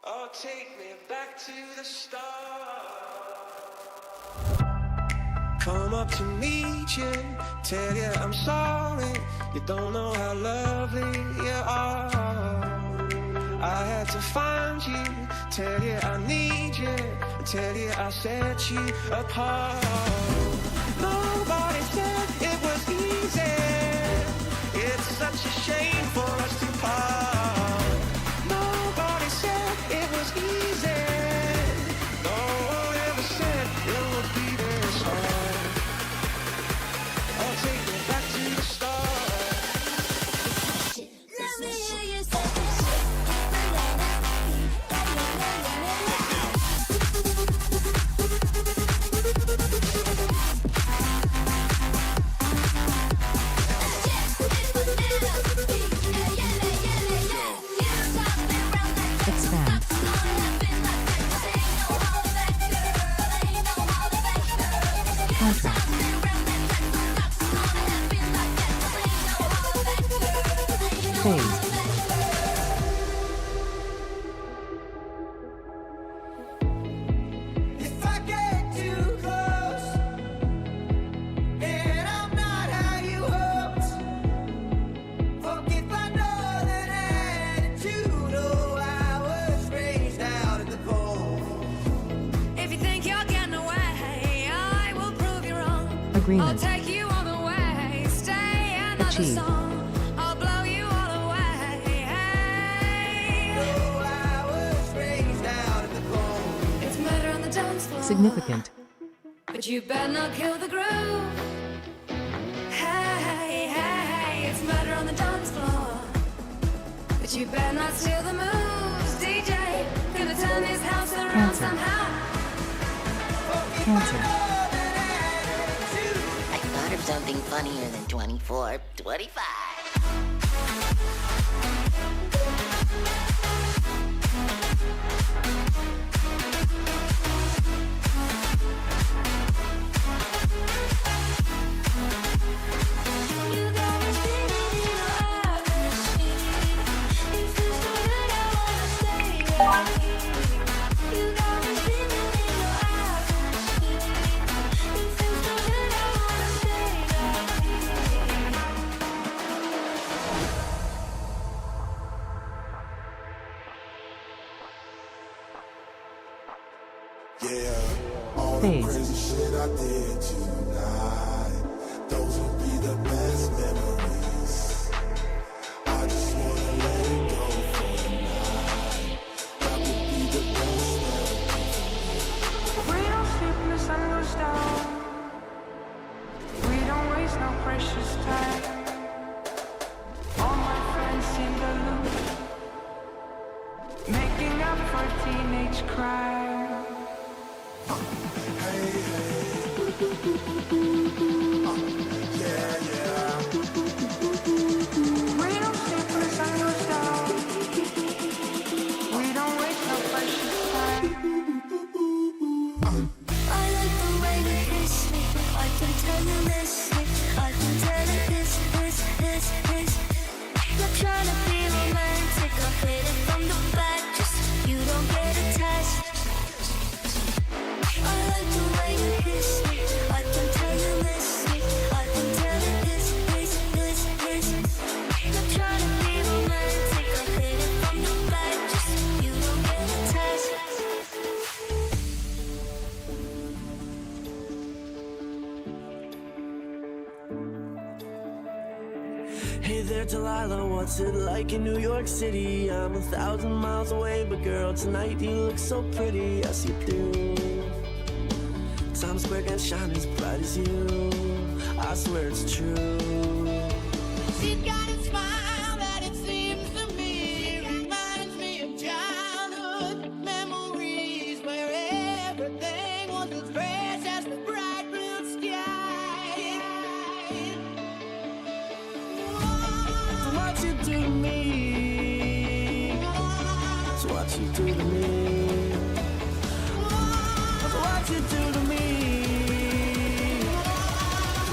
Oh, take me back to the start. Come up to meet you, tell you I'm sorry. You don't know how lovely you are. I had to find you, tell you I need you, tell you I set you apart. Nobody said it was easy. It's such a shame for us to part. Nobody said it was easy. No one ever said it would be this hard. I'll take me back to the start. Let me hear you say this shit. Expand. Contract. Phase. If I get too close, and I'm not how you hoped, forget I know that attitude. Oh, I was raised out in the cold. If you think you're getting away, I will prove you wrong. I'll Agreement. take you all the way. Stay another Achieve. song. I'll blow you all away. Hey. Oh, I was raised out in the cold. It's murder on the dance floor. Significant. But you better not kill the groove. Hey, hey, it's murder on the dance floor. But you better not steal the moves, DJ. Gonna turn this house around Cancer. somehow. Cancer. I thought of something funnier than 24, 25. You got me spinning in your atmosphere. It feels so good, I wanna stay right here. You got me spinning in your atmosphere. It feels so good, I wanna stay right here. Yeah, all the Phase. crazy shit I did tonight, those will be the best memories. I just wanna let it go for the night. That would be the best memory. We don't sleep when the sun goes down. We don't waste no precious time. All my friends seem to lose, making up for teenage crime. Hey, hey. Yeah, yeah. We don't sleep when the sun goes down. We don't waste no precious time. I like the way you kiss me. I can tell you miss me. I can tell it is. Not trying to be romantic. I hit it from the back. Just you don't get attached. I like the way you kiss me. I can tell you miss me. I can tell it is. Not trying to be romantic. I hit it from the back. Just you don't get attached. Hey there, Delilah, what's it like in New York City? I'm 1,000 miles away, but girl, tonight you look so pretty, yes you do. Times Square can shine as bright as you, I swear it's true. She's got a smile. what you do to me. What you do to me.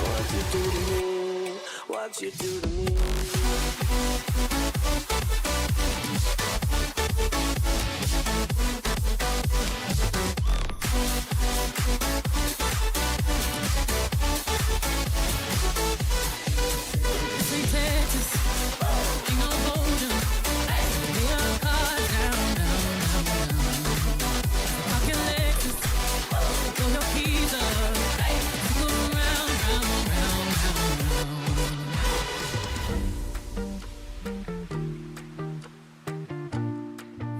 What you do to me. What you do to me.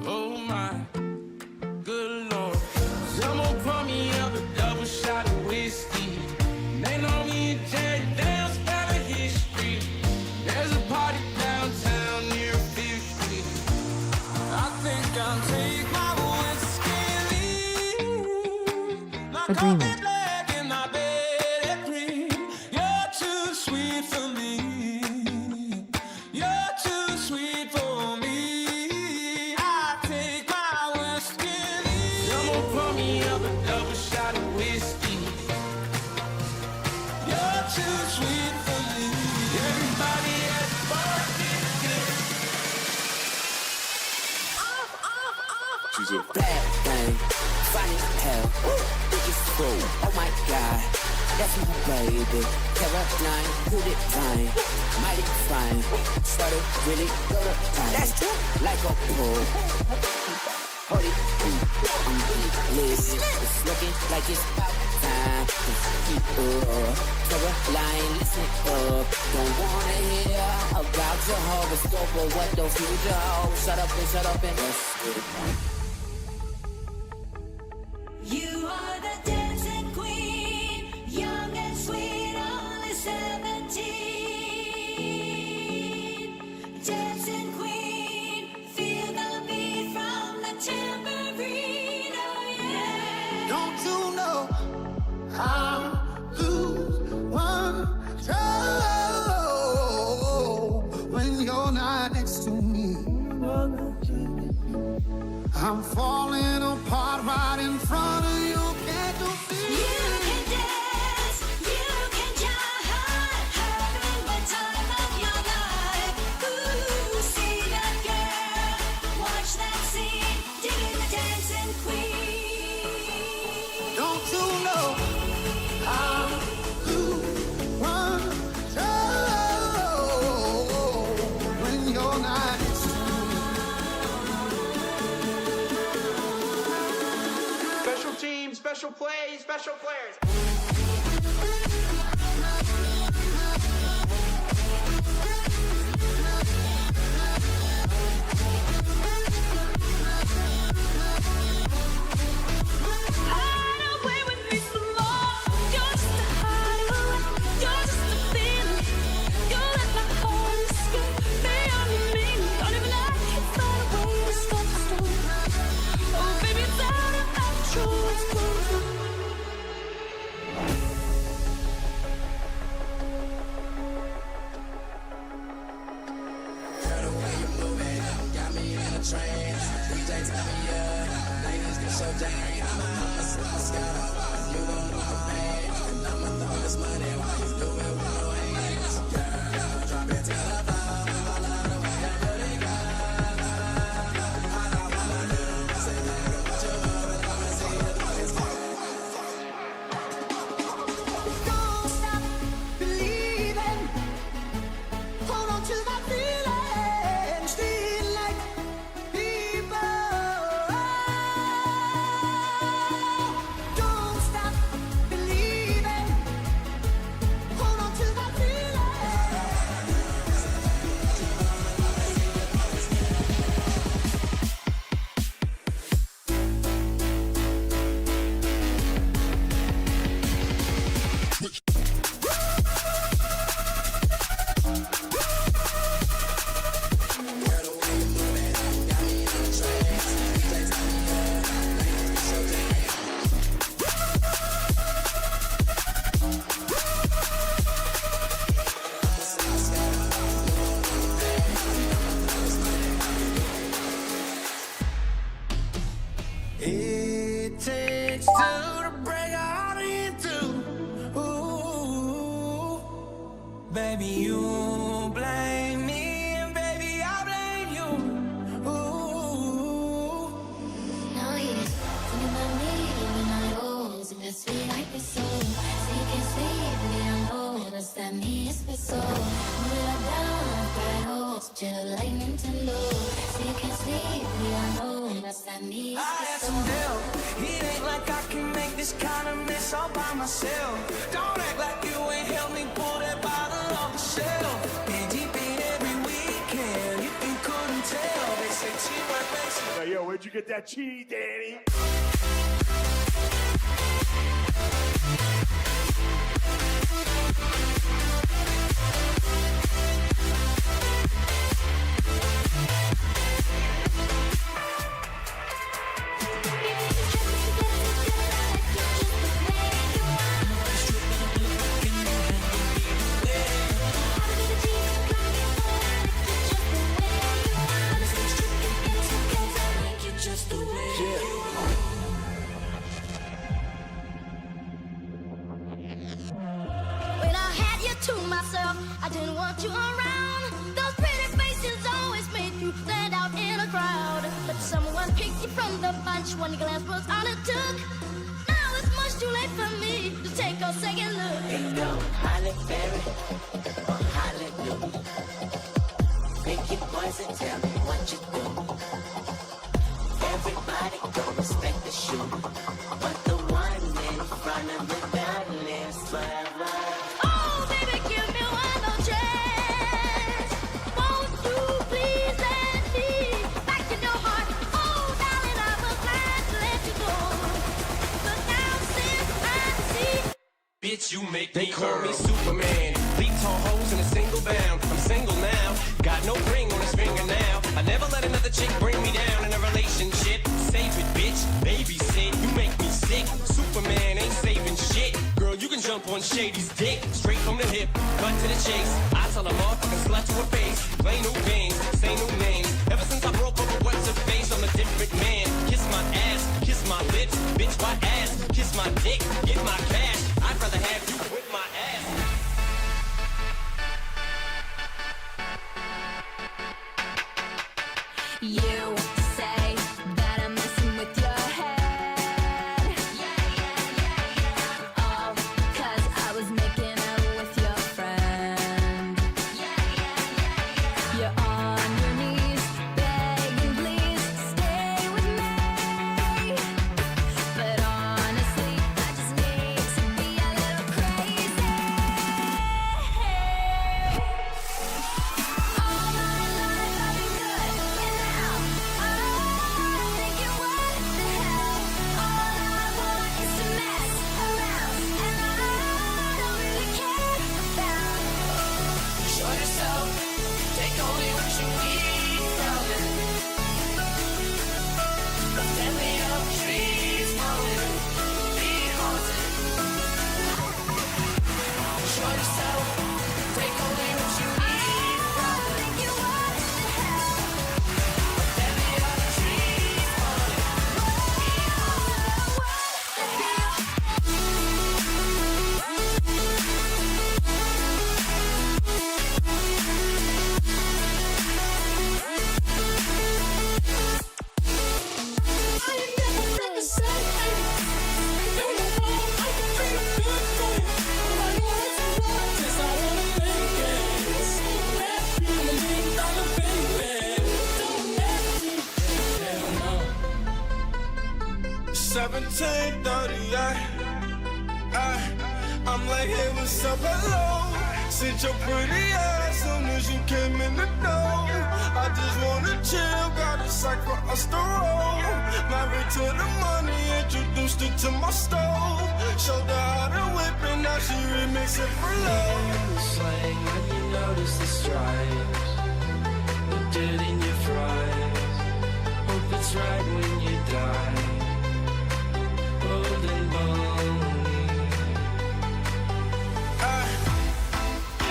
Oh my good Lord. Someone pour me up a double shot of whiskey. They know me in Jack Daniels, got a history. There's a party downtown near 5th Street. I think I'll take my whiskey and leave. My Agreement. coffee black and my bed at 3. You're too sweet for me. You're too sweet for me. I take my whiskey and leave. Someone pour me up a double shot of whiskey. You're too sweet for me. Everybody at the party good. She's a Bad thing, funny as hell, biggest fool, oh my god, that's my baby, Caroline, who did fine, mighty fine, started really good at time, that's true, like a pool, hold it, I'm listen, it's looking like it's about time, keep up, Caroline, listen up, don't wanna hear about your horoscope or what those future hold, shut up and let's get it. You are the dancing queen, young and sweet, only 17. Dancing queen, feel the beat from the tambourine, oh yeah. Don't you know how to one toe when you're not next to me? I'm falling apart right in front of you. Can't you see? You can dance, you can jive, having the time of your life. Ooh, see that girl, watch that scene, digging the dancing queen. Don't you know how to one toe when you're not next to me? Special team, special plays, special players. Hide away with me some more. You're just a hideaway. You're just a feeling. You let my heart escape. Me on me. Don't even I can find a way to stop the storm. Oh, baby, it's out of control. It's close. Don't stop believing. Hold on to that feeling. Feel like people. Don't stop believing. me, you blame me, and baby, I blame you. Ooh. Now he's thinking about me when I was in that sweet like this so. Say you can't sleep, me alone. What's that mean? It's been so. Move it down, right home. Chill like Nintendo. Say you can't sleep, me alone. What's that mean? I had some help. It ain't like I can make this kind of mess all by myself. Don't act like you ain't helped me pull that bottle off the shelf. And deep in every weekend, if you couldn't tell, they say cheap like basic. Hey, yo, where'd you get that cheese, Danny? Just the way you are. When I had you to myself, I didn't want you around. Those pretty faces always made you stand out in a crowd. But someone picked you from the bunch. One glance was all it took. Now it's much too late for me to take a second look. Ain't no Holly Berry or Hallelujah. Make your boys and tell me what you do. Everybody gon' respect the shoe, but the one in front of the gun lives forever. Oh, baby, give me one more chance. Won't you please let me back in your heart? Oh, darling, I was glad to let you go. But now since I see, Bitch, you make They me call me girl. Superman. Leap tall hoes in a single bound. I'm single now. Got no ring on his finger now. I never let another chick bring me down in a relationship. Save it, bitch. Babysit. You make me sick. Superman ain't saving shit. Girl, you can jump on Shady's dick. Straight from the hip. Cut to the chase. I tell a motherfucking slut to her face. Play new games. Say new names. Ever since I broke up with what's her face, I'm a different man. Kiss my ass. Kiss my lips. Bitch, my ass. Kiss my dick. Get my cash. I'd rather have you with my ass. you say that I'm messing with your head. Oh, 'cause I was making out with your friend. You're on your knees, begging, please stay with me. But honestly, I just need to be a little crazy. All my life I've been good, and now I'm thinking, what the hell? All I want is to mess around, and I don't really care about. Show yourself, take only what you need from it. Stand me up, trees falling, be haunted. Show yourself, take only what you need from it. Thinking, what the hell? Stand me up, trees falling, be haunted. What the hell? I'm like, hey, what's up, hello? Sit your pretty ass soon as you came in the door. I just wanna chill, got a sack for us to roll. Married to the money, introduced her to my stove. Showed her how to whip and now she remix it for love. Slang when you notice the stripes, the dirt in your fries. Hope it's right when you die. Old and bony.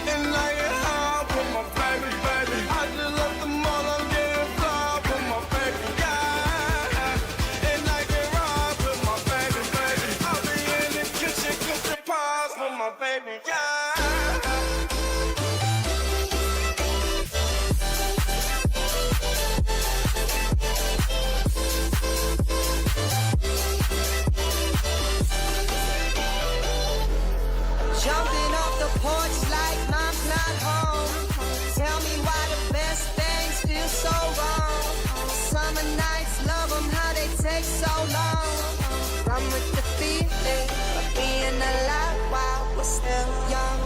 And I get high with my baby, baby. I just love them all, I'm getting fly with my baby, yeah. And I get ride with my baby, baby. I'll be in the kitchen cooking pies with my baby, yeah. the nights, love them how they take so long. Run with the feeling of being alive while we're still young.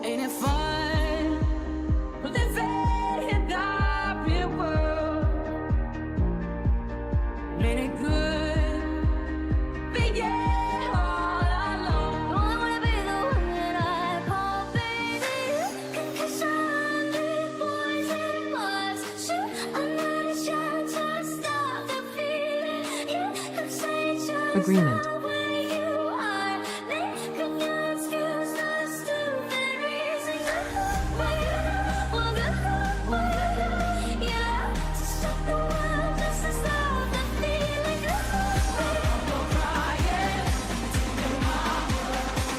Ain't it fun living in the real world? Ain't it good being all alone? Only wanna be the one that I call baby. Cause I'm big boys and Mars. Shoot another shot to stop the feeling. Yeah, I'm saying just Agreement. the way you are. Make up your excuse, not a stupid reason. Yeah, to stop the world, just to stop the feeling.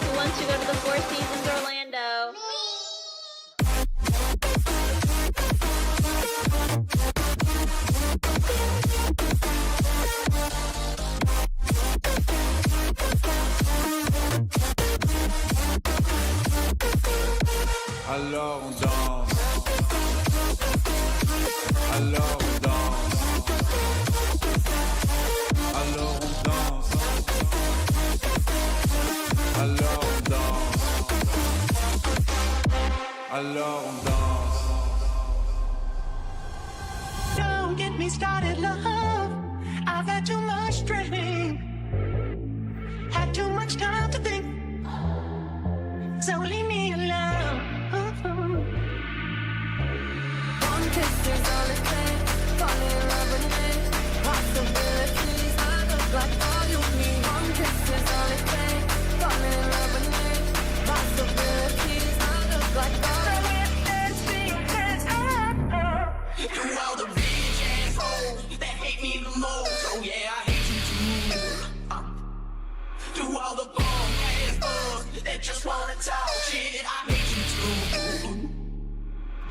Who wants to go to the Four Seasons Orlando? Alors on danse. Alors on danse. Alors on danse. Alors on danse. Alors on danse. Don't get me started, love. I've had too much drink. Had too much time to think. So leave me alone. One kiss is all it takes. Fall in love with me. Possibilities, I look like all you need. One kiss is all it takes. Fall in love with me. Possibilities, I look like all you need. To all the rich assholes that hate me the most, oh yeah, I hate you too. To all the bum ass bugs that just wanna talk shit, I hate you too.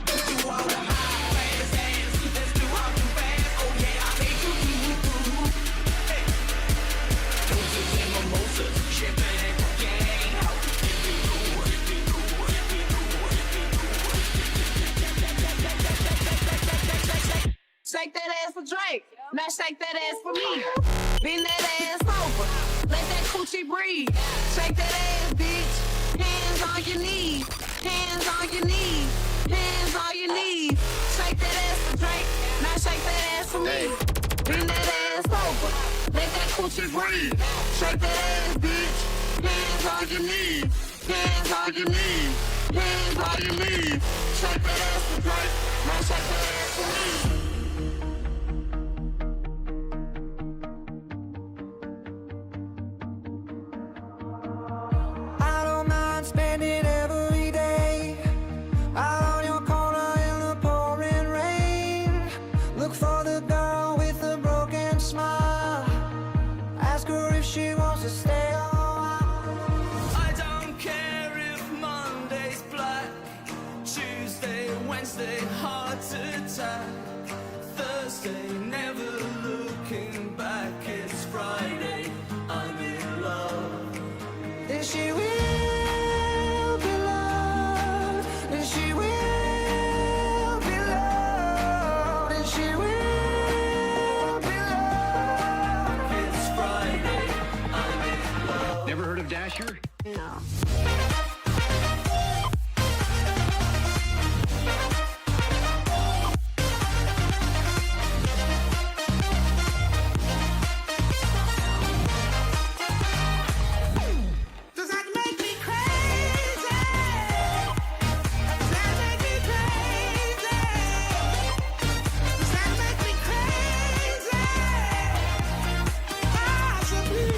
To all the high class ass that's too hot too fast, oh yeah, I hate you too. Hey. Doses and mimosas, champagne and cocaine. Shake that ass for Drake, now shake that ass for me. Bend that ass over, let that coochie breathe. Shake that ass, bitch. Hands on your knees, hands on your knees, hands on your knees. Shake that ass for Drake, now shake that ass for me. Bend that ass over, let that coochie breathe. Shake that ass, bitch. Hands on your knees, hands on your knees, hands on your knees. Shake that ass for Drake, now shake that ass for me. I don't mind spending every day out on your corner in the pouring rain. Look for the girl with the broken smile. Ask her if she wants to stay a while. I don't care if Monday's black, Tuesday, Wednesday, hard to tell. Thursday, never looking back. It's Friday, I'm in love. Then she will be loved. Then she will be loved. Then she will be loved. It's Friday, I'm in love. Never heard of Dasher? No. Does that make me crazy? Does that make me crazy? Does that make me crazy? Possibly.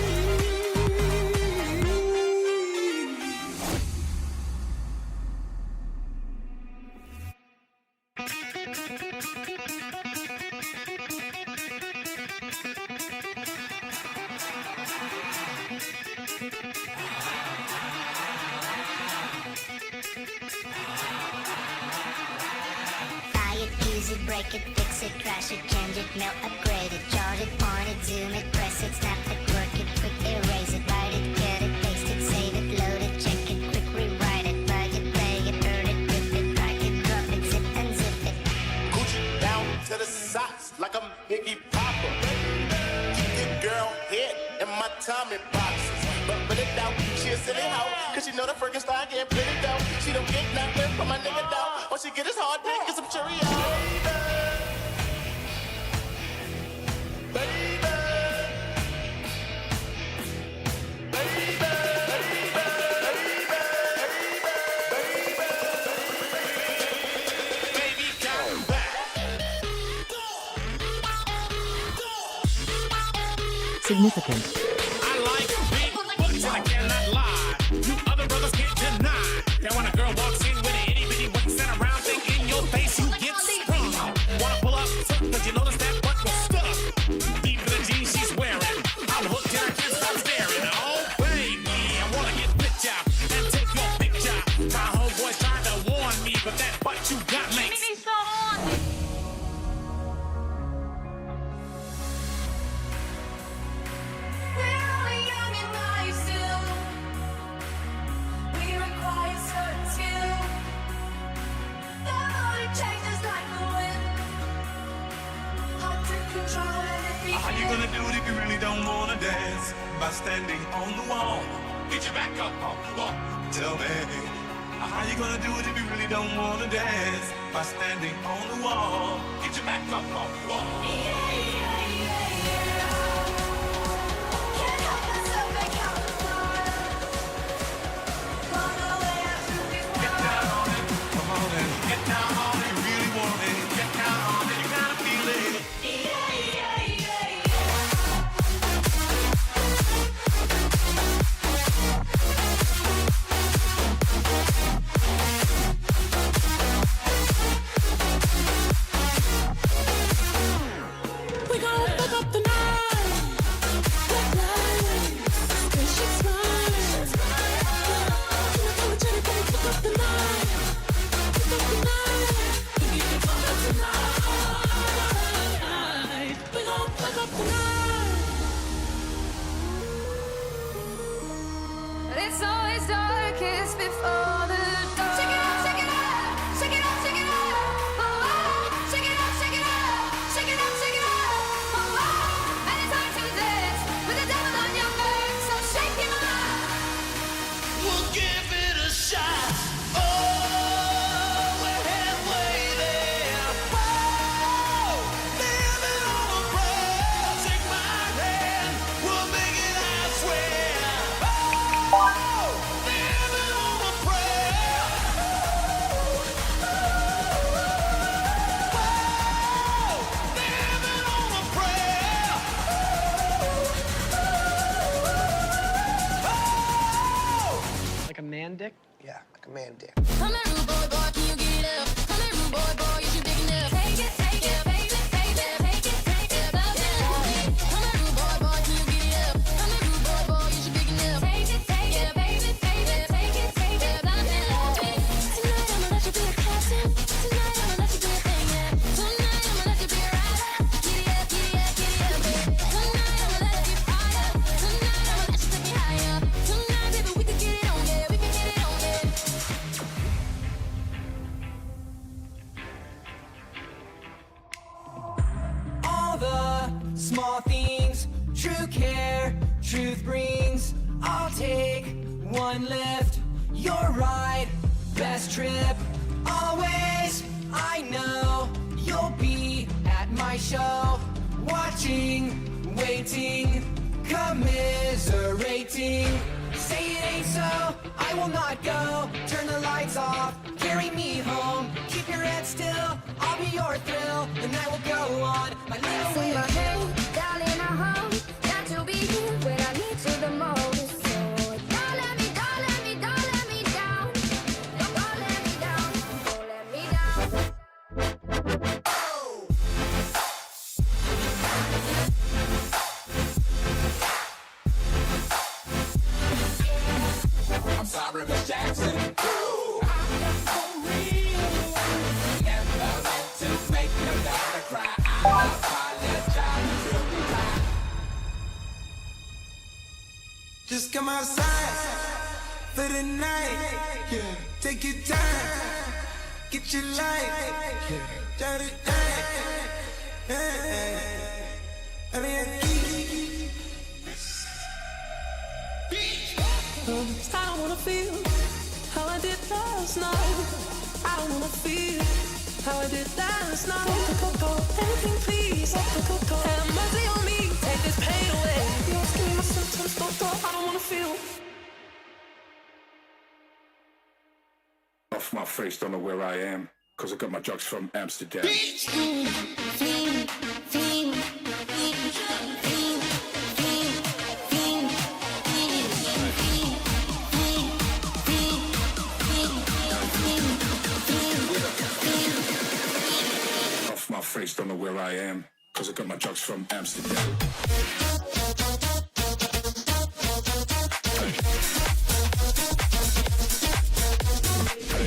Buy it, use it, break it, fix it, crash it, change it, melt, upgrade it, chart it, point it, zoom it, press it, snap it, work it, quick erase it, write it, cut it, paste it, save it, load it, check it, quick rewrite it, plug it, play it, burn it, rip it, crack it, drop it, zip and zip it. Tommy boxes. But it out, she a silly hoe. Cause she know the freaking style getting pretty dope. She don't get nothing from my nigga though. All she get is hard dick and some Cheerios. Significant. I like big butts and I cannot lie. You other brothers can't deny that when a girl walks in with an itty bitty waist and a round thing in your face, you get sprung. Wanna pull up, cause you notice that butt was stuck deep in the jeans she's wearing. I'm hooked and I can't stop staring. Oh baby, I wanna get bitch out and take your picture. My homeboys tried to warn me, but that butt you got makes me so horny. We're only young and naive still. We require certain skill. The motor changes like the wind. Hard to control and it be How you gonna do it if you really don't wanna dance? By standing on the wall. Get your back up on the wall. Tell me, how you gonna do it if you really don't wanna dance? By standing on the wall. Get your back up on the wall. Can't help myself and count the stars. Gone away after these Get down on it, come on and get down on it. You really want it, get down on it. You gotta feel it. We gon' fuck up the night. Black lights, spaceship smiles. You know how Jenny gon' fuck up the night. Fuck up the night. We can fuck up the night. We gon' fuck up the night. It's always darkest before the dawn. Shake it up, shake it up, shake it up, shake it up. Oh, oh. Shake it up, shake it up, shake it up, shake it up. Oh, oh. And it's time to dance with the devil on your back. So shake him up. We'll give it a shot. Oh, we're halfway there. Whoa, living on a prayer. Take my hand, we'll make it, I swear. Oh, living on a prayer. Whoa, living on a prayer. Like a man dick? Yeah, like a man dick. Come here, rude boy, boy, can you get it up? Come here, rude boy, boy, is you big enough? Take it, baby, take it, take it, love it. Come here, rude boy, boy, can you get it up? Come here, rude boy, boy, is you big enough? Take it, baby, take it, love it. Tonight I'ma let you be a captain. Tonight I'ma let you do a thing, yeah. Tonight I'ma let you be a rider. Giddy up, baby. Tonight I'ma let you fire. Tonight I'ma let you take me higher. Tonight, baby, we can get it on, yeah. We can get it on, yeah. All the small things, true care, truth brings. I'll take one lift, you're right, best trip. Always, I know you'll be at my show, watching, waiting, commiserating. Say it ain't so, I will not go. Turn the lights off, carry me home. Keep your head still, I'll be your thrill, and I will go on my little way. Hey, darling, I hope that you'll be here when I need you the most. So don't let me down. Don't let me down. I'm sorry, Miss Jackson. Ooh, I'm not for real. Never meant to make your daughter cry. I apologize, really cry. Just come outside for the night. Yeah. Take your time, get your light. Dirty night. wanna feel how I did last night. I don't wanna feel how I did last night. Anything please, have mercy on me, take this pain away. You're asking me my symptoms, doctor, I don't wanna feel. Off my face, don't know where I am, cause I got my drugs from Amsterdam. Off my face, don't know where I am, cause I got my drugs from Amsterdam.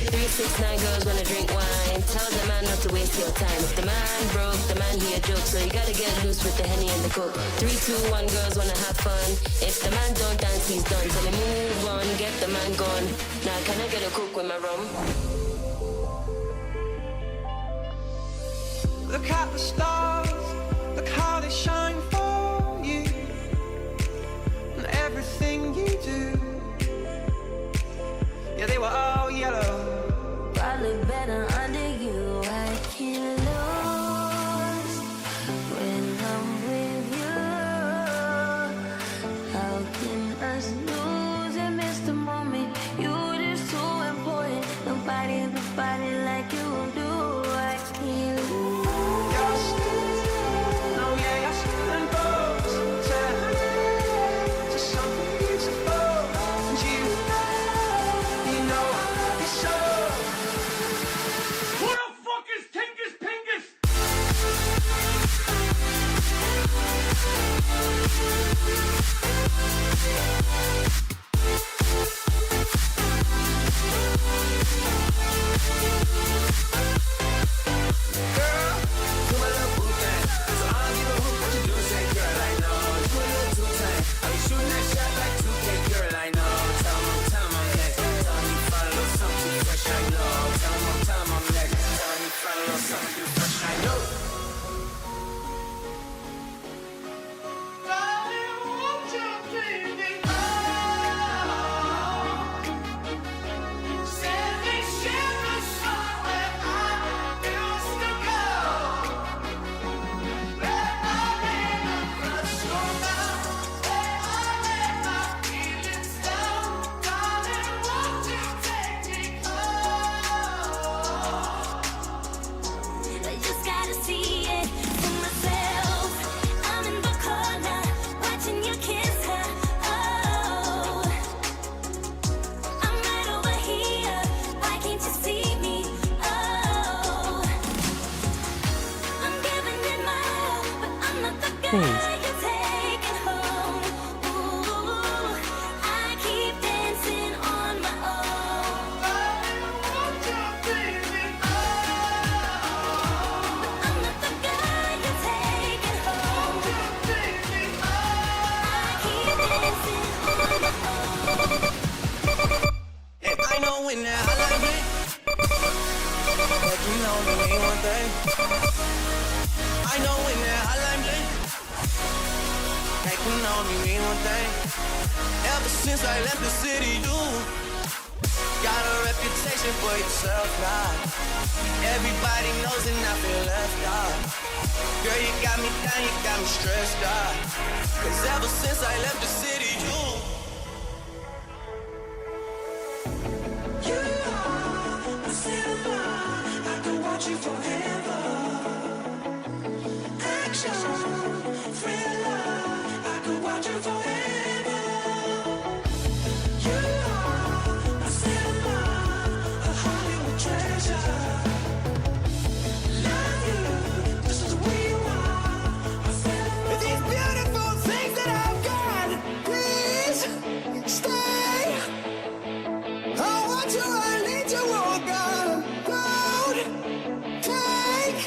3, 6, 9 girls wanna drink wine. Tell the man not to waste your time. If the man broke, the man he a joke, so you gotta get loose with the Henny and the Coke. 3, 2, 1 girls wanna have fun. If the man don't dance, he's done. So they move on, get the man gone. Now can I get a Coke with my rum? Look at the stars, look how they shine for you, and everything you do. Yeah, they were all yellow. I look better under you. I can't lose when I'm with you. How can us lose and miss the moment? You're just too important. Nobody like you do. I can't lose. No, yeah, you're still in boats to something beautiful. And you know it's so. Who the fuck is Tingus Pingus? I just gotta see it for myself. I'm in the corner watching you kiss her. Oh, I'm right over here. Why can't you see me? Oh, I'm giving it my all, but I'm not the guy you're taking home. Ooh, I keep dancing on my own. I'm not the guy you're taking home. I keep dancing on my own. I know when that hotline bling, like you know me mean one thing. I know when that hotline bling, like you know me mean one thing. Ever since I left the city, you got a reputation for yourself now. Everybody knows and I feel left out. Girl, you got me down, you got me stressed out. Cause ever since I left the city, you are a cinema. I could watch you forever. Action, thriller. I could watch you forever. You are a cinema, a Hollywood treasure. Love you, this is who you are. A cinema. These beautiful things that I've got, please stay. I want you, I need you, oh God. Lord, take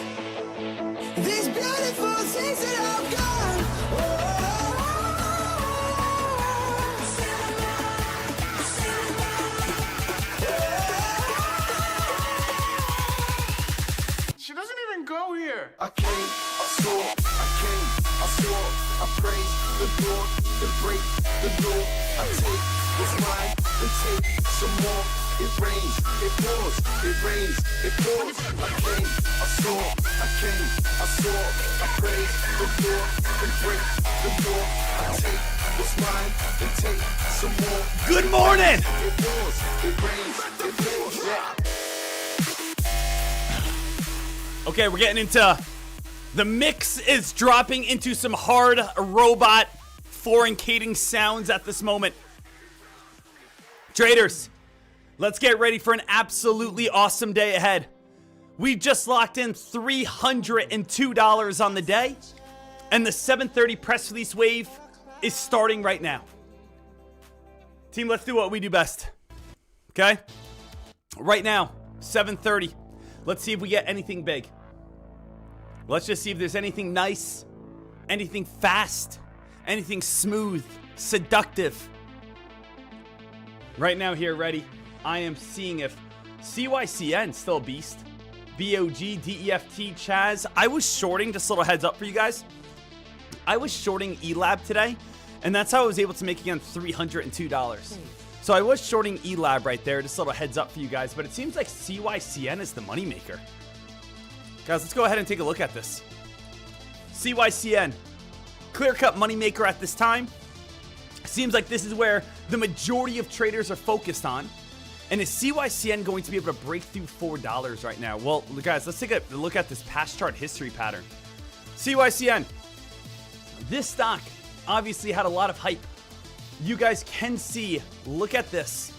these beautiful things that I've got. Oh, She doesn't even go here. I came, I saw, I praise the Lord, then break the law. I take what's mine, then take some more. It rains, it pours, it rains, it pours. I came, I saw, I came, I saw. I praise the Lord, then break the law. I take what's mine, then take some more. Good morning! It pours, it rains, it pours. Okay, we're getting into the mix is dropping into some hard robot fornicating sounds at this moment. Traders, let's get ready for an absolutely awesome day ahead. We just locked in $302 on the day, and the 7:30 press release wave is starting right now. Team, let's do what we do best. Okay? Right now, 7:30. Let's see if we get anything big. Let's just see if there's anything nice, anything fast, anything smooth, seductive. Right now here, ready. I am seeing if CYCN still a beast. BOG, DEFT, Chaz. I was shorting, just a little heads up for you guys. I was shorting ELAB today, and that's how I was able to make again $302. So I was shorting ELAB right there, just a little heads up for you guys, but it seems like CYCN is the moneymaker. Guys, let's go ahead and take a look at this. CYCN, clear-cut moneymaker at this time. Seems like this is where the majority of traders are focused on. And is CYCN going to be able to break through $4 right now? Well, guys, let's take a look at this past chart history pattern. CYCN, this stock obviously had a lot of hype. You guys can see, look at this.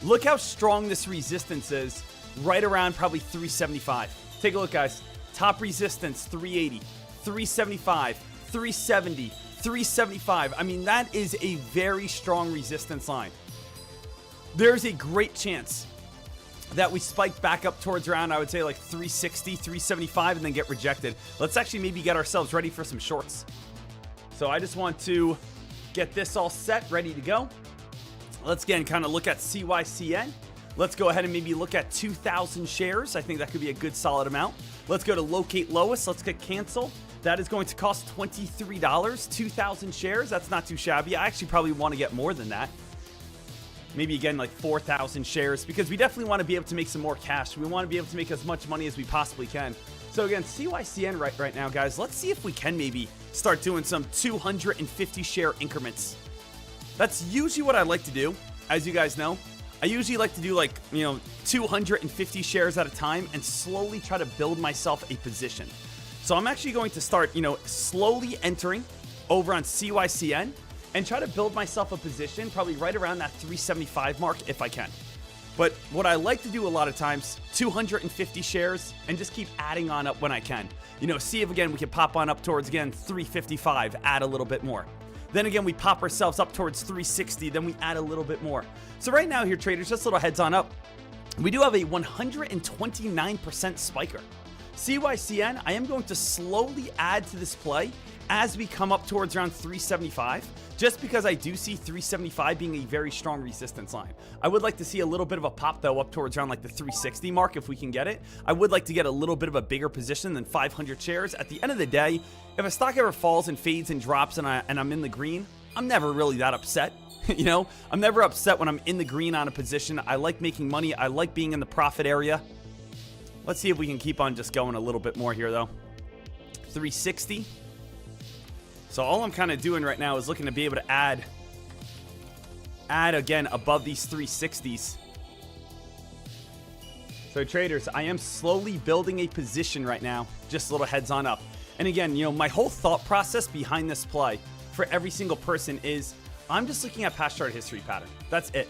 Look how strong this resistance is, right around probably 375. Take a look, guys. Top resistance, 380, 375, 370, 375. I mean, that is a very strong resistance line. There's a great chance that we spike back up towards around, I would say, like 360, 375, and then get rejected. Let's actually maybe get ourselves ready for some shorts. So I just want to get this all set, ready to go. Let's again kind of look at CYCN. Let's go ahead and maybe look at 2,000 shares. I think that could be a good solid amount. Let's go to locate lowest. Let's click cancel. That is going to cost $23. 2,000 shares. That's not too shabby. I actually probably want to get more than that. Maybe again like 4,000 shares, because we definitely want to be able to make some more cash. We want to be able to make as much money as we possibly can. So again, CYCN right now, guys. Let's see if we can maybe start doing some 250 share increments. That's usually what I like to do, as you guys know. I usually like to do 250 shares at a time and slowly try to build myself a position. So I'm actually going to start, slowly entering over on CYCN and try to build myself a position probably right around that 375 mark if I can. But what I like to do a lot of times, 250 shares and just keep adding on up when I can. See if again we can pop on up towards again 355, add a little bit more. Then again, we pop ourselves up towards 360, then we add a little bit more. So right now here, traders, just a little heads on up. We do have a 129% spiker. CYCN, I am going to slowly add to this play as we come up towards around 375, just because I do see 375 being a very strong resistance line. I would like to see a little bit of a pop though up towards around like the 360 mark if we can get it. I would like to get a little bit of a bigger position than 500 shares. At the end of the day, if a stock ever falls and fades and drops and I'm in the green, I'm never really that upset. I'm never upset when I'm in the green on a position. I like making money. I like being in the profit area. Let's see if we can keep on just going a little bit more here though. 360. So all I'm kind of doing right now is looking to be able to add again above these 360s. So traders, I am slowly building a position right now, just a little heads on up. And again, my whole thought process behind this play for every single person is I'm just looking at past chart history pattern. That's it.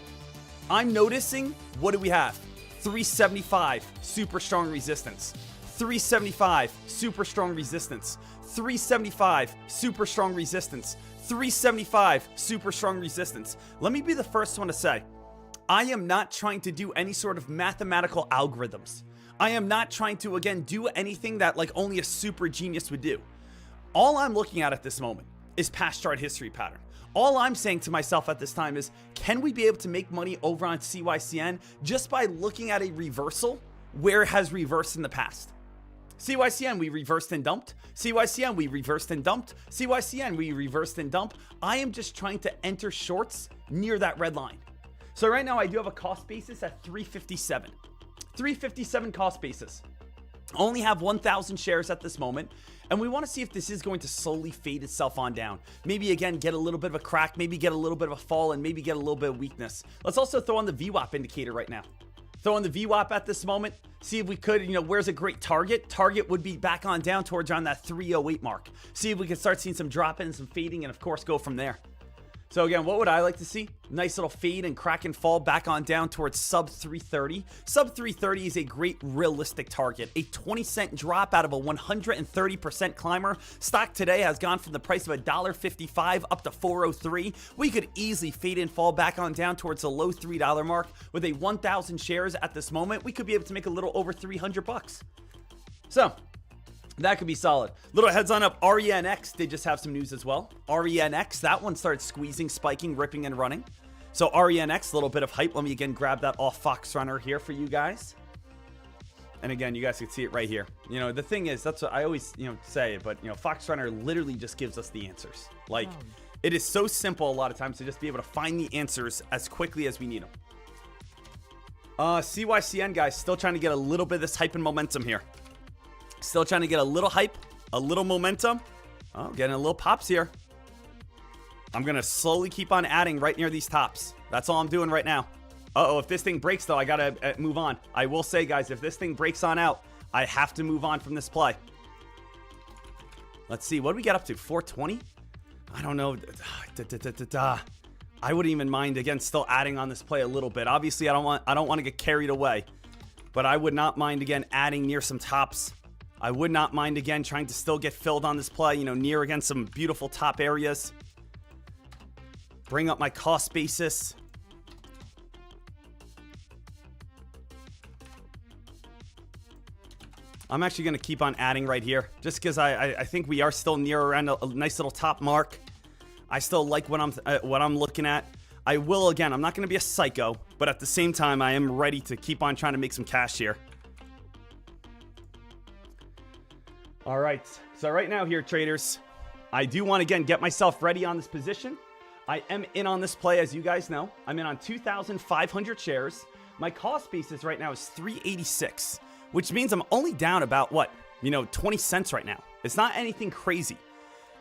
I'm noticing, what do we have? 375, super strong resistance. 375, super strong resistance. 375, super strong resistance. 375, super strong resistance. Let me be the first one to say, I am not trying to do any sort of mathematical algorithms. I am not trying to, again, do anything that like only a super genius would do. All I'm looking at this moment is past chart history pattern. All I'm saying to myself at this time is, can we be able to make money over on CYCN just by looking at a reversal where it has reversed in the past? CYCN, we reversed and dumped. CYCN, we reversed and dumped. CYCN, we reversed and dumped. I am just trying to enter shorts near that red line. So right now I do have a cost basis at 357. 357 cost basis. Only have 1,000 shares at this moment. And we want to see if this is going to slowly fade itself on down. Maybe again, get a little bit of a crack, maybe get a little bit of a fall, and maybe get a little bit of weakness. Let's also throw on the VWAP indicator right now. Throw on the VWAP at this moment. See if we could, where's a great target? Target would be back on down towards around that 308 mark. See if we can start seeing some drop in, some fading, and of course go from there. So again, what would I like to see? Nice little fade and crack and fall back on down towards sub 330. Sub 330 is a great realistic target. A 20-cent drop out of a 130% climber. Stock today has gone from the price of $1.55 up to $4.03. We could easily fade and fall back on down towards the low $3 mark. With a 1,000 shares at this moment, we could be able to make a little over 300 bucks. So that could be solid. Little heads on up, RENX did just have some news as well. RENX, that one started squeezing, spiking, ripping, and running. So RENX, a little bit of hype. Let me again grab that off Fox Runner here for you guys. And again, you guys can see it right here. The thing is, that's what I always, say, but, Fox Runner literally just gives us the answers. Like, it is so simple a lot of times to just be able to find the answers as quickly as we need them. CYCN, guys, still trying to get a little bit of this hype and momentum here. Still trying to get a little hype, a little momentum. Oh, getting a little pops here. I'm going to slowly keep on adding right near these tops. That's all I'm doing right now. Uh-oh, if this thing breaks, though, I got to move on. I will say, guys, if this thing breaks on out, I have to move on from this play. Let's see. What do we get up to? 420? I don't know. I wouldn't even mind, again, still adding on this play a little bit. Obviously, I don't want to get carried away. But I would not mind, again, adding near some tops. I would not mind, again, trying to still get filled on this play, near, again, some beautiful top areas. Bring up my cost basis. I'm actually going to keep on adding right here, just because I think we are still near around a nice little top mark. I still like what I'm looking at. I will, again, I'm not going to be a psycho, but at the same time, I am ready to keep on trying to make some cash here. All right, so right now here, traders, I do want to, again, get myself ready on this position. I am in on this play, as you guys know. I'm in on 2,500 shares. My cost basis right now is 386, which means I'm only down about, 20 cents right now. It's not anything crazy.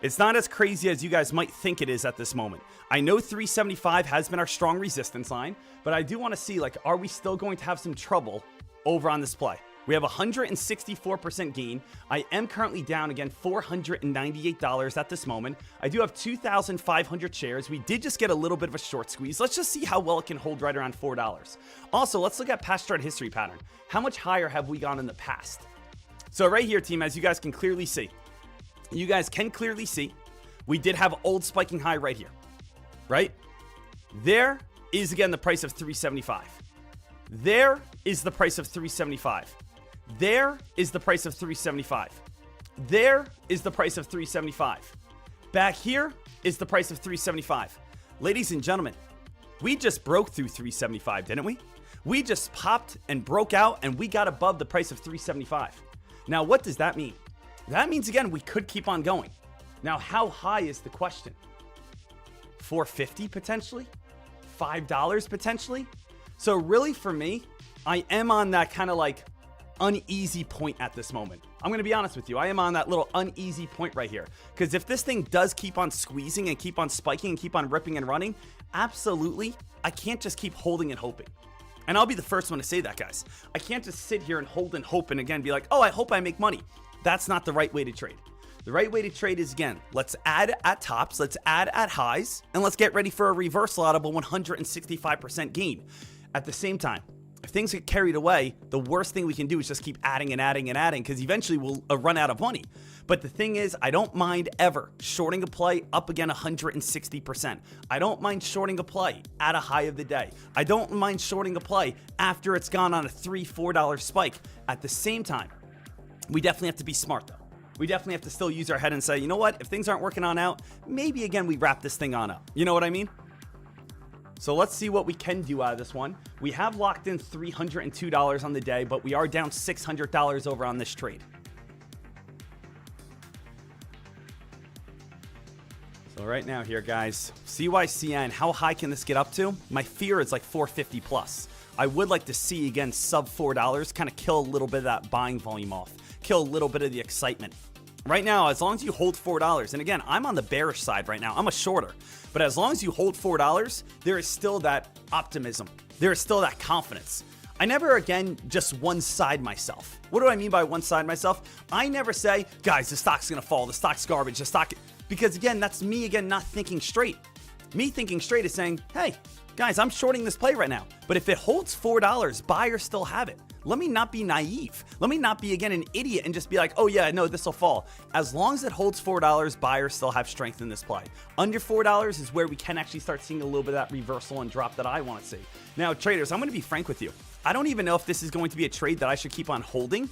It's not as crazy as you guys might think it is at this moment. I know 375 has been our strong resistance line, but I do want to see, are we still going to have some trouble over on this play? We have 164% gain. I am currently down, again, $498 at this moment. I do have 2,500 shares. We did just get a little bit of a short squeeze. Let's just see how well it can hold right around $4. Also, let's look at past chart history pattern. How much higher have we gone in the past? So right here, team, as you guys can clearly see, we did have old spiking high right here, right? There is, again, the price of 375. There is the price of 375. There is the price of 375. There is the price of 375. Back here is the price of 375. Ladies and gentlemen, we just broke through 375, didn't we? We just popped and broke out, and we got above the price of 375. Now, what does that mean? That means, again, we could keep on going. Now, how high is the question? $4.50 potentially? $5 potentially? So really, for me, I am on that kind of uneasy point at this moment. I'm going to be honest with you. I am on that little uneasy point right here. Because if this thing does keep on squeezing and keep on spiking and keep on ripping and running, absolutely, I can't just keep holding and hoping. And I'll be the first one to say that, guys. I can't just sit here and hold and hope and, again, be like, oh, I hope I make money. That's not the right way to trade. The right way to trade is, again, let's add at tops, let's add at highs, and let's get ready for a reversal out of a 165% gain. At the same time, if things get carried away, the worst thing we can do is just keep adding and adding and adding, because eventually we'll run out of money. But the thing is, I don't mind ever shorting a play up again 160%. I don't mind shorting a play at a high of the day. I don't mind shorting a play after it's gone on a $3, $4 spike. At the same time, we definitely have to be smart, though. We definitely have to still use our head and say, you know what? If things aren't working on out, maybe, again, we wrap this thing on up. You know what I mean? So let's see what we can do out of this one. We have locked in $302 on the day, but we are down $600 over on this trade. So right now here, guys, CYCN, how high can this get up to? My fear is like 450 plus. I would like to see, again, sub $4, kind of kill a little bit of that buying volume off, kill a little bit of the excitement. Right now, as long as you hold $4, and again, I'm on the bearish side right now. I'm a shorter. But as long as you hold $4, there is still that optimism. There is still that confidence. I never, again, just one-side myself. What do I mean by one-side myself? I never say, guys, the stock's going to fall. The stock's garbage. The stock... Because, again, that's me, again, not thinking straight. Me thinking straight is saying, hey, guys, I'm shorting this play right now. But if it holds $4, buyers still have it. Let me not be naive. Let me not be, again, an idiot and just be like, oh, yeah, no, this will fall. As long as it holds $4, buyers still have strength in this play. Under $4 is where we can actually start seeing a little bit of that reversal and drop that I want to see. Now, traders, I'm going to be frank with you. I don't even know if this is going to be a trade that I should keep on holding,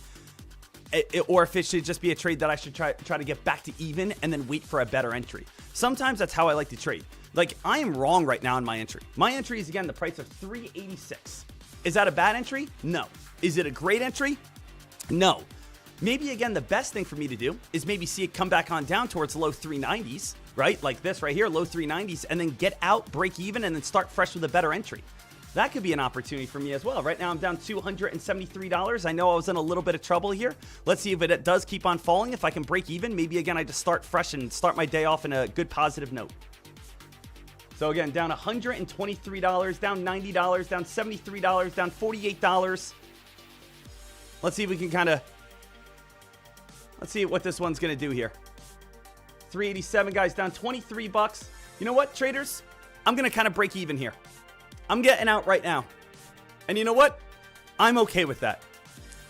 or if it should just be a trade that I should try to get back to even and then wait for a better entry. Sometimes that's how I like to trade. Like, I am wrong right now in my entry. My entry is, again, the price of $386. Is that a bad entry? No. Is it a great entry? No. Maybe, again, the best thing for me to do is maybe see it come back on down towards low 390s, right? Like this right here, low 390s, and then get out, break even, and then start fresh with a better entry. That could be an opportunity for me as well. Right now, I'm down $273. I know I was in a little bit of trouble here. Let's see if it does keep on falling. If I can break even, maybe, again, I just start fresh and start my day off in a good positive note. So, again, down $123, down $90, down $73, down $48. Let's see if we can let's see what this one's going to do here. 387, guys, down 23 bucks. You know what, traders? I'm going to kind of break even here. I'm getting out right now. And you know what? I'm okay with that.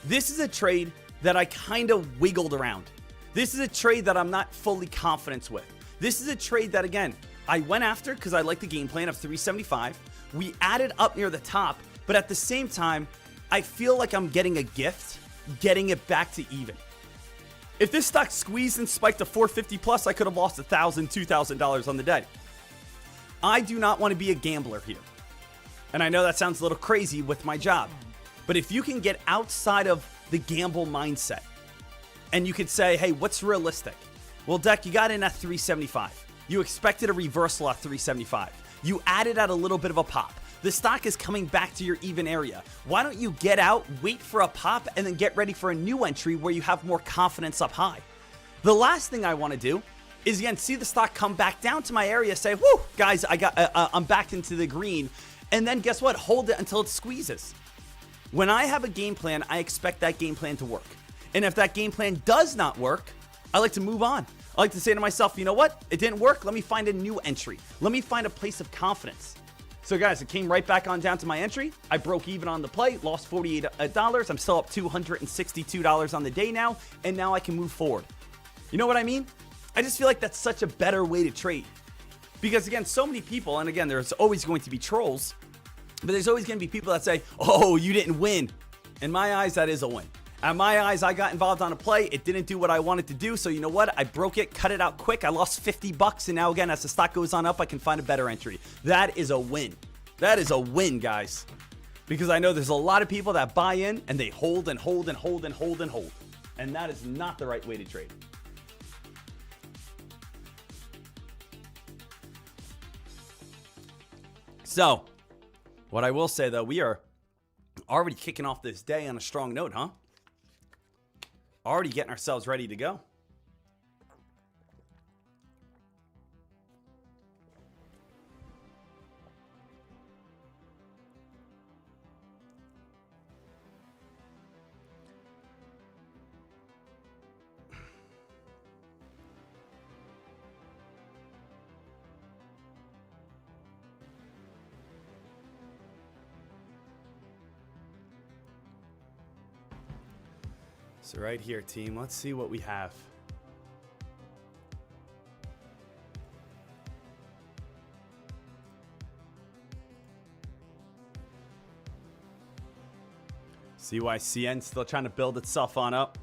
This is a trade that I kind of wiggled around. This is a trade that I'm not fully confident with. This is a trade that, again, I went after because I like the game plan of 375. We added up near the top, but at the same time, I feel like I'm getting a gift, getting it back to even. If this stock squeezed and spiked to 450 plus, I could have lost $1,000, $2,000 on the day. I do not want to be a gambler here. And I know that sounds a little crazy with my job, but if you can get outside of the gamble mindset and you could say, hey, what's realistic? Well, Deck, you got in at 375. You expected a reversal at 375. You added out a little bit of a pop. The stock is coming back to your even area. Why don't you get out, wait for a pop, and then get ready for a new entry where you have more confidence up high? The last thing I want to do is, again, see the stock come back down to my area, say, whoo, guys, I'm back into the green. And then guess what? Hold it until it squeezes. When I have a game plan, I expect that game plan to work. And if that game plan does not work, I like to move on. I like to say to myself, you know what? It didn't work. Let me find a new entry. Let me find a place of confidence. So guys, it came right back on down to my entry. I broke even on the play, lost $48. I'm still up $262 on the day now. And now I can move forward. You know what I mean? I just feel like that's such a better way to trade. Because, again, so many people, and again, there's always going to be trolls, but there's always going to be people that say, oh, you didn't win. In my eyes, that is a win. In my eyes, I got involved on a play. It didn't do what I wanted to do. So you know what? I broke it, cut it out quick. I lost $50. And now, again, as the stock goes on up, I can find a better entry. That is a win. That is a win, guys. Because I know there's a lot of people that buy in and they hold and hold and hold and hold and hold. And that is not the right way to trade. So, what I will say, though, we are already kicking off this day on a strong note, huh? Already getting ourselves ready to go. So right here, team, let's see what we have. CYCN still trying to build itself on up.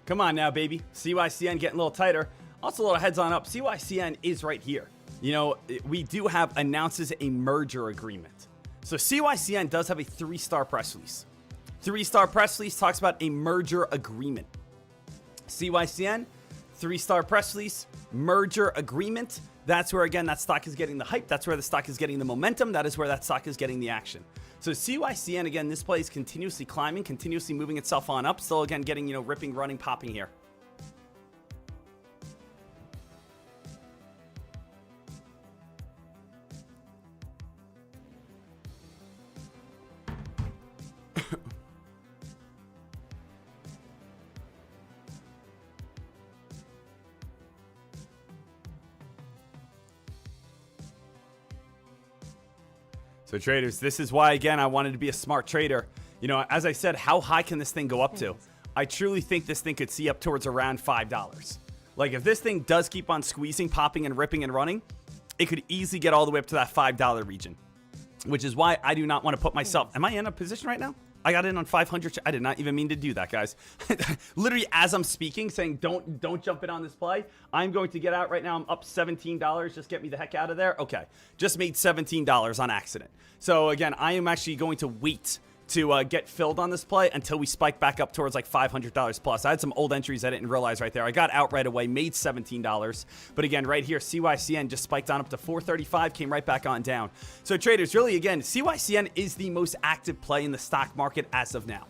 Come on now, baby. CYCN getting a little tighter. Also a little heads on up. CYCN is right here. You know, we do have announces a merger agreement. So CYCN does have a 3-star press release. 3-star press release talks about a merger agreement. CYCN, 3-star press release, merger agreement. That's where, again, that stock is getting the hype. That's where the stock is getting the momentum. That is where that stock is getting the action. So CYCN, again, this play is continuously climbing, continuously moving itself on up. Still, again, getting, ripping, running, popping here. So traders, this is why, again, I wanted to be a smart trader. As I said, how high can this thing go up to? I truly think this thing could see up towards around $5. Like, if this thing does keep on squeezing, popping, and ripping and running, it could easily get all the way up to that $5 region, which is why I do not want to put myself... Am I in a position right now? I got in on 500. I did not even mean to do that, guys. Literally, as I'm speaking, saying don't jump in on this play, I'm going to get out right now. I'm up $17. Just get me the heck out of there. Okay, just made $17 on accident. So again, I am actually going to wait to get filled on this play until we spike back up towards like $500 plus. I had some old entries I didn't realize right there. I got out right away, made $17. But again, right here, CYCN just spiked on up to 435, came right back on down. So traders, really, again, CYCN is the most active play in the stock market as of now.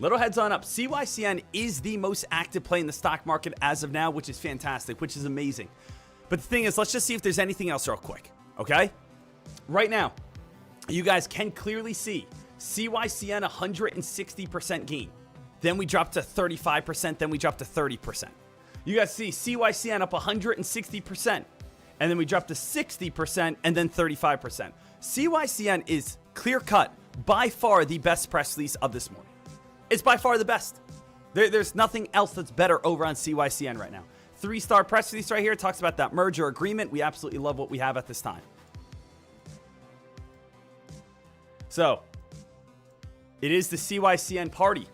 Little heads on up. CYCN is the most active play in the stock market as of now, which is fantastic, which is amazing. But the thing is, let's just see if there's anything else real quick, okay? Right now, you guys can clearly see CYCN 160% gain. Then we dropped to 35%. Then we dropped to 30%. You guys see CYCN up 160%. And then we dropped to 60% and then 35%. CYCN is clear cut, by far the best press release of this morning. It's by far the best. There's nothing else that's better over on CYCN right now. 3-star press release right here talks about that merger agreement. We absolutely love what we have at this time. So, it is the CYCN party.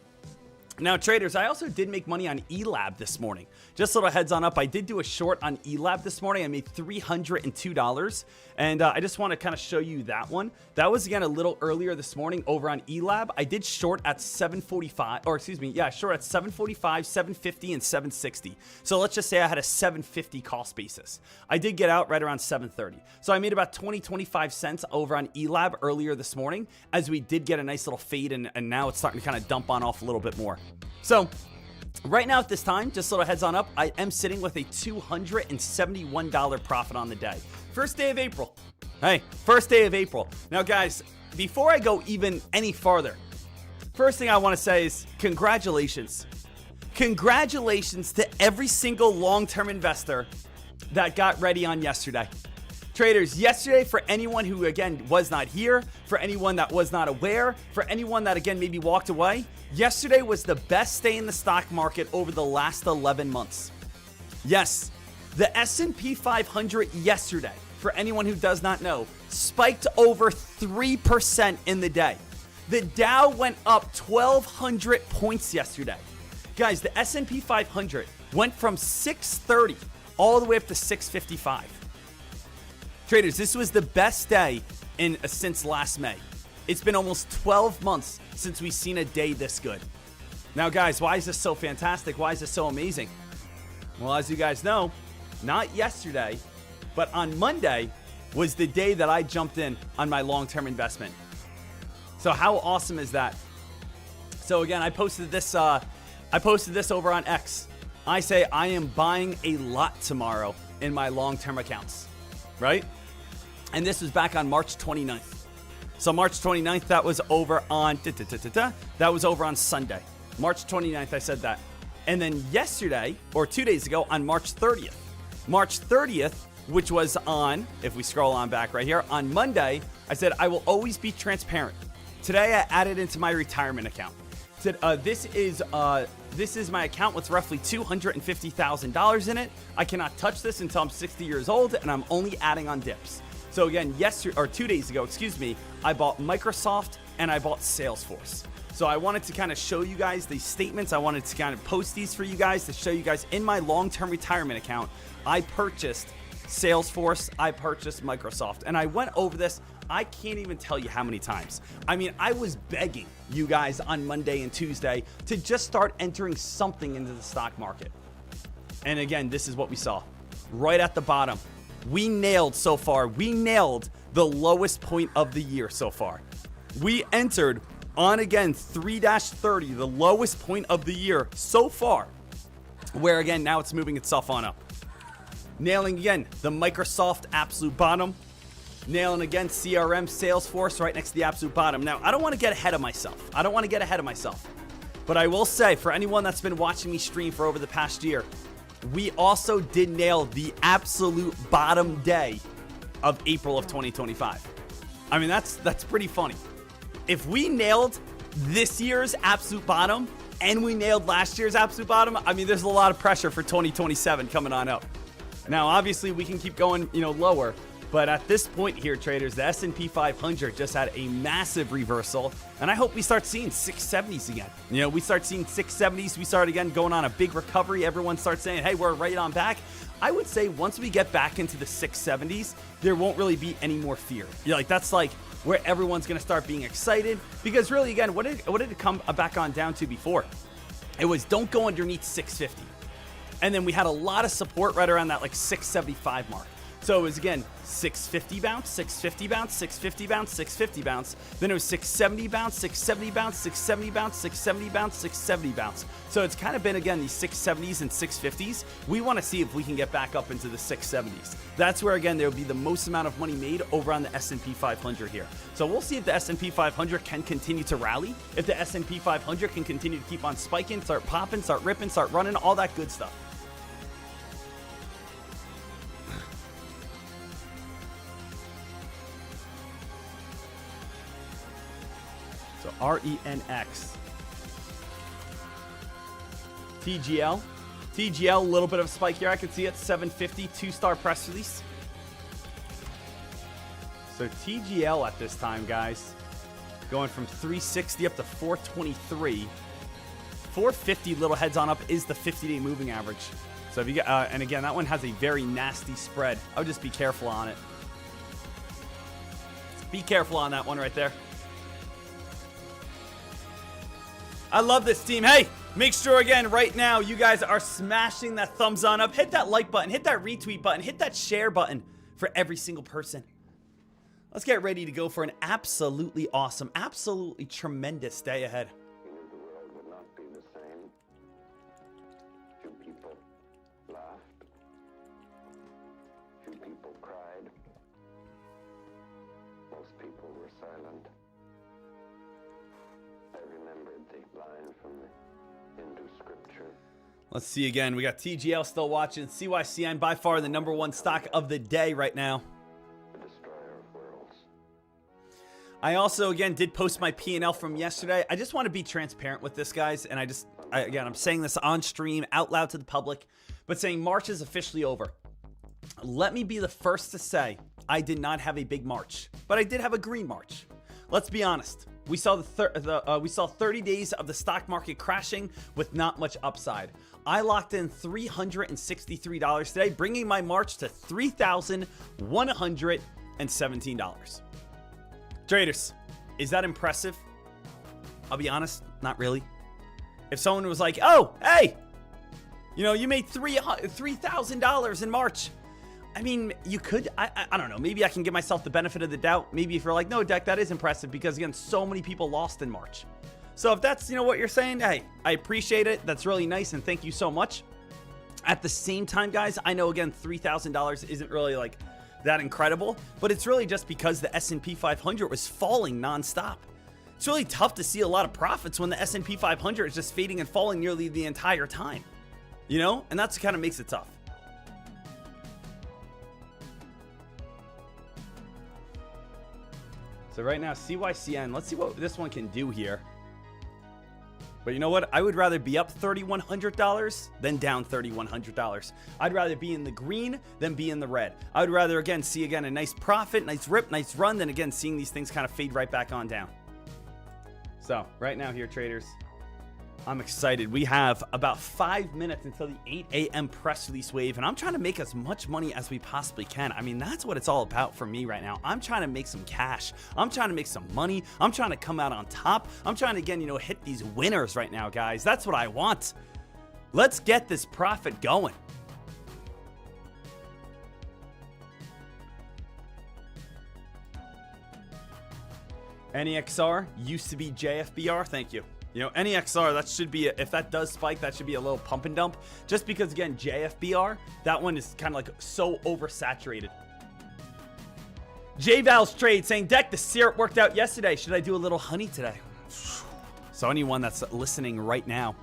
Now, traders, I also did make money on eLab this morning. Just a little heads on up. I did do a short on eLab this morning. I made $302. And I just want to kind of show you that one. That was, again, a little earlier this morning over on eLab. I did short at 745, or excuse me, yeah, short at 745, 750, and 760. So let's just say I had a 750 cost basis. I did get out right around 730. So I made about 25 cents over on eLab earlier this morning, as we did get a nice little fade, and now it's starting to kind of dump on off a little bit more. So right now at this time, just a little heads on up, I am sitting with a $271 profit on the day. First day of April. Hey, first day of April. Now, guys, before I go even any farther, first thing I want to say is congratulations. Congratulations to every single long-term investor that got ready on yesterday. Traders, yesterday, for anyone who, again, was not here, for anyone that was not aware, for anyone that, again, maybe walked away, yesterday was the best day in the stock market over the last 11 months. Yes, the S&P 500 yesterday, for anyone who does not know, spiked over 3% in the day. The Dow went up 1,200 points yesterday. Guys, the S&P 500 went from 630 all the way up to 655. Traders, this was the best day since last May. It's been almost 12 months since we've seen a day this good. Now, guys, why is this so fantastic? Why is this so amazing? Well, as you guys know, not yesterday, but on Monday was the day that I jumped in on my long-term investment. So how awesome is that? So again, I posted this over on X. I say I am buying a lot tomorrow in my long-term accounts, right? And this was back on March 29th. So March 29th, that was over on that was over on Sunday. March 29th, I said that. And then yesterday, or 2 days ago, on March 30th. March 30th, which was on, if we scroll on back right here, on Monday, I said I will always be transparent. Today, I added into my retirement account. This is my account with roughly $250,000 in it. I cannot touch this until I'm 60 years old, and I'm only adding on dips. So again, 2 days ago, I bought Microsoft and I bought Salesforce. So I wanted to kind of show you guys these statements. I wanted to kind of post these for you guys to show you guys in my long-term retirement account. I purchased Salesforce, I purchased Microsoft, and I went over this. I can't even tell you how many times. I mean, I was begging you guys on Monday and Tuesday to just start entering something into the stock market. And again, this is what we saw. Right at the bottom. We nailed so far. We nailed the lowest point of the year so far. We entered on, again, 3-30, the lowest point of the year so far. Where, again, now it's moving itself on up. Nailing, again, the Microsoft absolute bottom. Nailing, again, CRM, Salesforce right next to the absolute bottom. Now, I don't want to get ahead of myself. But I will say, for anyone that's been watching me stream for over the past year, we also did nail the absolute bottom day of April of 2025. I mean, that's pretty funny. If we nailed this year's absolute bottom and we nailed last year's absolute bottom, I mean, there's a lot of pressure for 2027 coming on up. Now, obviously, we can keep going, lower. But at this point here, traders, the S&P 500 just had a massive reversal. And I hope we start seeing 670s again. We start seeing 670s. We start again going on a big recovery. Everyone starts saying, hey, we're right on back. I would say once we get back into the 670s, there won't really be any more fear. That's like where everyone's going to start being excited. Because really, again, what did it come back on down to before? It was don't go underneath 650. And then we had a lot of support right around that 675 mark. So it was, again, 650 bounce, 650 bounce, 650 bounce, 650 bounce. Then it was 670 bounce, 670 bounce, 670 bounce, 670 bounce, 670 bounce. So it's kind of been, again, these 670s and 650s. We want to see if we can get back up into the 670s. That's where, again, there will be the most amount of money made over on the S&P 500 here. So we'll see if the S&P 500 can continue to rally, if the S&P 500 can continue to keep on spiking, start popping, start ripping, start running, all that good stuff. So RENX. TGL. TGL, a little bit of a spike here. I can see it. 750, 2-star press release. So TGL at this time, guys, going from 360 up to 423. 450 little heads on up is the 50-day moving average. So if you get, and again, that one has a very nasty spread. I would just be careful on it. Be careful on that one right there. I love this team. Hey, make sure again right now you guys are smashing that thumbs on up. Hit that like button, hit that retweet button, hit that share button for every single person. Let's get ready to go for an absolutely awesome, absolutely tremendous day ahead. The world would not be the same. Few people laughed. Few people cried. Most people were silent. I remembered the line from the Hindu scripture. Let's see again. We got TGL still watching. CYCN by far the #1 stock of the day right now. The destroyer of worlds. I also, again, did post my P&L from yesterday. I just want to be transparent with this, guys. And I'm saying this on stream, out loud to the public, but saying March is officially over. Let me be the first to say I did not have a big March, but I did have a green March. Let's be honest. We saw we saw 30 days of the stock market crashing with not much upside. I locked in $363 today, bringing my March to $3,117. Traders, is that impressive? I'll be honest, not really. If someone was like, oh, hey, you made $3,000 in March. I mean, you could, I don't know, maybe I can give myself the benefit of the doubt. Maybe if you're like, no, Deck, that is impressive because, again, so many people lost in March. So if that's, what you're saying, hey, I appreciate it. That's really nice, and thank you so much. At the same time, guys, I know, again, $3,000 isn't really, that incredible, but it's really just because the S&P 500 was falling nonstop. It's really tough to see a lot of profits when the S&P 500 is just fading and falling nearly the entire time, and that's what kind of makes it tough. So right now, CYCN, let's see what this one can do here. But you know what? I would rather be up $3,100 than down $3,100. I'd rather be in the green than be in the red. I would rather, again, see, a nice profit, nice rip, nice run, than, again, seeing these things kind of fade right back on down. So right now here, traders, I'm excited. We have about 5 minutes until the 8 a.m. press release wave, and I'm trying to make as much money as we possibly can. I mean, that's what it's all about for me right now. I'm trying to make some cash. I'm trying to make some money. I'm trying to come out on top. I'm trying to, again, hit these winners right now, guys. That's what I want. Let's get this profit going. NEXR used to be JFBR. Thank you. You know, NEXR, that should be, if that does spike, that should be a little pump and dump. Just because, again, JFBR, that one is kind of like so oversaturated. J-Val's Trade saying, Deck, the syrup worked out yesterday. Should I do a little honey today? So anyone that's listening right now,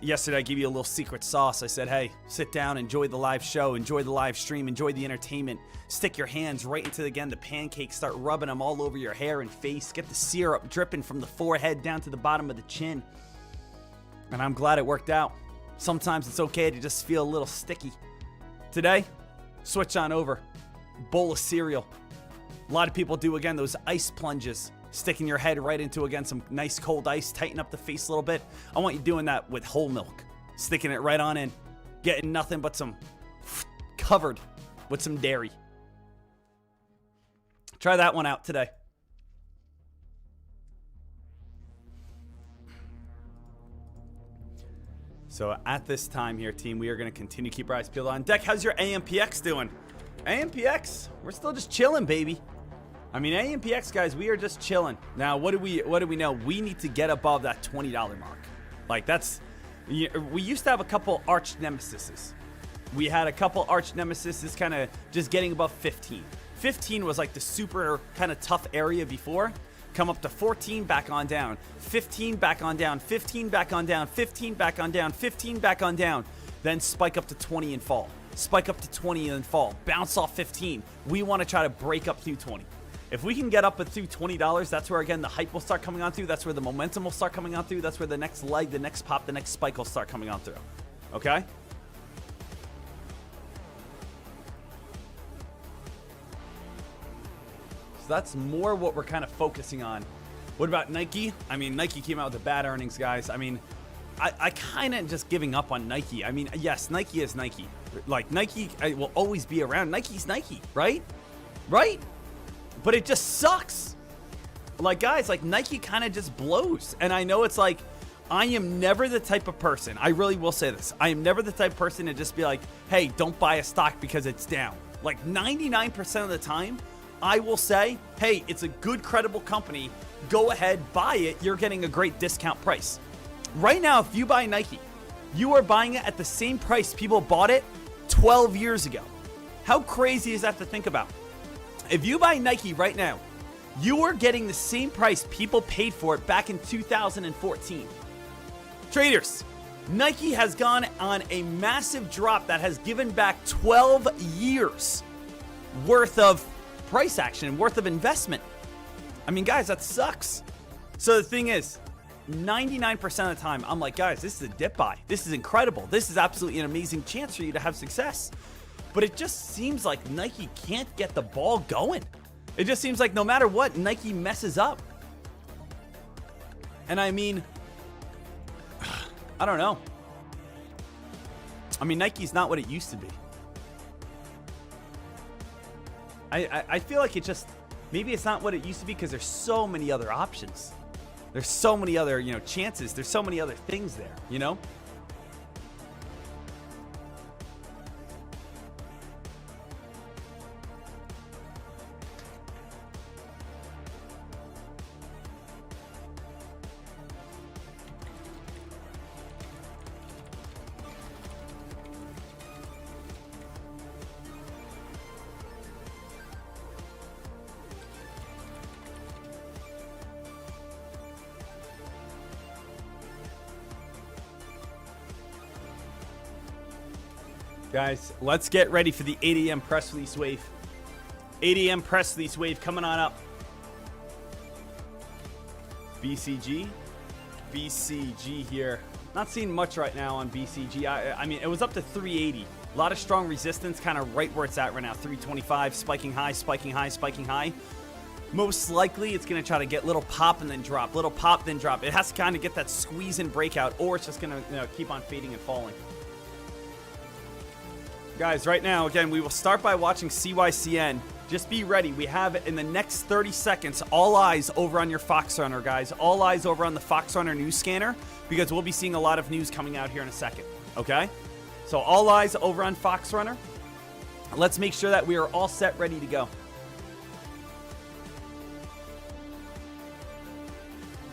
yesterday I gave you a little secret sauce. I said, hey, sit down, enjoy the live show, enjoy the live stream, enjoy the entertainment. Stick your hands right into, again, the pancakes. Start rubbing them all over your hair and face. Get the syrup dripping from the forehead down to the bottom of the chin. And I'm glad it worked out. Sometimes it's okay to just feel a little sticky. Today, switch on over. Bowl of cereal. A lot of people do, again, those ice plunges. Sticking your head right into, again, some nice cold ice. Tighten up the face a little bit. I want you doing that with whole milk. Sticking it right on in. Getting nothing but some covered with some dairy. Try that one out today. So at this time here, team, we are going to continue to keep our eyes peeled on deck. How's your AMPX doing? AMPX, we're still just chilling, baby. I mean, AMPX, guys, we are just chilling. Now, what do we know? We need to get above that $20 mark. Like, that's... We used to have a couple arch nemesises. We had a couple arch nemesises kind of just getting above 15. 15 was like the super kind of tough area before. Come up to 14, back on down. 15, back on down. 15, back on down. 15, back on down. 15, back on down. Then spike up to 20 and fall. Spike up to 20 and then fall. Bounce off 15. We want to try to break up through 20. If we can get up through $20, that's where, again, the hype will start coming on through. That's where the momentum will start coming on through. That's where the next leg, the next pop, the next spike will start coming on through. Okay? So that's more what we're kind of focusing on. What about Nike? I mean, Nike came out with the bad earnings, guys. I mean, I kind of just giving up on Nike. I mean, yes, Nike is Nike. Like, Nike will always be around. Nike's Nike, right? Right? But it just sucks. Like, guys, like, Nike kind of just blows. And I know it's like, I am never the type of person, I really will say this, I am never the type of person to just be like, hey, don't buy a stock because it's down. Like, 99% of the time, I will say, hey, it's a good, credible company. Go ahead, buy it. You're getting a great discount price. Right now, if you buy Nike, you are buying it at the same price people bought it 12 years ago. How crazy is that to think about? If you buy Nike right now, you are getting the same price people paid for it back in 2014. Traders, Nike has gone on a massive drop that has given back 12 years worth of price action, worth of investment. I mean, guys, that sucks. So the thing is, 99% of the time, I'm like, guys, this is a dip buy. This is incredible. This is absolutely an amazing chance for you to have success. But it just seems like Nike can't get the ball going. It just seems like no matter what, Nike messes up. And I mean, I don't know. I mean, Nike's not what it used to be. I feel like it just, maybe it's not what it used to be because there's so many other options. There's so many other, you know, chances. There's so many other things there, you know? Guys, let's get ready for the 8 a.m. press release wave. 8 a.m. press release wave coming on up. BCG here. Not seeing much right now on BCG. I mean, it was up to 380. A lot of strong resistance, kind of right where it's at right now. 325, spiking high, spiking high, spiking high. Most likely, it's going to try to get little pop and then drop. Little pop, then drop. It has to kind of get that squeeze and breakout, or it's just going to, you know, keep on fading and falling. Guys, right now, again, we will start by watching CYCN. Just be ready. We have in the next 30 seconds, all eyes over on your Fox Runner, guys. All eyes over on the Fox Runner news scanner, because we'll be seeing a lot of news coming out here in a second, okay? So all eyes over on Fox Runner. Let's make sure that we are all set, ready to go.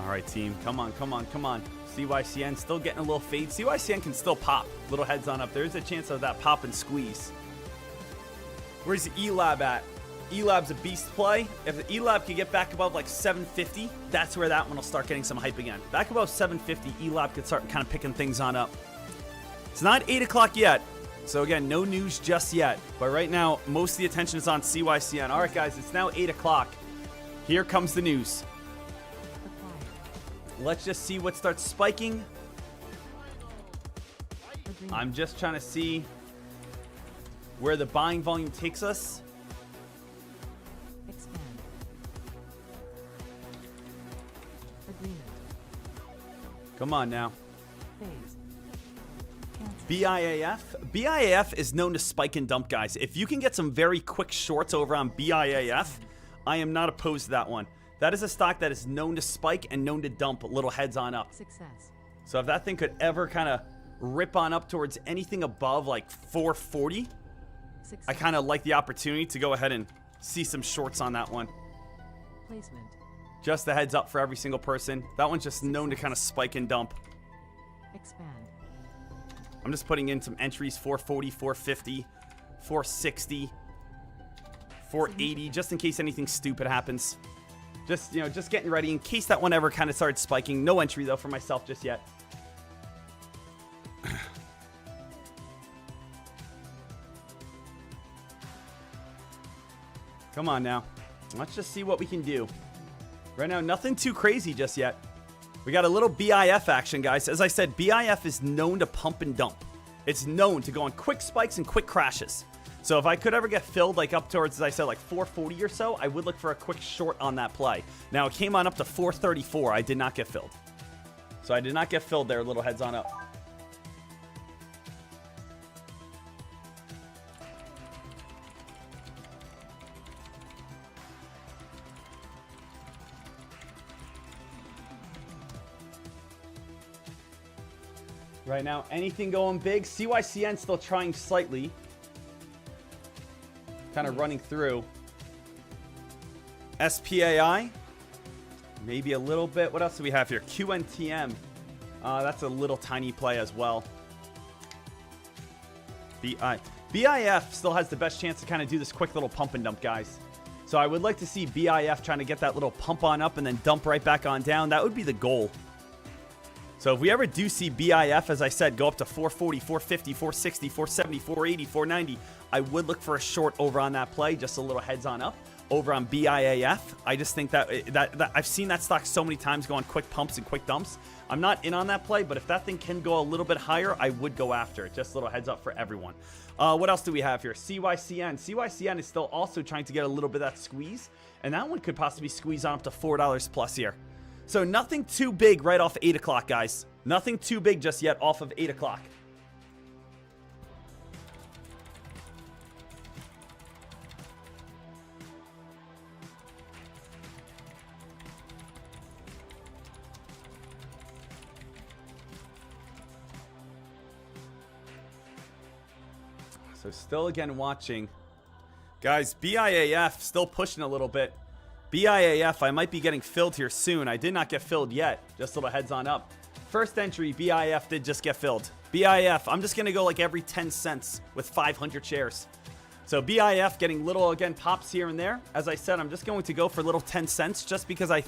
All right, team. Come on, come on, come on. CYCN still getting a little fade. CYCN can still pop. Little heads on up. There's a chance of that pop and squeeze. Where's E-Lab at? E-Lab's a beast play. If the E-Lab can get back above like 750, that's where that one will start getting some hype again. Back above 750, E-Lab could start kind of picking things on up. It's not 8 o'clock yet. So again, no news just yet. But right now, most of the attention is on CYCN. All right, guys, it's now 8 o'clock. Here comes the news. Let's just see what starts spiking. I'm just trying to see where the buying volume takes us. Expand. Agreement. Come on now. Phase. BIAF. BIAF is known to spike and dump, guys. If you can get some very quick shorts over on BIAF, I am not opposed to that one. That is a stock that is known to spike and known to dump little heads on up. Success. So if that thing could ever kind of rip on up towards anything above like 440, Success. I kind of like the opportunity to go ahead and see some shorts on that one. Placement. Just a heads up for every single person. That one's just known to kind of spike and dump. Expand. I'm just putting in some entries, 440, 450, 460, 480, just in case anything stupid happens. Just, you know, just getting ready in case that one ever kind of started spiking. No entry, though, for myself just yet. Come on now. Let's just see what we can do. Right now, nothing too crazy just yet. We got a little BIF action, guys. As I said, BIF is known to pump and dump. It's known to go on quick spikes and quick crashes. So if I could ever get filled like up towards, as I said, like 440 or so, I would look for a quick short on that play. Now, it came on up to 434. I did not get filled. So I did not get filled there, little heads on up. Right now, anything going big. CYCN still trying slightly. Kind of running through. SPAI. Maybe a little bit. What else do we have here? QNTM. That's a little tiny play as well. BIF still has the best chance to kind of do this quick little pump and dump, guys. So I would like to see BIF trying to get that little pump on up and then dump right back on down. That would be the goal. So if we ever do see BIF, as I said, go up to 440, 450, 460, 470, 480, 490, I would look for a short over on that play, just a little heads on up. Over on BIAF, I just think that I've seen that stock so many times go on quick pumps and quick dumps. I'm not in on that play, but if that thing can go a little bit higher, I would go after it. Just a little heads up for everyone. What else do we have here? CYCN. CYCN is still also trying to get a little bit of that squeeze, and that one could possibly squeeze on up to $4 plus here. So nothing too big right off 8 o'clock, guys. Nothing too big just yet off of 8 o'clock. So still again watching. Guys, BIAF still pushing a little bit. BIAF, I might be getting filled here soon. I did not get filled yet. Just a little heads on up. First entry, BIF did just get filled. BIF, I'm just going to go like every 10 cents with 500 shares. So BIF getting little, again, pops here and there. As I said, I'm just going to go for little 10 cents just because I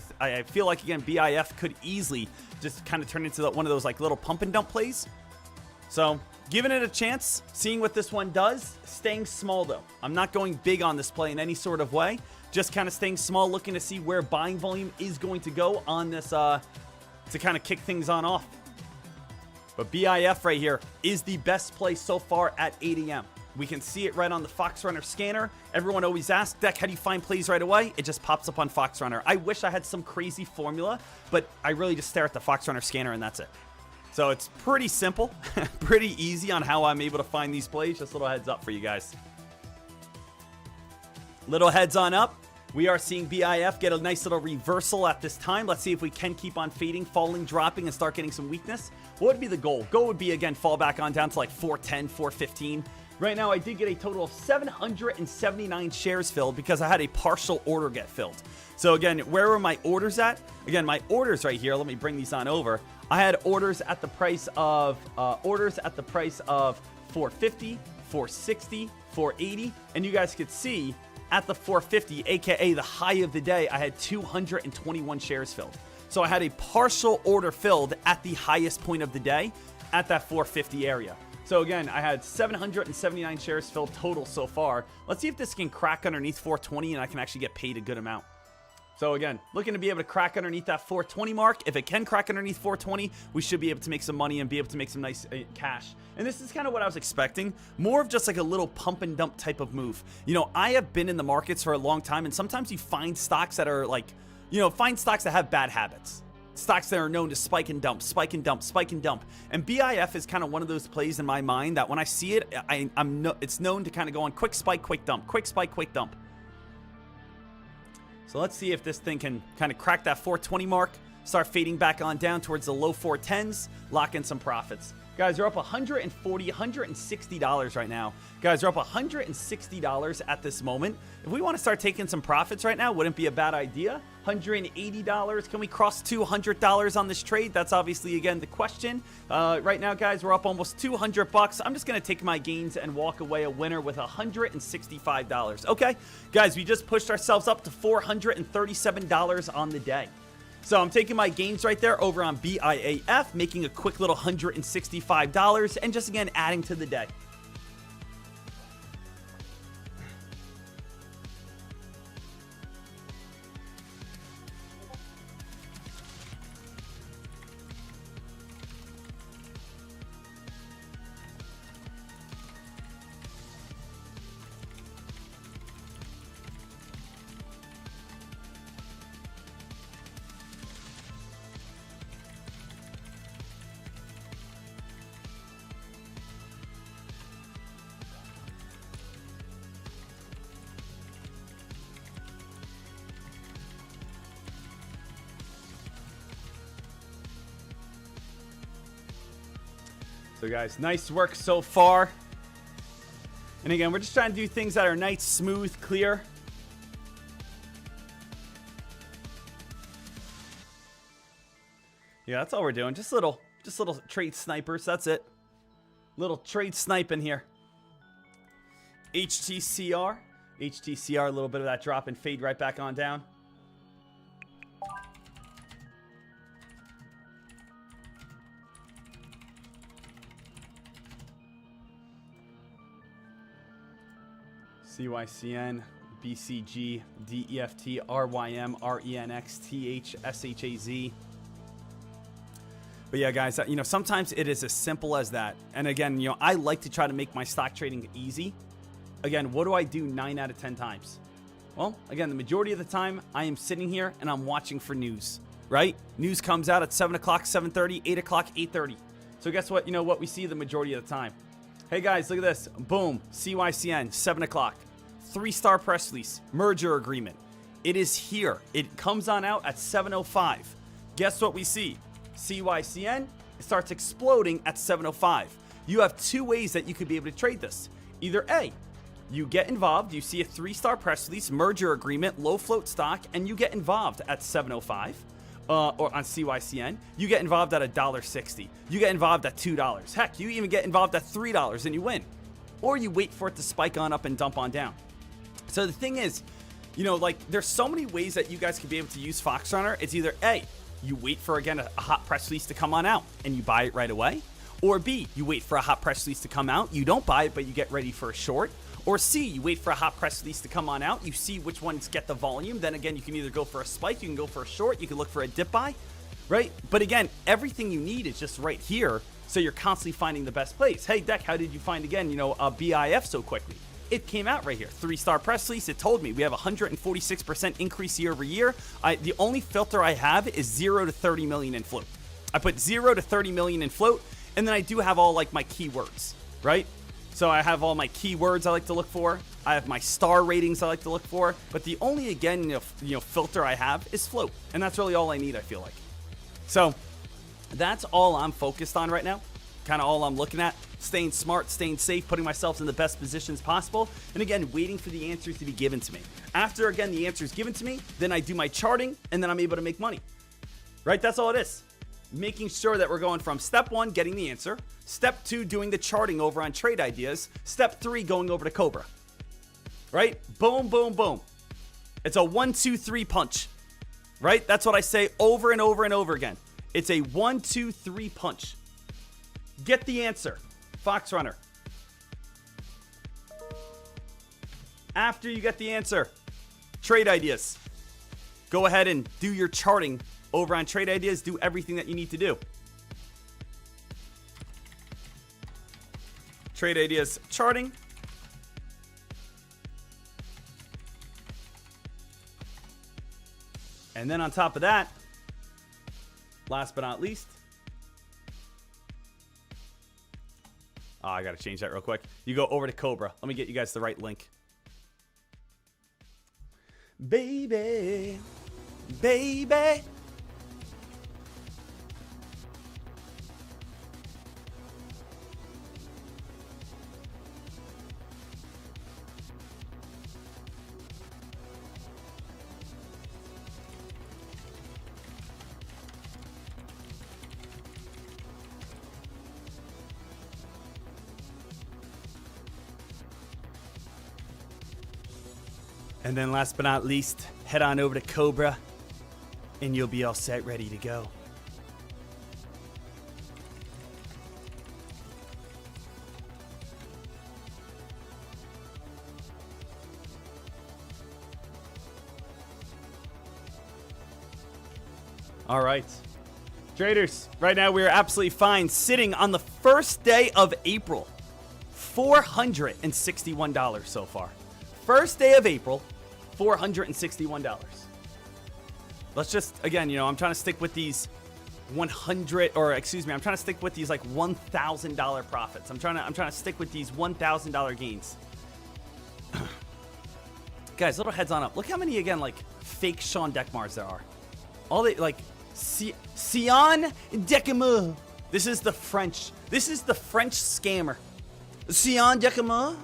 feel like, again, BIF could easily just kind of turn into one of those like little pump and dump plays. So giving it a chance, seeing what this one does, staying small though. I'm not going big on this play in any sort of way. Just kind of staying small, looking to see where buying volume is going to go on this to kind of kick things on off. But BIF right here is the best play so far at 8 a.m. We can see it right on the Fox Runner scanner. Everyone always asks, Deck, how do you find plays right away? It just pops up on Fox Runner. I wish I had some crazy formula, but I really just stare at the Fox Runner scanner and that's it. So it's pretty simple, pretty easy on how I'm able to find these plays. Just a little heads up for you guys. Little heads on up. We are seeing BIF get a nice little reversal at this time. Let's see if we can keep on fading, falling, dropping, and start getting some weakness. What would be the goal? Goal would be, again, fall back on down to like 410, 415. Right now, I did get a total of 779 shares filled because I had a partial order get filled. So again, where were my orders at? Again, my orders right here. Let me bring these on over. I had orders at the price of 450, 460, 480, and you guys could see at the 450, aka the high of the day, I had 221 shares filled. So I had a partial order filled at the highest point of the day at that 450 area. So again, I had 779 shares filled total so far. Let's see if this can crack underneath 420 and I can actually get paid a good amount. So again, looking to be able to crack underneath that 420 mark. If it can crack underneath 420, we should be able to make some money and be able to make some nice cash. And this is kind of what I was expecting. More of just like a little pump and dump type of move. You know, I have been in the markets for a long time, and sometimes you find stocks that are like, you know, find stocks that have bad habits. Stocks that are known to spike and dump, spike and dump, spike and dump. And BIF is kind of one of those plays in my mind that when I see it, it's known to kind of go on quick spike, quick dump, quick spike, quick dump. So let's see if this thing can kind of crack that 420 mark, start fading back on down towards the low 410s, lock in some profits. Guys, we're up $140, $160 right now. Guys, we're up $160 at this moment. If we want to start taking some profits right now, wouldn't be a bad idea. $180. Can we cross $200 on this trade? That's obviously, again, the question. Right now, guys, we're up almost $200. I'm just going to take my gains and walk away a winner with $165. Okay, guys, we just pushed ourselves up to $437 on the day. So I'm taking my gains right there over on BIAF, making a quick little $165, and just again adding to the day. So guys, nice work so far. And again, we're just trying to do things that are nice, smooth, clear. Yeah, that's all we're doing. Just little trade snipers. That's it. Little trade sniping here. HTCR. HTCR, a little bit of that drop and fade right back on down. CYCN, BCG, DEFT, RYM, RENX, TH, SHAZ. But yeah, guys, you know, sometimes it is as simple as that. And again, you know, I like to try to make my stock trading easy. Again, what do I do 9 out of 10 times? Well, again, the majority of the time, I am sitting here and I'm watching for news, right? News comes out at 7 o'clock, 7:30, 8 o'clock, 8:30. So guess what? You know what we see the majority of the time. Hey guys, look at this. Boom, CYCN, 7 o'clock. 3-star press release, merger agreement. It is here. It comes on out at 7:05. Guess what we see? CYCN, it starts exploding at 7:05. You have two ways that you could be able to trade this. Either A, you get involved, you see a 3-star press release, merger agreement, low float stock, and you get involved at 7:05. Or on CYCN, you get involved at $1.60. You get involved at $2. Heck, you even get involved at $3 and you win. Or you wait for it to spike on up and dump on down. So the thing is, you know, like there's so many ways that you guys could be able to use Fox Runner. It's either A, you wait for, again, a hot press release to come on out and you buy it right away. Or B, you wait for a hot press release to come out. You don't buy it, but you get ready for a short. Or C, you wait for a hot press release to come on out. You see which ones get the volume. Then again, you can either go for a spike, you can go for a short, you can look for a dip buy, right? But again, everything you need is just right here. So you're constantly finding the best place. Hey, Deck, how did you find, again, you know, BIF so quickly? It came out right here. 3-star press release. It told me we have 146% increase year over year. The only filter I have is 0 to 30 million in float. I put 0 to 30 million in float, and then I do have all like my keywords, right? So I have all my keywords I like to look for. I have my star ratings I like to look for. But the only, again, you know, filter I have is float, and that's really all I need, I feel like. So that's all I'm focused on right now. Kind of all I'm looking at. staying smart, staying safe, putting myself in the best positions possible, and again, waiting for the answers to be given to me. After, again, the answer is given to me, then I do my charting, and then I'm able to make money. Right? That's all it is. Making sure that we're going from step 1, getting the answer, step 2, doing the charting over on trade ideas, step 3, going over to Cobra. Right? Boom, boom, boom. It's a 1, 2, 3 punch. Right? That's what I say over and over and over again. It's a 1, 2, 3 punch. Get the answer. Fox Runner. After you get the answer, trade ideas. Go ahead and do your charting over on trade ideas. Do everything that you need to do. Trade ideas charting. And then on top of that, last but not least, I got to change that real quick. You go over to Cobra. Let me get you guys the right link. Baby, baby. And then last but not least, head on over to Cobra and you'll be all set, ready to go. All right. Traders, right now we are absolutely fine, sitting on the first day of April. $461 so far. First day of April, $461. Let's just, again, I'm trying to stick with these I'm trying to stick with these like $1,000 profits. I'm trying to stick with these $1,000 gains. Guys, little heads on up. Look how many, again, like fake Sean Deckmars there are. All they, like, Sion Decameux. This is the French scammer. Sion Decameux.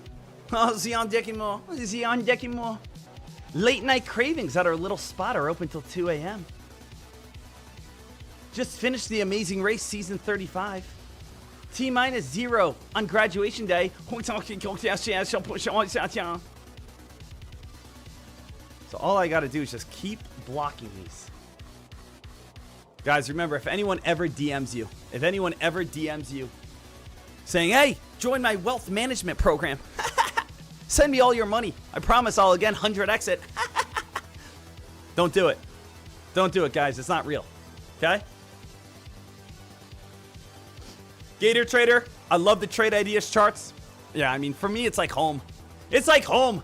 Oh, Sion Decameux. Sion Decameux. Late night cravings at our little spot are open till 2 a.m. Just finished the Amazing Race season 35. T-minus 0 on graduation day. So all I gotta do is just keep blocking these. Guys, remember, if anyone ever DMs you saying, hey, join my wealth management program, send me all your money. I promise I'll, again, 100x it. Don't do it. Don't do it, guys. It's not real. Okay? Gator Trader, I love the trade ideas charts. Yeah, I mean, for me, it's like home. It's like home.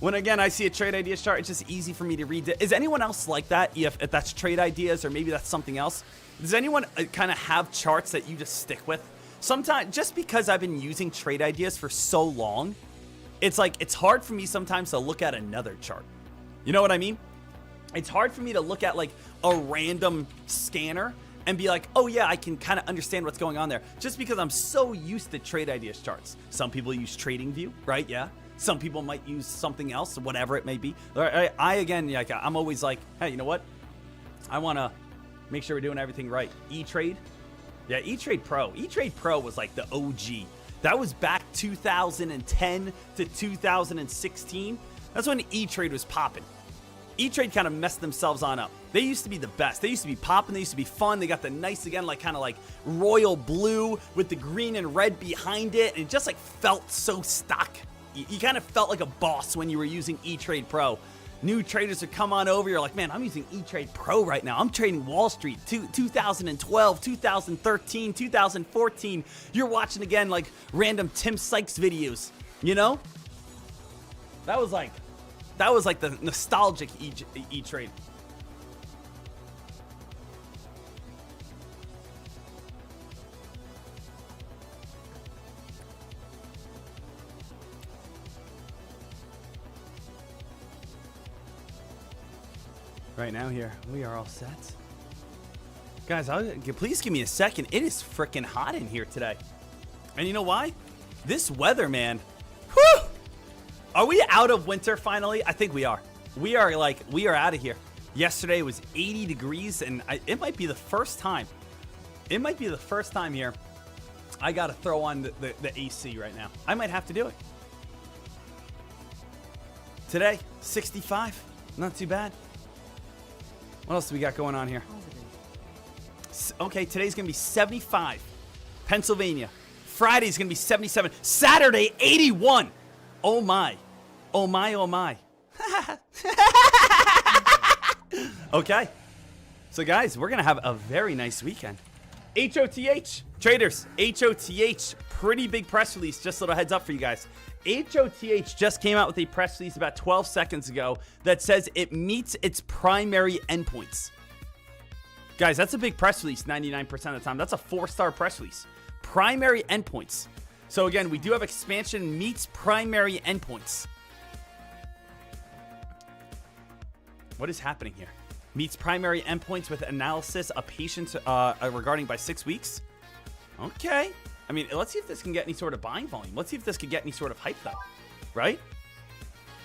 When, again, I see a trade ideas chart, it's just easy for me to read it. Is anyone else like that? If that's trade ideas or maybe that's something else? Does anyone kind of have charts that you just stick with? Sometimes, just because I've been using trade ideas for so long, it's like, it's hard for me sometimes to look at another chart. You know what I mean? It's hard for me to look at like a random scanner and be like, oh yeah, I can kind of understand what's going on there. Just because I'm so used to trade ideas charts. Some people use TradingView, right? Yeah. Some people might use something else, whatever it may be. I'm always like, hey, you know what? I want to make sure we're doing everything right. E-Trade. Yeah, E-Trade Pro. E-Trade Pro was like the OG. That was back 2010 to 2016. That's when E-Trade was popping. E-Trade kind of messed themselves on up. They used to be the best. They used to be popping. They used to be fun. They got the nice, again, like kind of like royal blue with the green and red behind it. And it just like felt so stock. You kind of felt like a boss when you were using E-Trade Pro. New traders would come on over. You're like, man, I'm using E-Trade Pro right now. I'm trading Wall Street 2012, 2013, 2014. You're watching, again, like random Tim Sykes videos, you know? That was like the nostalgic E-Trade. Right now here, we are all set. Guys, please give me a second. It is freaking hot in here today. And you know why? This weather, man. Whew! Are we out of winter finally? I think we are. We are out of here. Yesterday was 80 degrees, and it might be the first time. It might be the first time here I got to throw on the AC right now. I might have to do it. Today, 65. Not too bad. What else do we got going on here? Okay, today's going to be 75. Pennsylvania. Friday's going to be 77. Saturday, 81. Oh, my. Oh, my, oh, my. Okay. So, guys, we're going to have a very nice weekend. HOTH. Traders. HOTH. Pretty big press release. Just a little heads up for you guys. HOTH just came out with a press release about 12 seconds ago that says it meets its primary endpoints. Guys, that's a big press release 99% of the time. That's a 4-star press release. Primary endpoints. So again, we do have expansion meets primary endpoints. What is happening here? Meets primary endpoints with analysis of patients regarding by 6 weeks. Okay. I mean, let's see if this can get any sort of buying volume. Let's see if this could get any sort of hype, though. Right?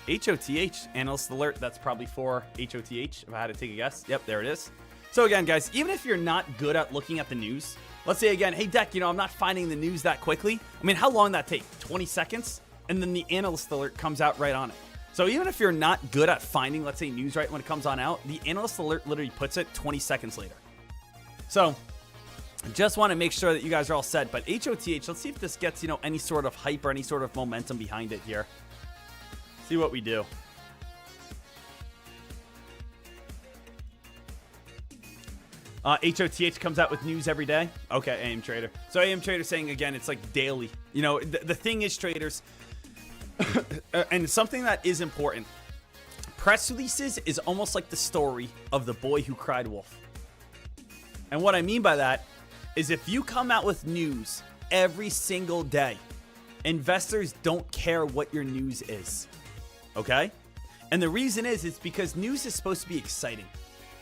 HOTH, analyst alert. That's probably for HOTH, if I had to take a guess. Yep, there it is. So again, guys, even if you're not good at looking at the news, let's say again, hey, Deck, I'm not finding the news that quickly. I mean, how long did that take? 20 seconds? And then the analyst alert comes out right on it. So even if you're not good at finding, let's say, news right when it comes on out, the analyst alert literally puts it 20 seconds later. So just want to make sure that you guys are all set. But HOTH, let's see if this gets, any sort of hype or any sort of momentum behind it here. See what we do. HOTH comes out with news every day. Okay, AM Trader. So AM Trader saying, again, it's like daily. The thing is, traders, and something that is important, press releases is almost like the story of the boy who cried wolf. And what I mean by that is if you come out with news every single day, investors don't care what your news is. Okay? And the reason is, it's because news is supposed to be exciting.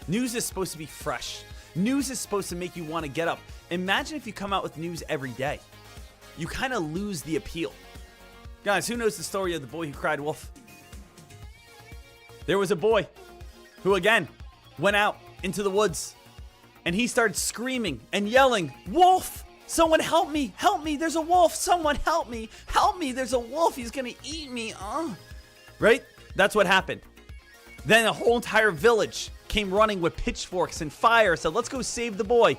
News is supposed to be fresh. News is supposed to make you want to get up. Imagine if you come out with news every day. You kind of lose the appeal. Guys, who knows the story of the boy who cried wolf? There was a boy who, again, went out into the woods and he started screaming and yelling, "Wolf! Someone help me! Help me! There's a wolf! Someone help me! Help me! There's a wolf! He's gonna eat me!" Right? That's what happened. Then a whole entire village came running with pitchforks and fire, said, "Let's go save the boy."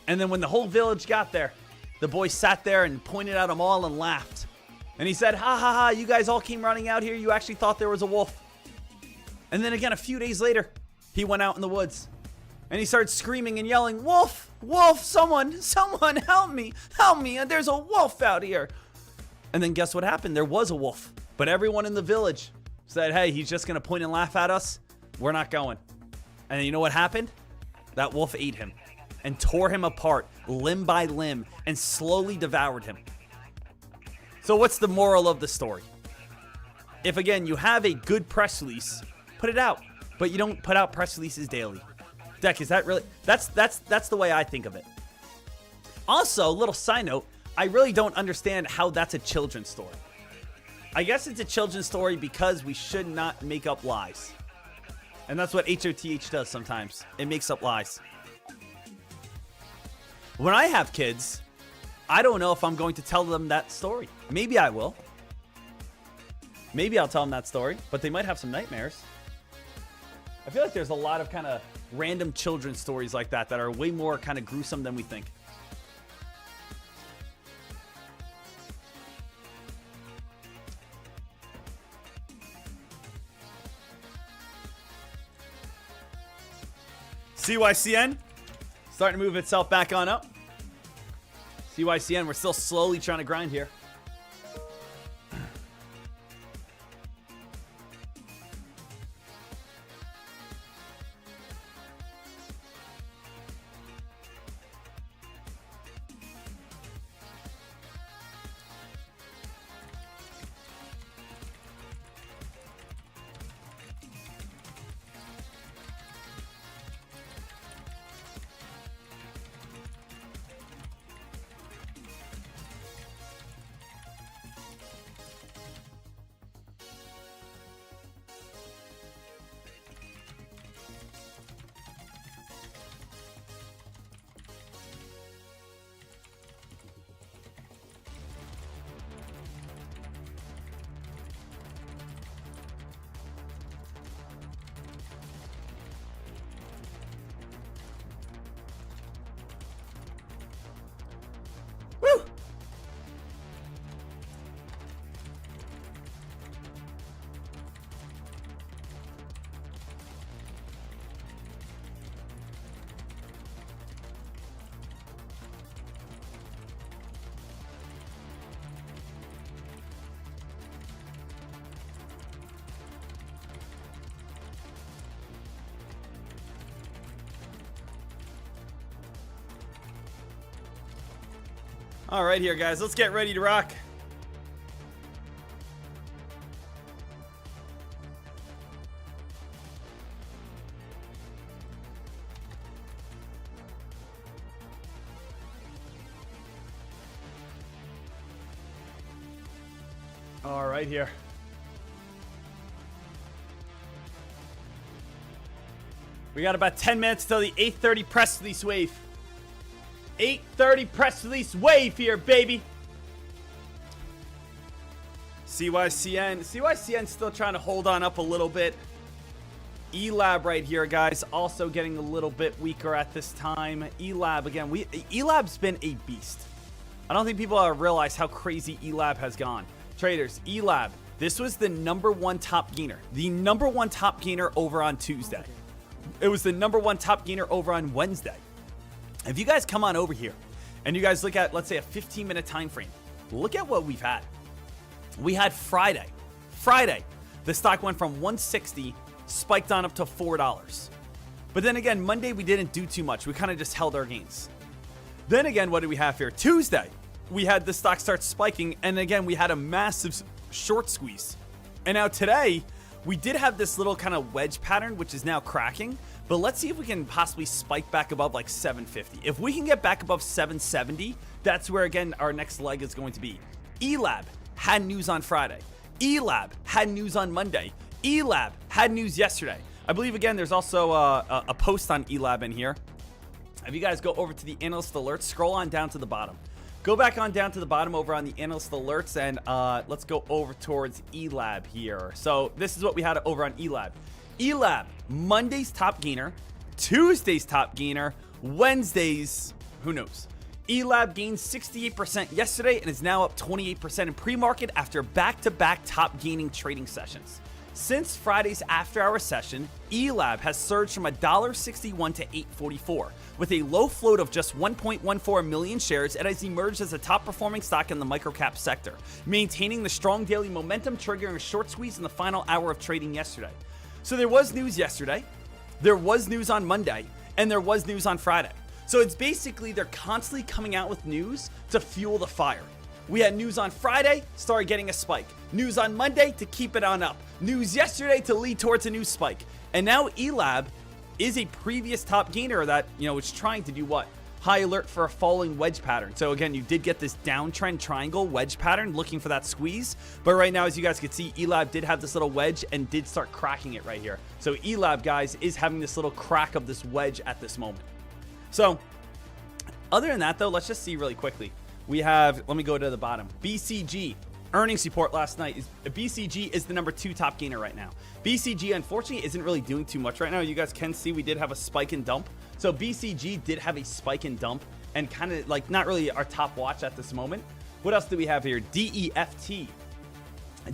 And then when the whole village got there, the boy sat there and pointed at them all and laughed. And he said, "Ha ha ha, you guys all came running out here. You actually thought there was a wolf." And then again, a few days later, he went out in the woods and he started screaming and yelling, "Wolf! Wolf! Someone help me! Help me! There's a wolf out here!" And then guess what happened? There was a wolf. But everyone in the village said, "Hey, he's just going to point and laugh at us. We're not going." And you know what happened? That wolf ate him and tore him apart limb by limb and slowly devoured him. So what's the moral of the story? If, again, you have a good press release, put it out. But you don't put out press releases daily. Deck, is that really... That's the way I think of it. Also, little side note, I really don't understand how that's a children's story. I guess it's a children's story because we should not make up lies. And that's what HOTH does sometimes. It makes up lies. When I have kids, I don't know if I'm going to tell them that story. Maybe I will. Maybe I'll tell them that story, but they might have some nightmares. I feel like there's a lot of kind of random children's stories like that that are way more kind of gruesome than we think. CYCN starting to move itself back on up. CYCN, we're still slowly trying to grind here. All right, here, guys. Let's get ready to rock. All right, here. We got about 10 minutes till the 8:30 press release wave. 8:30 press release wave here, baby. CYCN still trying to hold on up a little bit. ELAB right here, guys, also getting a little bit weaker at this time. ELAB, again, ELAB's been a beast. I don't think people realize how crazy ELAB has gone. Traders, ELAB, this was the #1 top gainer. The #1 top gainer over on Tuesday. It was the #1 top gainer over on Wednesday. If you guys come on over here and you guys look at, let's say, a 15-minute time frame, look at what we've had. We had Friday. The stock went from 160, spiked on up to $4. But then again, Monday we didn't do too much. We kind of just held our gains. Then again, what do we have here? Tuesday, we had the stock start spiking, and again, we had a massive short squeeze. And now today, we did have this little kind of wedge pattern, which is now cracking. But let's see if we can possibly spike back above like 750. If we can get back above 770, that's where, again, our next leg is going to be. ELAB had news on Friday. ELAB had news on Monday. ELAB had news yesterday. I believe, again, there's also a post on ELAB in here. If you guys go over to the analyst alerts, scroll on down to the bottom. Go back on down to the bottom over on the analyst alerts, and let's go over towards ELAB here. So this is what we had over on ELAB. ELAB, Monday's top gainer, Tuesday's top gainer, Wednesday's, who knows. ELAB gained 68% yesterday and is now up 28% in pre-market after back-to-back top gaining trading sessions. Since Friday's after-hour session, ELAB has surged from $1.61 to $8.44. With a low float of just 1.14 million shares, it has emerged as a top-performing stock in the microcap sector, maintaining the strong daily momentum, triggering a short squeeze in the final hour of trading yesterday. So there was news yesterday, there was news on Monday, and there was news on Friday. So it's basically they're constantly coming out with news to fuel the fire. We had news on Friday, started getting a spike. News on Monday to keep it on up. News yesterday to lead towards a new spike. And now ELAB is a previous top gainer that, is trying to do what? High alert for a falling wedge pattern. So again, you did get this downtrend triangle wedge pattern looking for that squeeze. But right now, as you guys can see, ELAB did have this little wedge and did start cracking it right here. So ELAB, guys, is having this little crack of this wedge at this moment. So other than that, though, let's just see really quickly. We have, let me go to the bottom. BCG, earnings report last night. BCG is the #2 top gainer right now. BCG, unfortunately, isn't really doing too much right now. You guys can see we did have a spike and dump. So BCG did have a spike and dump and kind of like not really our top watch at this moment. What else do we have here? DEFT.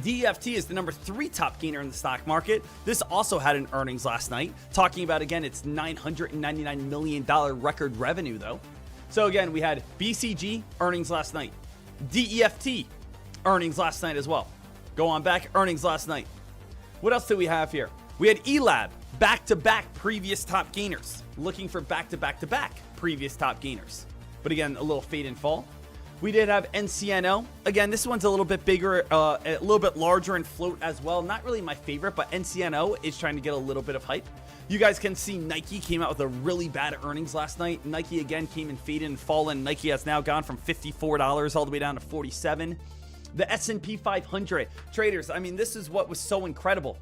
DEFT is the #3 top gainer in the stock market. This also had an earnings last night, talking about, again, its $999 million record revenue, though. So again, we had BCG earnings last night. DEFT earnings last night as well. Go on back, earnings last night. What else do we have here? We had ELAB, back-to-back previous top gainers. Looking for back-to-back-to-back previous top gainers. But again, a little fade and fall. We did have NCNO. Again, this one's a little bit bigger, a little bit larger in float as well. Not really my favorite, but NCNO is trying to get a little bit of hype. You guys can see Nike came out with a really bad earnings last night. Nike again came in faded and fallen. Nike has now gone from $54 all the way down to $47. The S&P 500 traders, I mean, this is what was so incredible.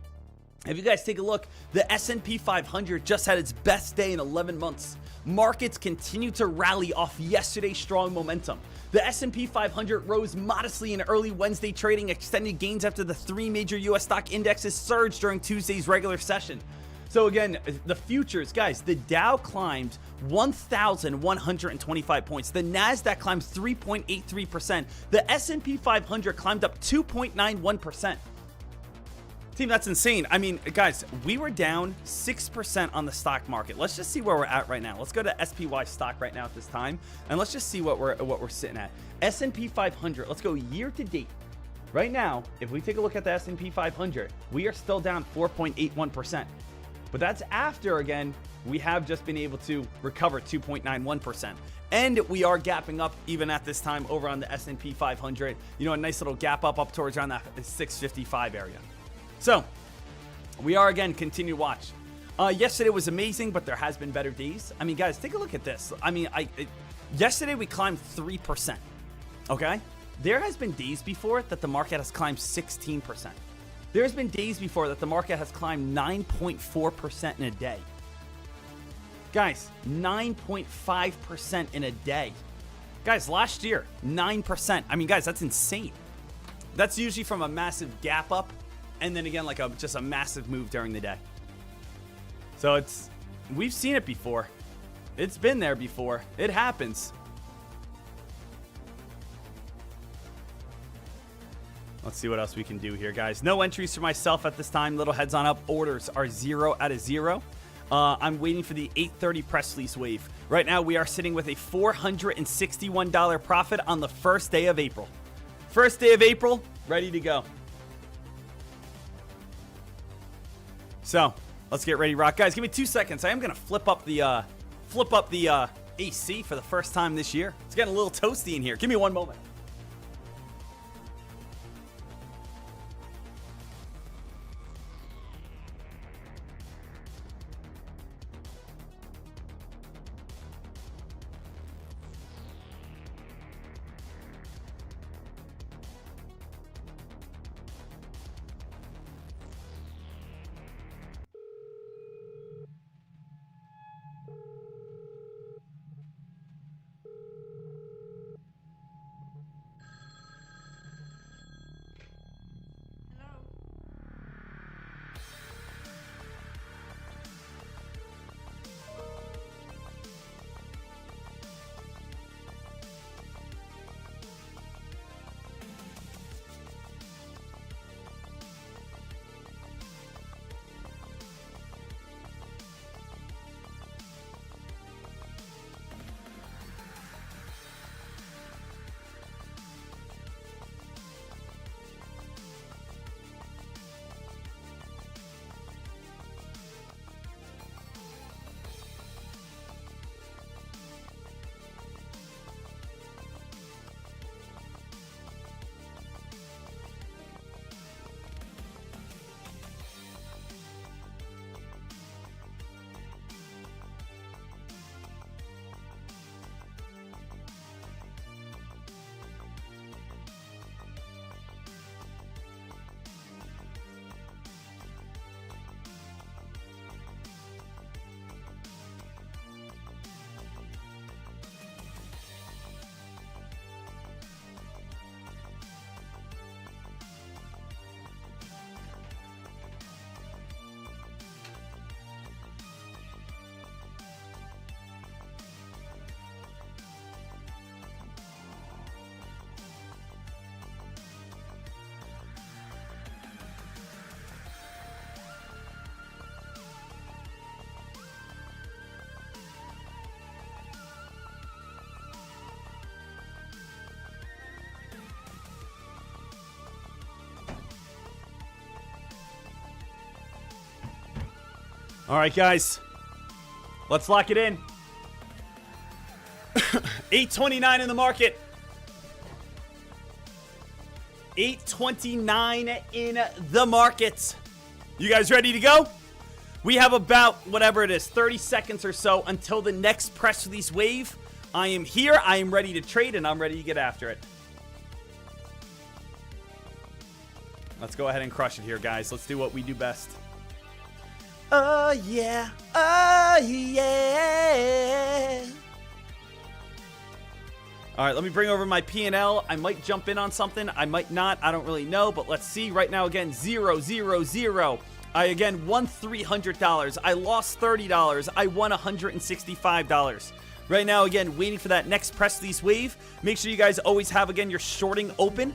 If you guys take a look, the S&P 500 just had its best day in 11 months. Markets continue to rally off yesterday's strong momentum. The S&P 500 rose modestly in early Wednesday trading, extended gains after the 3 major U.S. stock indexes surged during Tuesday's regular session. So again, the futures, guys, the Dow climbed 1,125 points. The NASDAQ climbed 3.83%. The S&P 500 climbed up 2.91%. Team, that's insane. I mean, guys, we were down 6% on the stock market. Let's just see where we're at right now. Let's go to SPY stock right now at this time, and let's just see what we're sitting at. S&P 500. Let's go year to date. Right now, if we take a look at the S&P 500, we are still down 4.81%. But that's after, again, we have just been able to recover 2.91%. And we are gapping up even at this time over on the S&P 500. You know, a nice little gap up towards around that 655 area. So, we are, again, continue to watch. Yesterday was amazing, but there has been better days. I mean, guys, take a look at this. I mean, yesterday we climbed 3%, okay? There has been days before that the market has climbed 16%. There's been days before that the market has climbed 9.4% in a day. Guys, 9.5% in a day. Guys, last year, 9%. I mean, guys, that's insane. That's usually from a massive gap up and then again, like just a massive move during the day. So we've seen it before. It's been there before. It happens. Let's see what else we can do here, guys. No entries for myself at this time. Little heads on up. Orders are 0 out of 0. I'm waiting for the 8:30 press release wave. Right now, we are sitting with a $461 profit on the first day of April. First day of April, ready to go. So, let's get ready to rock. Guys, give me 2 seconds. I am going to flip up the AC for the first time this year. It's getting a little toasty in here. Give me one moment. All right, guys. Let's lock it in. 829 in the market. 829 in the market. You guys ready to go? We have about, whatever it is, 30 seconds or so until the next press release wave. I am here. I am ready to trade, and I'm ready to get after it. Let's go ahead and crush it here, guys. Let's do what we do best. Oh, yeah. Oh, yeah. All right, let me bring over my P&L. I might jump in on something. I might not. I don't really know, but let's see. Right now, again, 0, 0, 0. I, again, won $300. I lost $30. I won $165. Right now, again, waiting for that next press release wave. Make sure you guys always have, again, your shorting open,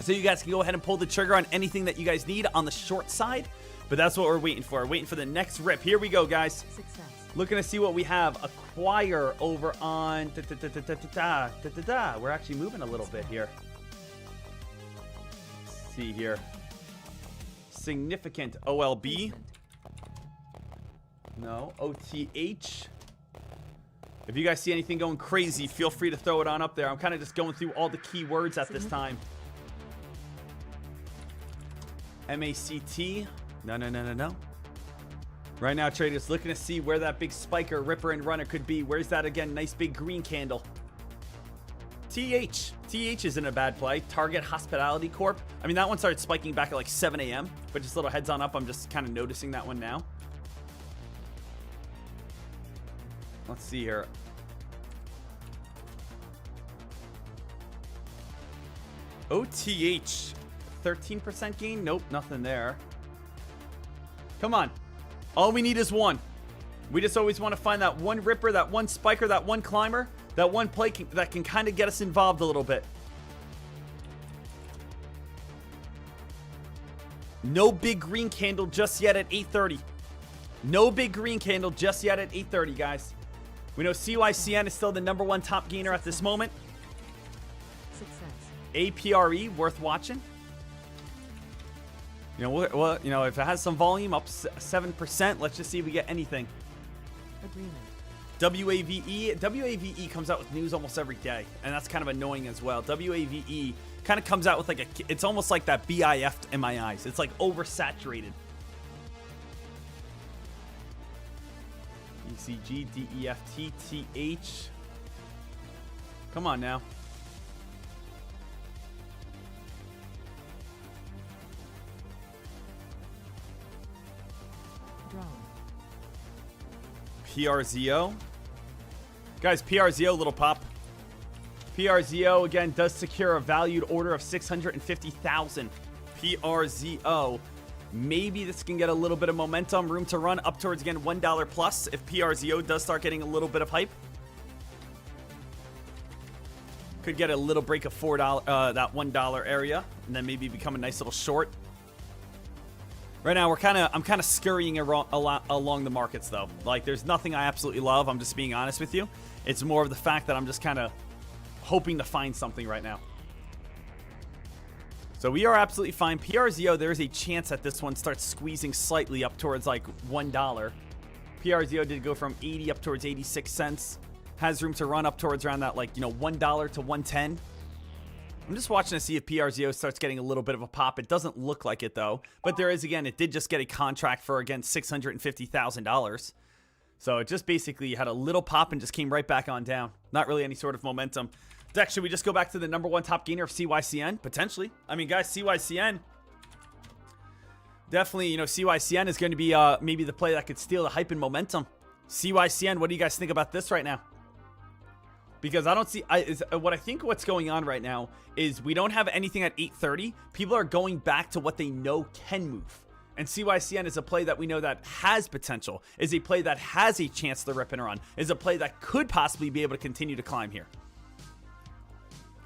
so you guys can go ahead and pull the trigger on anything that you guys need on the short side. But that's what we're waiting for. Waiting for the next rip. Here we go, guys. Success. Looking to see what we have. Acquire over on... We're actually moving a little bit here. Let's see here. Significant OLB. No. OTH. If you guys see anything going crazy, feel free to throw it on up there. I'm kind of just going through all the keywords at this time. MACT. No. Right now, traders looking to see where that big spiker, ripper, and runner could be. Where's that again? Nice big green candle. TH. TH isn't a bad play. Target Hospitality Corp. I mean, that one started spiking back at like 7 a.m. But just a little heads on up. I'm just kind of noticing that one now. Let's see here. OTH. 13% gain? Nope, nothing there. Come on. All we need is one. We just always want to find that one ripper, that one spiker, that one climber, that one play that can kind of get us involved a little bit. No big green candle just yet at 8:30. No big green candle just yet at 8:30, guys. We know CYCN is still the #1 top gainer at this moment. Success. APRE, worth watching. You know, well, you know, if it has some volume, up 7%, let's just see if we get anything. Agreement. WAVE comes out with news almost every day, and that's kind of annoying as well. WAVE kind of comes out with like it's almost like that BIF in my eyes. It's like oversaturated. ECG, DEFT, TH. Come on now. Drone. PRZO. Guys, PRZO, little pop. PRZO, again, does secure a valued order of 650,000. PRZO. Maybe this can get a little bit of momentum, room to run up towards, again, $1 plus if PRZO does start getting a little bit of hype. Could get a little break of $4, that $1 area, and then maybe become a nice little short. Right now, I'm kind of scurrying along the markets, though. Like, there's nothing I absolutely love. I'm just being honest with you. It's more of the fact that I'm just kind of hoping to find something right now. So we are absolutely fine. PRZO, there is a chance that this one starts squeezing slightly up towards like $1. PRZO did go from 80 up towards 86 cents. Has room to run up towards around that, like, you know, $1 to 110. I'm just watching to see if PRZO starts getting a little bit of a pop. It doesn't look like it, though. But there is, again, it did just get a contract for, again, $650,000. So it just basically had a little pop and just came right back on down. Not really any sort of momentum. Dex, should we just go back to the #1 top gainer of CYCN? Potentially. I mean, guys, CYCN. Definitely, you know, CYCN is going to be maybe the play that could steal the hype and momentum. CYCN, what do you guys think about this right now? Because I don't see, what I think what's going on right now is we don't have anything at 8:30. People are going back to what they know can move. And CYCN is a play that we know that has potential, is a play that has a chance to rip and run, is a play that could possibly be able to continue to climb here.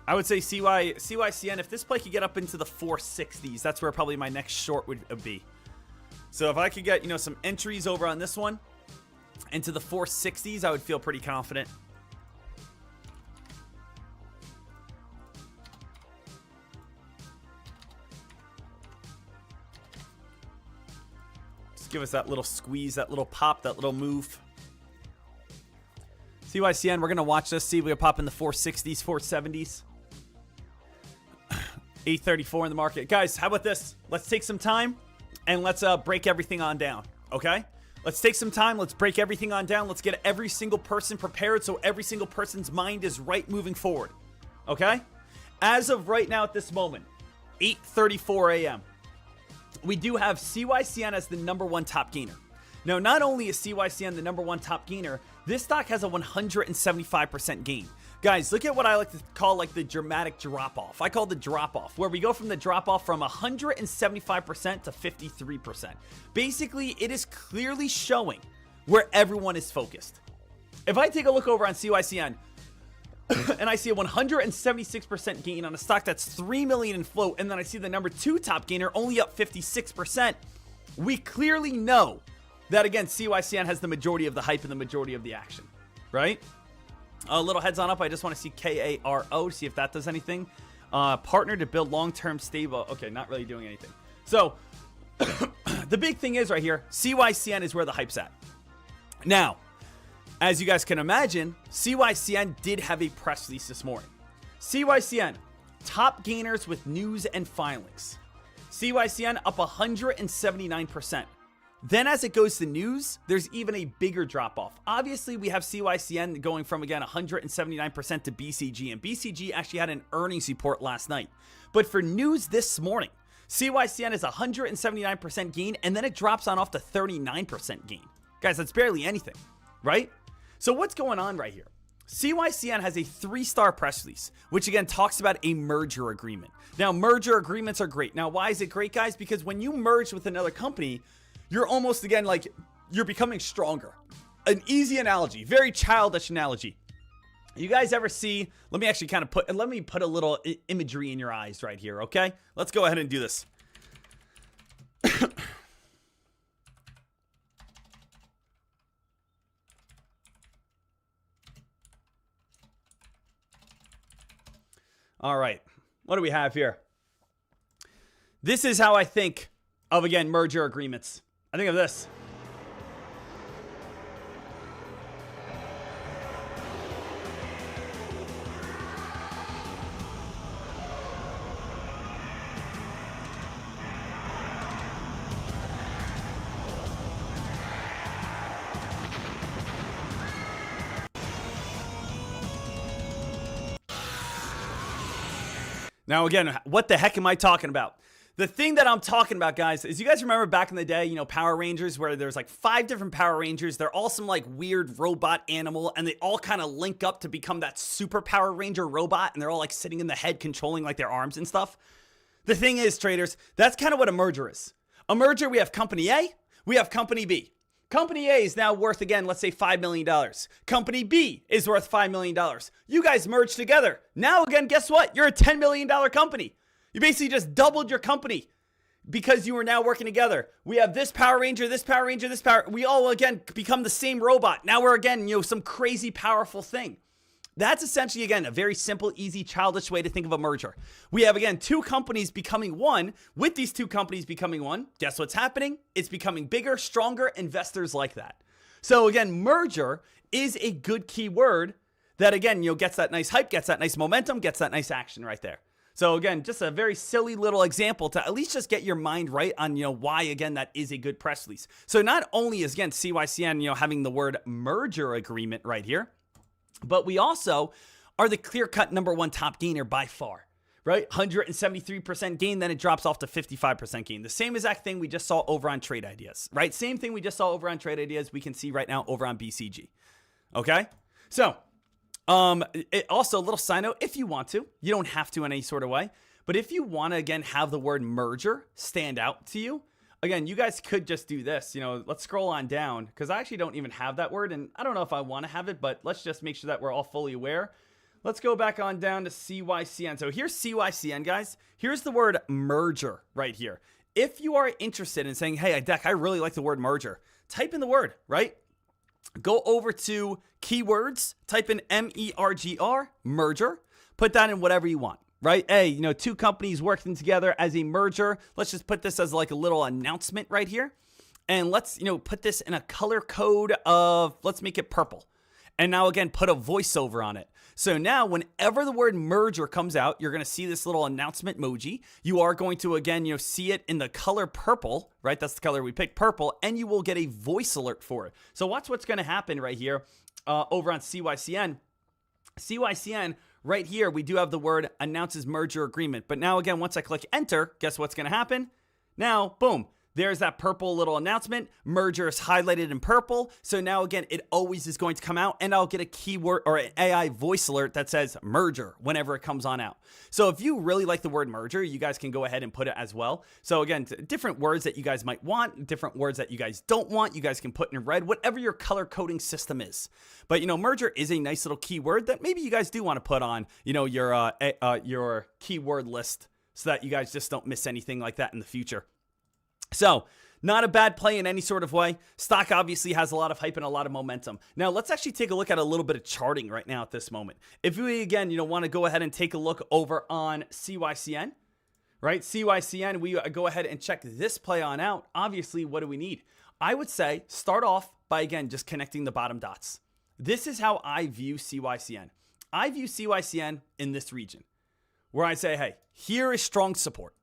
I would say CYCN, if this play could get up into the 460s, that's where probably my next short would be. So if I could get, you know, some entries over on this one into the 460s, I would feel pretty confident. Give us that little squeeze, that little pop, that little move. CYCN, we're going to watch this, see if we can pop in the 460s, 470s. 834 in the market. Guys, how about this? Let's take some time and let's break everything on down, okay? Let's take some time. Let's break everything on down. Let's get every single person prepared so every single person's mind is right moving forward, okay? As of right now at this moment, 8:34 a.m., we do have CYCN as the #1 top gainer. Now, not only is CYCN the #1 top gainer, this stock has a 175% gain. Guys, look at what I like to call like the dramatic drop-off. I call the drop-off, where we go from the drop-off from 175% to 53%. Basically, it is clearly showing where everyone is focused. If I take a look over on CYCN, and I see a 176% gain on a stock that's $3 million in float, and then I see the #2 top gainer only up 56%, we clearly know that, again, CYCN has the majority of the hype and the majority of the action, right? A little heads on up, I just want to see KARO, see if that does anything. Partner to build long-term stable. Okay, not really doing anything. So, the big thing is right here, CYCN is where the hype's at. Now, as you guys can imagine, CYCN did have a press release this morning. CYCN, top gainers with news and filings. CYCN up 179%. Then as it goes to news, there's even a bigger drop off. Obviously, we have CYCN going from, again, 179% to BCG, and BCG actually had an earnings report last night. But for news this morning, CYCN is 179% gain, and then it drops on off to 39% gain. Guys, that's barely anything, right? So what's going on right here? CYCN has a 3-star press release, which again talks about a merger agreement. Now, merger agreements are great. Now, why is it great, guys? Because when you merge with another company, you're almost, again, like, you're becoming stronger. An easy analogy, very childish analogy. You guys ever see, let me actually kind of put a little imagery in your eyes right here, okay? Let's go ahead and do this. All right, what do we have here? This is how I think of, again, merger agreements. I think of this. Now, again, what the heck am I talking about? The thing that I'm talking about, guys, is you guys remember back in the day, you know, Power Rangers, where there's like 5 different Power Rangers. They're all some like weird robot animal, and they all kind of link up to become that super Power Ranger robot, and they're all like sitting in the head controlling like their arms and stuff. The thing is, traders, that's kind of what a merger is. A merger, we have Company A, we have Company B. Company A is now worth, again, let's say $5 million. Company B is worth $5 million. You guys merge together. Now, again, guess what? You're a $10 million company. You basically just doubled your company because you are now working together. We have this Power Ranger, this Power Ranger, this Power. We all, again, become the same robot. Now we're, again, you know, some crazy powerful thing. That's essentially, again, a very simple, easy, childish way to think of a merger. We have, again, 2 companies becoming one. With these 2 companies becoming one, guess what's happening? It's becoming bigger, stronger, investors like that. So, again, merger is a good key word that, again, you know, gets that nice hype, gets that nice momentum, gets that nice action right there. So, again, just a very silly little example to at least just get your mind right on, you know, why, again, that is a good press release. So, not only is, again, CYCN, you know, having the word merger agreement right here, but we also are the clear-cut number 1 top gainer by far, right? 173% gain, then it drops off to 55% gain. The same exact thing we just saw over on Trade Ideas, right? Same thing we just saw over on Trade Ideas, we can see right now over on BCG, okay? So, also a little side note, if you want to, you don't have to in any sort of way, but if you want to, again, have the word merger stand out to you, again, you guys could just do this. You know, let's scroll on down because I actually don't even have that word, and I don't know if I want to have it, but let's just make sure that we're all fully aware. Let's go back on down to CYCN. So here's CYCN, guys. Here's the word merger right here. If you are interested in saying, hey, Deck, I really like the word merger, type in the word, right? Go over to keywords, type in MERGR, merger, put that in whatever you want. Right? Hey, you know, 2 companies working together as a merger. Let's just put this as like a little announcement right here. And let's, you know, put this in a color code of, let's make it purple. And now, again, put a voiceover on it. So now whenever the word merger comes out, you're going to see this little announcement emoji. You are going to, again, you know, see it in the color purple, right? That's the color we picked, purple, and you will get a voice alert for it. So watch what's going to happen right here over on CYCN. CYCN, right here, we do have the word announces merger agreement. But now, again, once I click enter, guess what's going to happen? Now, boom. There's that purple little announcement. Merger is highlighted in purple. So now, again, it always is going to come out, and I'll get a keyword or an AI voice alert that says merger whenever it comes on out. So if you really like the word merger, you guys can go ahead and put it as well. So again, different words that you guys might want, different words that you guys don't want, you guys can put in red, whatever your color coding system is. But, you know, merger is a nice little keyword that maybe you guys do want to put on, you know, your keyword list so that you guys just don't miss anything like that in the future. So, not a bad play in any sort of way. Stock obviously has a lot of hype and a lot of momentum. Now, let's actually take a look at a little bit of charting right now at this moment. If we, again, you know, want to go ahead and take a look over on CYCN, right? CYCN, we go ahead and check this play on out. Obviously, what do we need? I would say start off by, again, just connecting the bottom dots. This is how I view CYCN. I view CYCN in this region where I say, hey, here is strong support.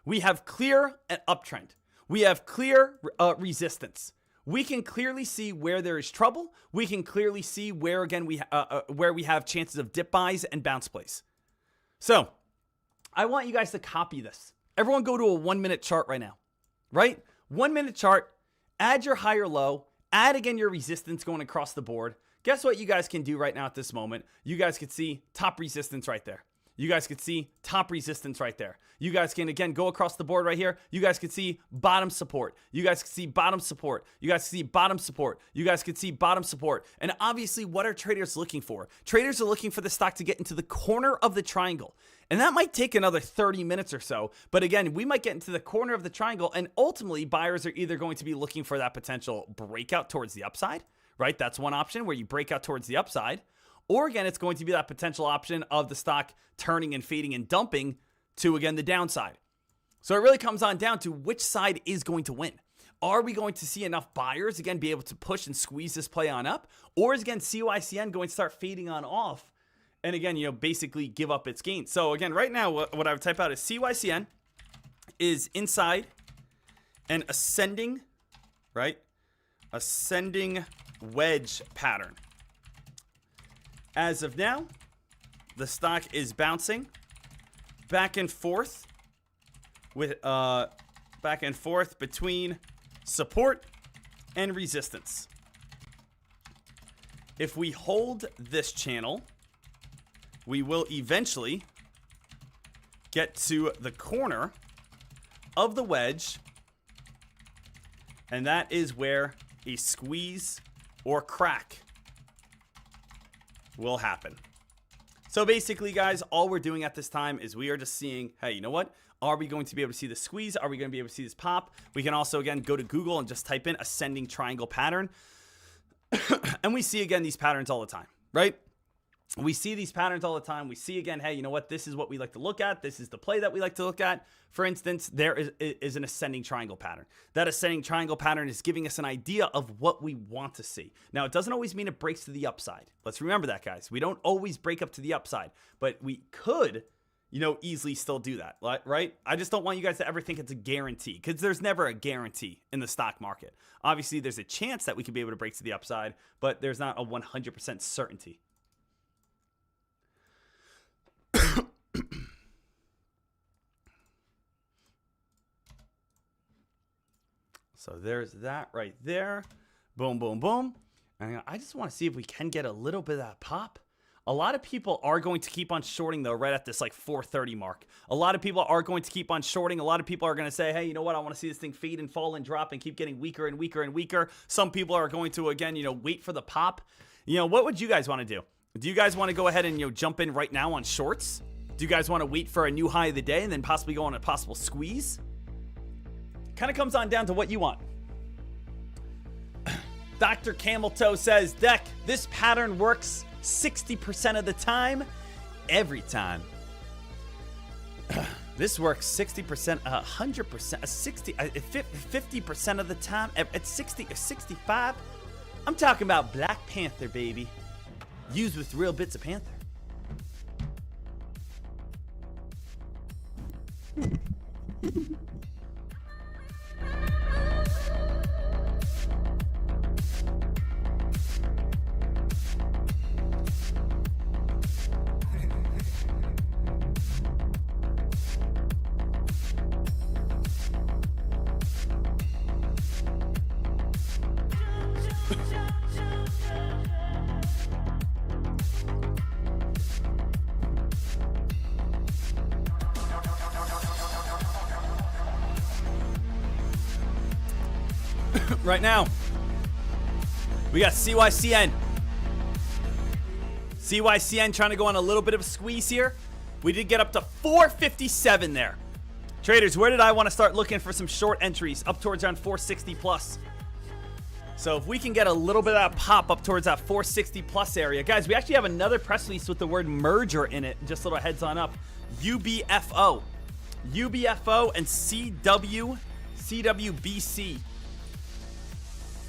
We have clear an uptrend. We have clear resistance. We can clearly see where there is trouble. We can clearly see where, again, where we have chances of dip buys and bounce plays. So I want you guys to copy this. Everyone go to a 1 minute chart right now, right? 1 minute chart, add your high or low, add again your resistance going across the board. Guess what you guys can do right now at this moment? You guys could see top resistance right there. You guys could see top resistance right there. You guys can, again, go across the board right here. You guys could see bottom support. You guys could see bottom support. You guys could see bottom support. You guys could see bottom support. And obviously, what are traders looking for? Traders are looking for the stock to get into the corner of the triangle. And that might take another 30 minutes or so. But again, we might get into the corner of the triangle. And ultimately, buyers are either going to be looking for that potential breakout towards the upside, right? That's one option where you break out towards the upside. Or again, it's going to be that potential option of the stock turning and fading and dumping to, again, the downside. So it really comes on down to which side is going to win. Are we going to see enough buyers, again, be able to push and squeeze this play on up? Or is, again, CYCN going to start fading on off and, again, basically give up its gains? So, again, right now, what I would type out is CYCN is inside an ascending, right? Ascending wedge pattern. As of now, the stock is bouncing back and forth with back and forth between support and resistance. If we hold this channel, we will eventually get to the corner of the wedge, and that is where a squeeze or crack will happen. So basically, guys, all we're doing at this time is we are just seeing, hey, you know what? Are we going to be able to see the squeeze? Are we going to be able to see this pop? We can also, again, go to Google and just type in ascending triangle pattern. And we see, again, these patterns all the time, right? We see these patterns all the time. We see, again, hey, you know what? This is what we like to look at. This is the play that we like to look at. For instance, there is an ascending triangle pattern. That ascending triangle pattern is giving us an idea of what we want to see. Now, it doesn't always mean it breaks to the upside. Let's remember that, guys. We don't always break up to the upside, but we could, easily still do that, right? I just don't want you guys to ever think it's a guarantee, because there's never a guarantee in the stock market. Obviously, there's a chance that we could be able to break to the upside, but there's not a 100% certainty. So there's that right there. Boom, boom, boom. And I just want to see if we can get a little bit of that pop. A lot of people are going to keep on shorting, though, right at this 430 mark. A lot of people are going to keep on shorting. A lot of people are going to say, hey, you know what? I want to see this thing fade and fall and drop and keep getting weaker and weaker and weaker. Some people are going to, again, wait for the pop. What would you guys want to do? Do you guys want to go ahead and, jump in right now on shorts? Do you guys want to wait for a new high of the day and then possibly go on a possible squeeze? Kind of comes on down to what you want. Dr. Camel Toe says, Deck, this pattern works 60% of the time, every time. This works 60%, 100%, 60, 50% of the time, at 60 or 65. I'm talking about Black Panther, baby. Used with real bits of Panther. Right now, we got CYCN. CYCN trying to go on a little bit of a squeeze here. We did get up to 457 there. Traders, where did I want to start looking for some short entries? Up towards around 460 plus. So if we can get a little bit of that pop up towards that 460 plus area. Guys, we actually have another press release with the word merger in it. Just a little heads on up. UBFO. UBFO and CWBC.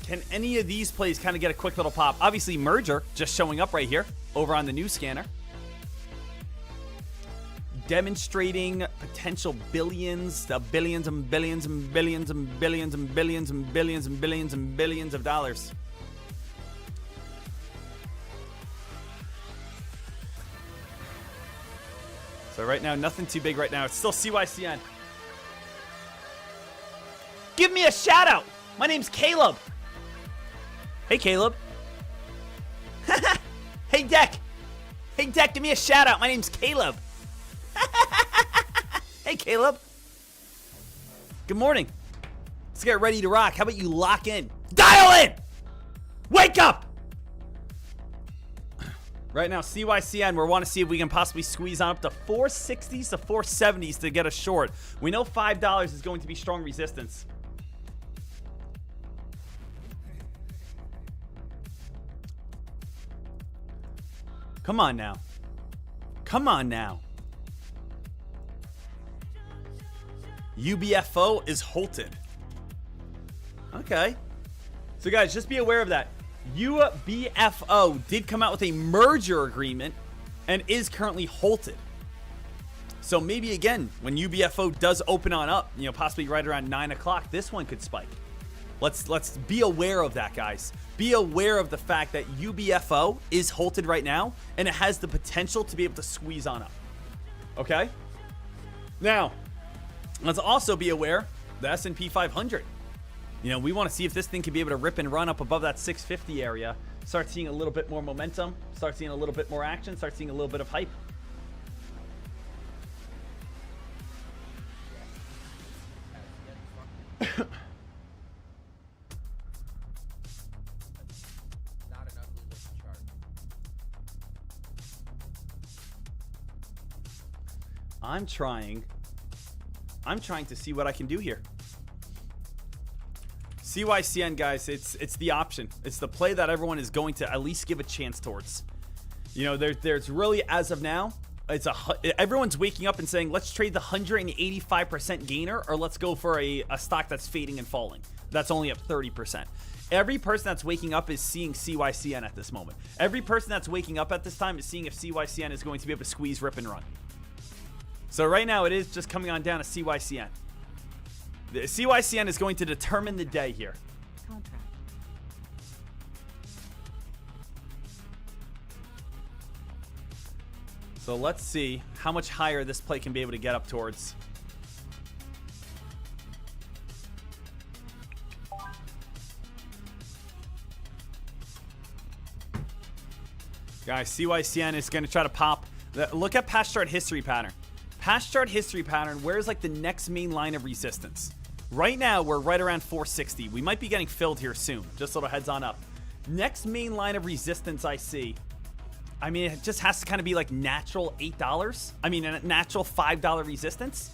Can any of these plays kind of get a quick little pop? Obviously, Merger just showing up right here over on the news scanner. Demonstrating potential billions, billions and billions and billions and billions and billions and billions and billions and billions of dollars. So right now, nothing too big right now. It's still CYCN. Give me a shout out. My name's Caleb. Hey, Caleb. Hey, Deck. Hey, Deck, give me a shout out. My name's Caleb. Hey, Caleb. Good morning. Let's get ready to rock. How about you lock in? Dial in! Wake up! Right now, CYCN, we want to see if we can possibly squeeze on up to 460s to 470s to get a short. We know $5 is going to be strong resistance. Come on now. Come on now. UBFO is halted. Okay. So guys, just be aware of that. UBFO did come out with a merger agreement and is currently halted. So maybe again, when UBFO does open on up, you know, possibly right around 9 o'clock, this one could spike. Let's be aware of that, guys. Be aware of the fact that UBFO is halted right now, and it has the potential to be able to squeeze on up. Okay? Now, let's also be aware the S&P 500. You know, we want to see if this thing can be able to rip and run up above that 650 area. Start seeing a little bit more momentum. Start seeing a little bit more action. Start seeing a little bit of hype. I'm trying to see what I can do here. CYCN, guys, it's the option. It's the play that everyone is going to at least give a chance towards. You know, there's really, as of now, everyone's waking up and saying, let's trade the 185% gainer, or let's go for a stock that's fading and falling. That's only up 30%. Every person that's waking up is seeing CYCN at this moment. Every person that's waking up at this time is seeing if CYCN is going to be able to squeeze, rip, and run. So right now, it is just coming on down to CYCN. The CYCN is going to determine the day here. Contract. So let's see how much higher this play can be able to get up towards. Guys, CYCN is going to try to pop. Look at past chart history pattern. Past chart history pattern, where's like the next main line of resistance? Right now, we're right around 460. We might be getting filled here soon. Just a little heads on up. Next main line of resistance I see. I mean, it just has to kind of be like natural $8. I mean, a natural $5 resistance.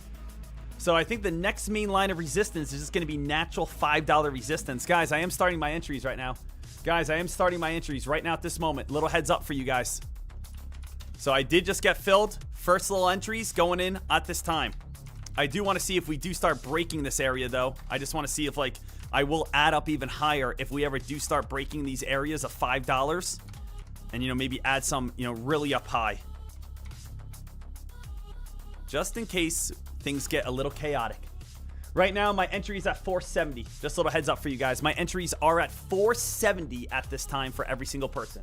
So I think the next main line of resistance is just going to be natural $5 resistance. Guys, I am starting my entries right now. Guys, I am starting my entries right now at this moment. Little heads up for you guys. So I did just get filled. First little entries going in at this time. I do want to see if we do start breaking this area, though. I just want to see if, like, I will add up even higher if we ever do start breaking these areas of $5. And, you know, maybe add some, you know, really up high. Just in case things get a little chaotic. Right now, my entry is at 470. Just a little heads up for you guys. My entries are at 470 at this time for every single person.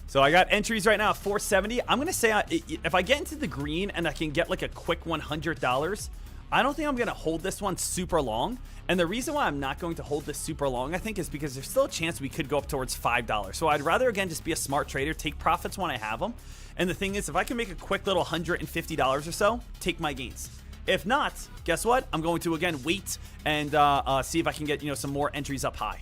So I got entries right now at 470. I'm going to say if I get into the green and I can get like a quick $100, I don't think I'm going to hold this one super long. And the reason why I'm not going to hold this super long, I think, is because there's still a chance we could go up towards $5. So I'd rather, again, just be a smart trader, take profits when I have them. And the thing is, if I can make a quick little $150 or so, take my gains. If not, guess what? I'm going to, again, wait and see if I can get, you know, some more entries up high.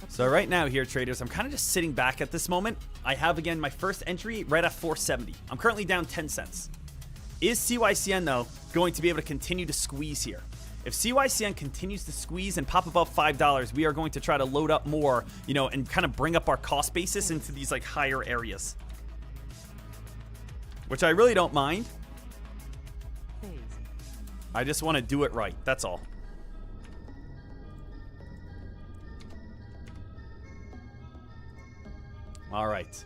So right now here, traders, I'm kind of just sitting back at this moment. I have, again, my first entry right at 470. I'm currently down 10 cents. Is CYCN, though, going to be able to continue to squeeze here? If CYCN continues to squeeze and pop above $5, we are going to try to load up more, you know, and kind of bring up our cost basis into these, like, higher areas. Which I really don't mind. I just want to do it right. That's all. All right.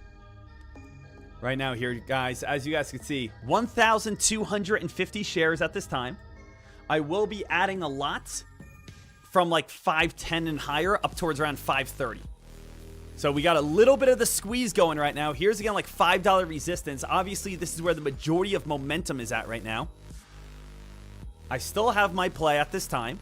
Right now here, guys, as you guys can see, 1,250 shares at this time. I will be adding a lot from like 510 and higher up towards around 530. So we got a little bit of the squeeze going right now. Here's again like $5 resistance. Obviously, this is where the majority of momentum is at right now. I still have my play at this time.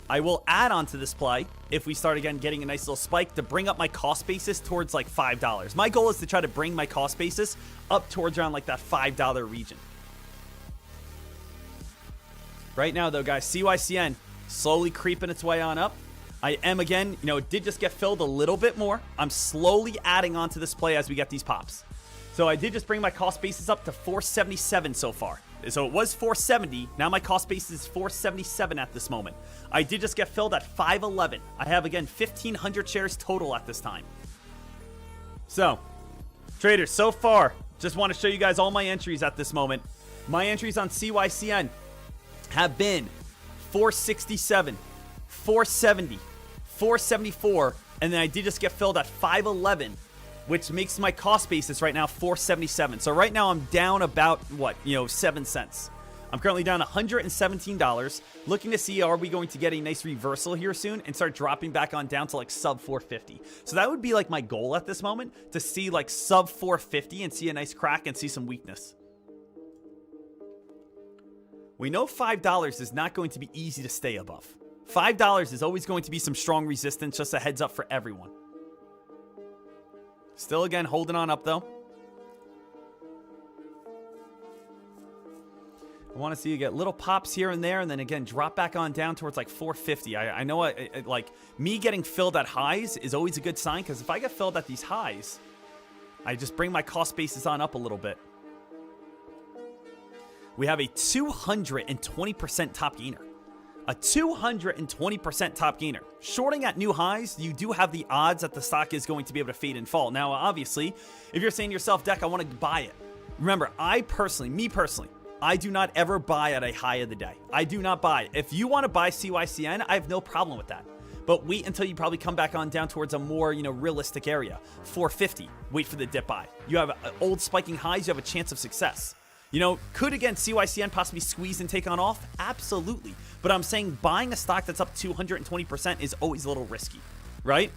I will add on to this play if we start again getting a nice little spike to bring up my cost basis towards like $5. My goal is to try to bring my cost basis up towards around like that $5 region. Right now though, guys, CYCN slowly creeping its way on up. I am again, it did just get filled a little bit more. I'm slowly adding on to this play as we get these pops. So I did just bring my cost basis up to 477 so far. So it was 470. Now my cost basis is 477 at this moment. I did just get filled at 511. I have, again, 1,500 shares total at this time. So, traders, so far, just want to show you guys all my entries at this moment. My entries on CYCN have been 467, 470, 474, and then I did just get filled at 511. Which makes my cost basis right now 477. So right now I'm down about, 7 cents. I'm currently down $117. Looking to see, are we going to get a nice reversal here soon and start dropping back on down to like sub 450. So that would be like my goal at this moment, to see like sub 450 and see a nice crack and see some weakness. We know $5 is not going to be easy to stay above. $5 is always going to be some strong resistance, just a heads up for everyone. Still, again, holding on up, though. I want to see you get little pops here and there, and then, again, drop back on down towards, like, 450. I know, like, me getting filled at highs is always a good sign, because if I get filled at these highs, I just bring my cost basis on up a little bit. We have a 220% top gainer. A 220% top gainer. Shorting at new highs, you do have the odds that the stock is going to be able to fade and fall. Now, obviously, if you're saying to yourself, Deck, I want to buy it. Remember, me personally, I do not ever buy at a high of the day. I do not buy. If you want to buy CYCN, I have no problem with that. But wait until you probably come back on down towards a more, realistic area. 450. Wait for the dip buy. You have old spiking highs, you have a chance of success. Could, again, CYCN possibly squeeze and take on off? Absolutely. But I'm saying buying a stock that's up 220% is always a little risky, right?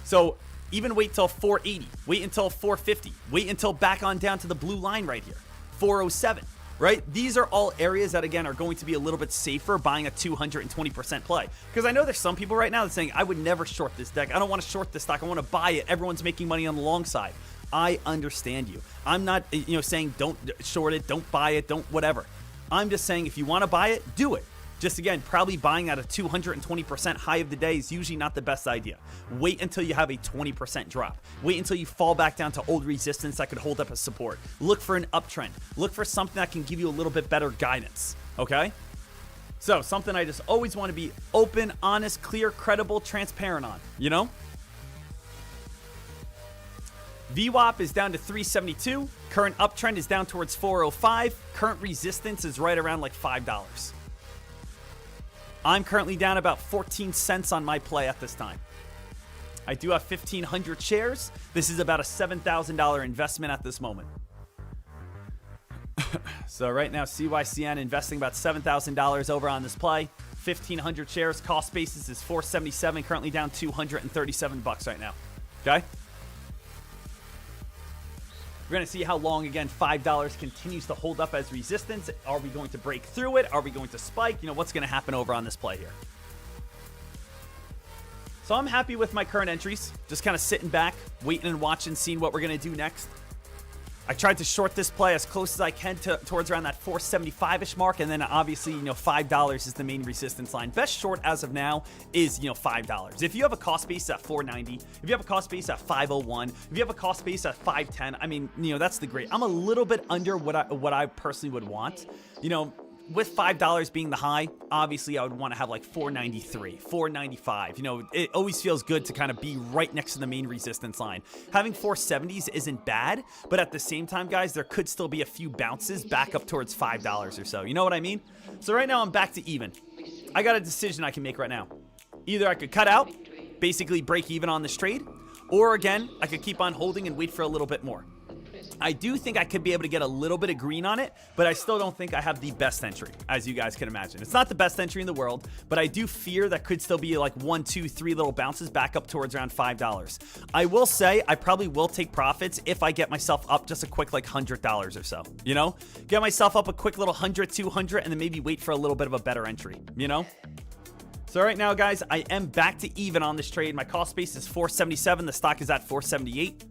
So even wait till 480. Wait until 450. Wait until back on down to the blue line right here. 407, right? These are all areas that, again, are going to be a little bit safer buying a 220% play. Because I know there's some people right now that's saying, I would never short this deck. I don't want to short this stock. I want to buy it. Everyone's making money on the long side. I understand you. I'm not, saying don't short it, don't buy it, don't whatever. I'm just saying if you want to buy it, do it. Just again, probably buying at a 220% high of the day is usually not the best idea. Wait until you have a 20% drop. Wait until you fall back down to old resistance that could hold up as support. Look for an uptrend. Look for something that can give you a little bit better guidance. Okay? So, something I just always want to be open, honest, clear, credible, transparent on. VWAP is down to 372. Current uptrend is down towards 405. Current resistance is right around like $5. I'm currently down about 14 cents on my play at this time. I do have 1,500 shares. This is about a $7,000 investment at this moment. So right now, CYCN investing about $7,000 over on this play. 1,500 shares. Cost basis is 477. Currently down 237 bucks right now. Okay? We're going to see how long, again, $5 continues to hold up as resistance. Are we going to break through it? Are we going to spike? What's going to happen over on this play here? So I'm happy with my current entries. Just kind of sitting back, waiting and watching, seeing what we're going to do next. I tried to short this play as close as I can towards around that 475-ish mark, and then obviously, $5 is the main resistance line. Best short as of now is, $5. If you have a cost base at 490, if you have a cost base at 501, if you have a cost base at 510, I mean, that's the great. I'm a little bit under what I personally would want. with $5 being the high, obviously I would want to have like 493, 495. You know, it always feels good to kind of be right next to the main resistance line. Having 470s isn't bad, but at the same time, guys, there could still be a few bounces back up towards $5 or so. You know what I mean? So right now I'm back to even. I got a decision I can make right now. Either I could cut out, basically break even on this trade, or again, I could keep on holding and wait for a little bit more. I do think I could be able to get a little bit of green on it, but I still don't think I have the best entry, as you guys can imagine. It's not the best entry in the world, but I do fear that could still be like 1, 2, 3 little bounces back up towards around $5. I will say I probably will take profits if I get myself up just a quick like $100 or so, you know? Get myself up a quick little 100, 200, and then maybe wait for a little bit of a better entry, you know? So right now, guys, I am back to even on this trade. My cost base is 477. The stock is at 478.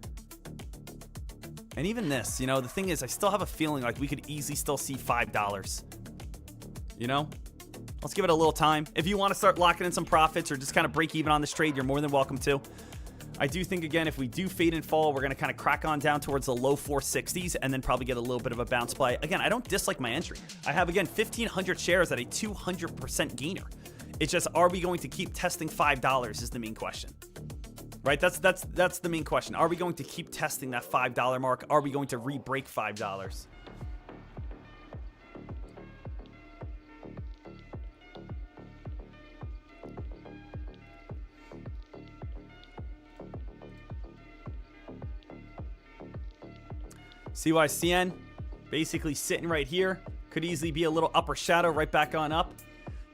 And even this, you know, the thing is, I still have a feeling like we could easily still see $5. You know? Let's give it a little time. If you want to start locking in some profits or just kind of break even on this trade, you're more than welcome to. I do think, again, if we do fade and fall, we're going to kind of crack on down towards the low 460s and then probably get a little bit of a bounce play. Again, I don't dislike my entry. I have, again, 1,500 shares at a 200% gainer. It's just, are we going to keep testing $5 is the main question. Right? That's the main question. Are we going to keep testing that $5 mark? Are we going to re-break $5? CYCN basically sitting right here. Could easily be a little upper shadow right back on up.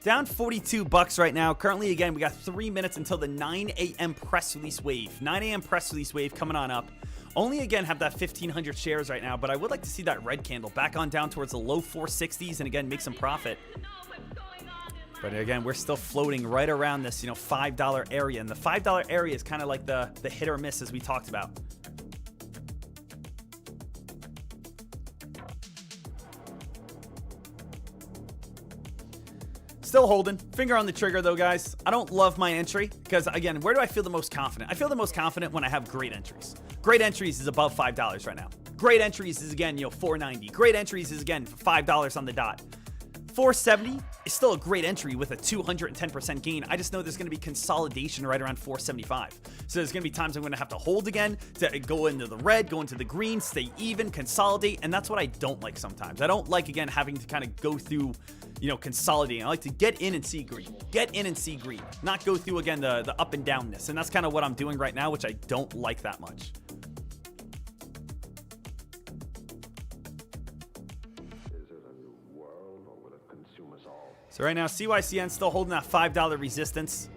Down $42 right now. Currently, again, we got 3 minutes until the 9 a.m. press release wave. 9 a.m. press release wave coming on up. Only, again, have that 1,500 shares right now, but I would like to see that red candle back on down towards the low 460s and, again, make some profit. But, again, we're still floating right around this, you know, $5 area. And the $5 area is kind of like the hit or miss as we talked about. Still holding. Finger on the trigger, though, guys. I don't love my entry because, again, where do I feel the most confident? I feel the most confident when I have great entries. Great entries is above $5 right now. Great entries is, again, you know, $4.90. Great entries is, again, $5 on the dot. $4.70 is still a great entry with a 210% gain. I just know there's going to be consolidation right around $4.75. So there's going to be times I'm going to have to hold again, to go into the red, go into the green, stay even, consolidate, and that's what I don't like sometimes. I don't like, again, having to kind of go through, you know, consolidating. I like to get in and see green. Get in and see green. Not go through, again, the up and downness. And that's kind of what I'm doing right now, which I don't like that much. So right now, CYCN still holding that $5 resistance.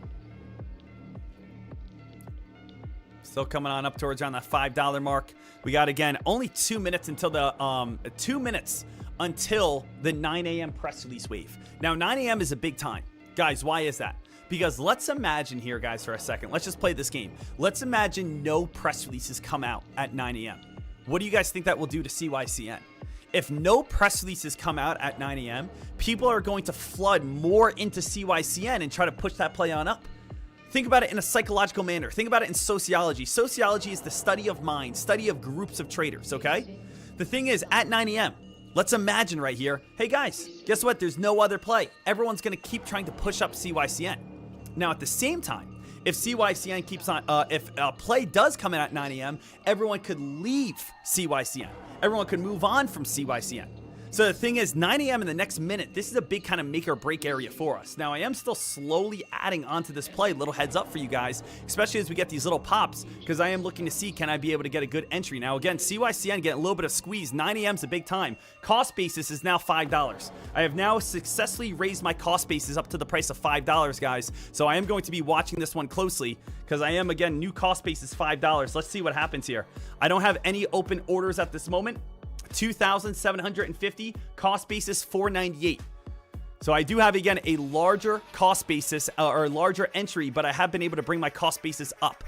Still coming on up towards around that $5 mark. We got, again, only 2 minutes until the 2 minutes until the 9 a.m. press release wave. Now, 9 a.m. is a big time. Guys, why is that? Because let's imagine here, guys, for a second. Let's just play this game. Let's imagine no press releases come out at 9 a.m. What do you guys think that will do to CYCN? If no press releases come out at 9 a.m., people are going to flood more into CYCN and try to push that play on up. Think about it in a psychological manner. Think about it in sociology. Sociology is the study of minds, study of groups of traders, okay? The thing is, at 9 a.m., let's imagine right here, hey guys, guess what? There's no other play. Everyone's going to keep trying to push up CYCN. Now, at the same time, if CYCN keeps on, if a play does come in at 9 a.m., everyone could leave CYCN. Everyone could move on from CYCN. So the thing is, 9 a.m. in the next minute, this is a big kind of make or break area for us. Now, I am still slowly adding onto this play. Little heads up for you guys, especially as we get these little pops, because I am looking to see, can I be able to get a good entry? Now, again, CYCN getting a little bit of squeeze. 9 a.m. is a big time. Cost basis is now $5. I have now successfully raised my cost basis up to the price of $5, guys. So I am going to be watching this one closely, because I am, again, new cost basis $5. Let's see what happens here. I don't have any open orders at this moment. 2,750, cost basis 498. So I do have, again, a larger cost basis or larger entry, but I have been able to bring my cost basis up.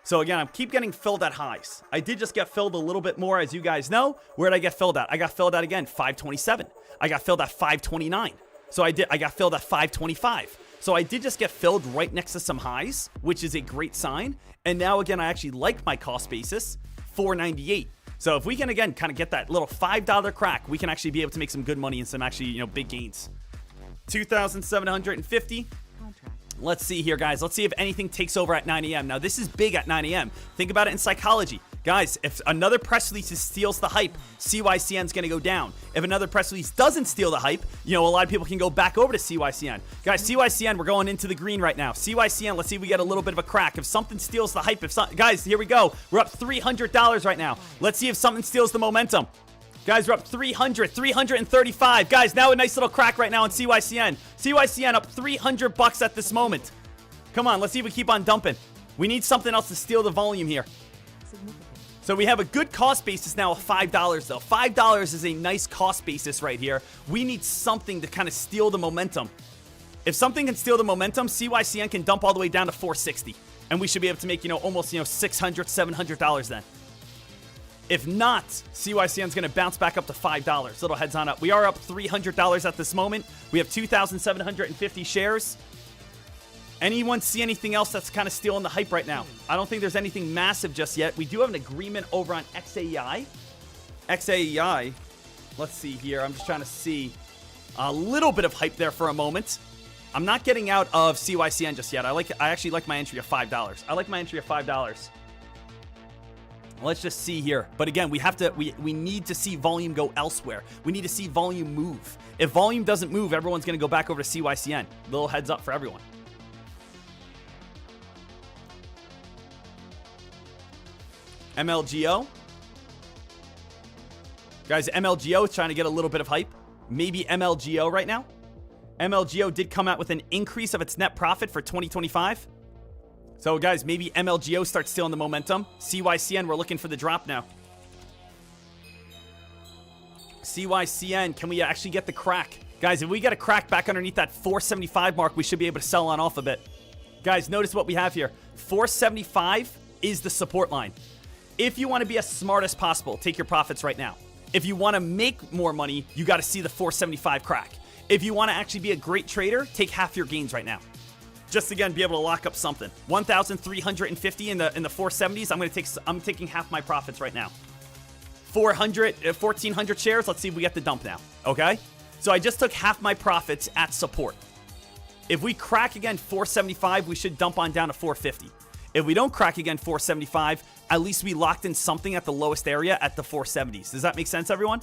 So again, I keep getting filled at highs. I did just get filled a little bit more, as you guys know. Where did I get filled at? I got filled at, again, 527. I got filled at 529. So I got filled at 525. So I did just get filled right next to some highs, which is a great sign. And now, again, I actually like my cost basis, 498. So if we can, again, kind of get that little $5 crack, we can actually be able to make some good money and some actually, big gains. 2,750. Let's see here, guys. Let's see if anything takes over at 9 a.m. Now, this is big at 9 a.m. Think about it in psychology. Guys, if another press release steals the hype, CYCN's going to go down. If another press release doesn't steal the hype, a lot of people can go back over to CYCN. Guys, CYCN, we're going into the green right now. CYCN, let's see if we get a little bit of a crack. If something steals the hype, guys, here we go. We're up $300 right now. Let's see if something steals the momentum. Guys, we're up 335. Guys, now a nice little crack right now on CYCN. CYCN up $300 at this moment. Come on, let's see if we keep on dumping. We need something else to steal the volume here. So we have a good cost basis now of $5, though. $5 is a nice cost basis right here. We need something to kind of steal the momentum. If something can steal the momentum, CYCN can dump all the way down to $460. And we should be able to make, almost, $600, $700 then. If not, CYCN's going to bounce back up to $5. Little heads on up. We are up $300 at this moment. We have 2,750 shares. Anyone see anything else that's kind of stealing the hype right now? I don't think there's anything massive just yet. We do have an agreement over on XAEI. XAEI. Let's see here. I'm just trying to see a little bit of hype there for a moment. I'm not getting out of CYCN just yet. I actually like my entry of $5. I like my entry of $5. Let's just see here. But again, we need to see volume go elsewhere. We need to see volume move. If volume doesn't move, everyone's going to go back over to CYCN. Little heads up for everyone. MLGO. Guys, MLGO is trying to get a little bit of hype. Maybe MLGO right now. MLGO did come out with an increase of its net profit for 2025. So, guys, maybe MLGO starts stealing the momentum. CYCN, we're looking for the drop now. CYCN, can we actually get the crack? Guys, if we get a crack back underneath that 475 mark, we should be able to sell on off a bit. Guys, notice what we have here. 475 is the support line. If you want to be as smart as possible, take your profits right now. If you want to make more money, you got to see the 475 crack. If you want to actually be a great trader, take half your gains right now. Just again, be able to lock up something. 1,350 in the 470s. I'm taking half my profits right now. 1,400 shares. Let's see if we get the dump now. Okay. So I just took half my profits at support. If we crack again 475, we should dump on down to 450. If we don't crack again 475, at least we locked in something at the lowest area at the 470s. Does that make sense, everyone?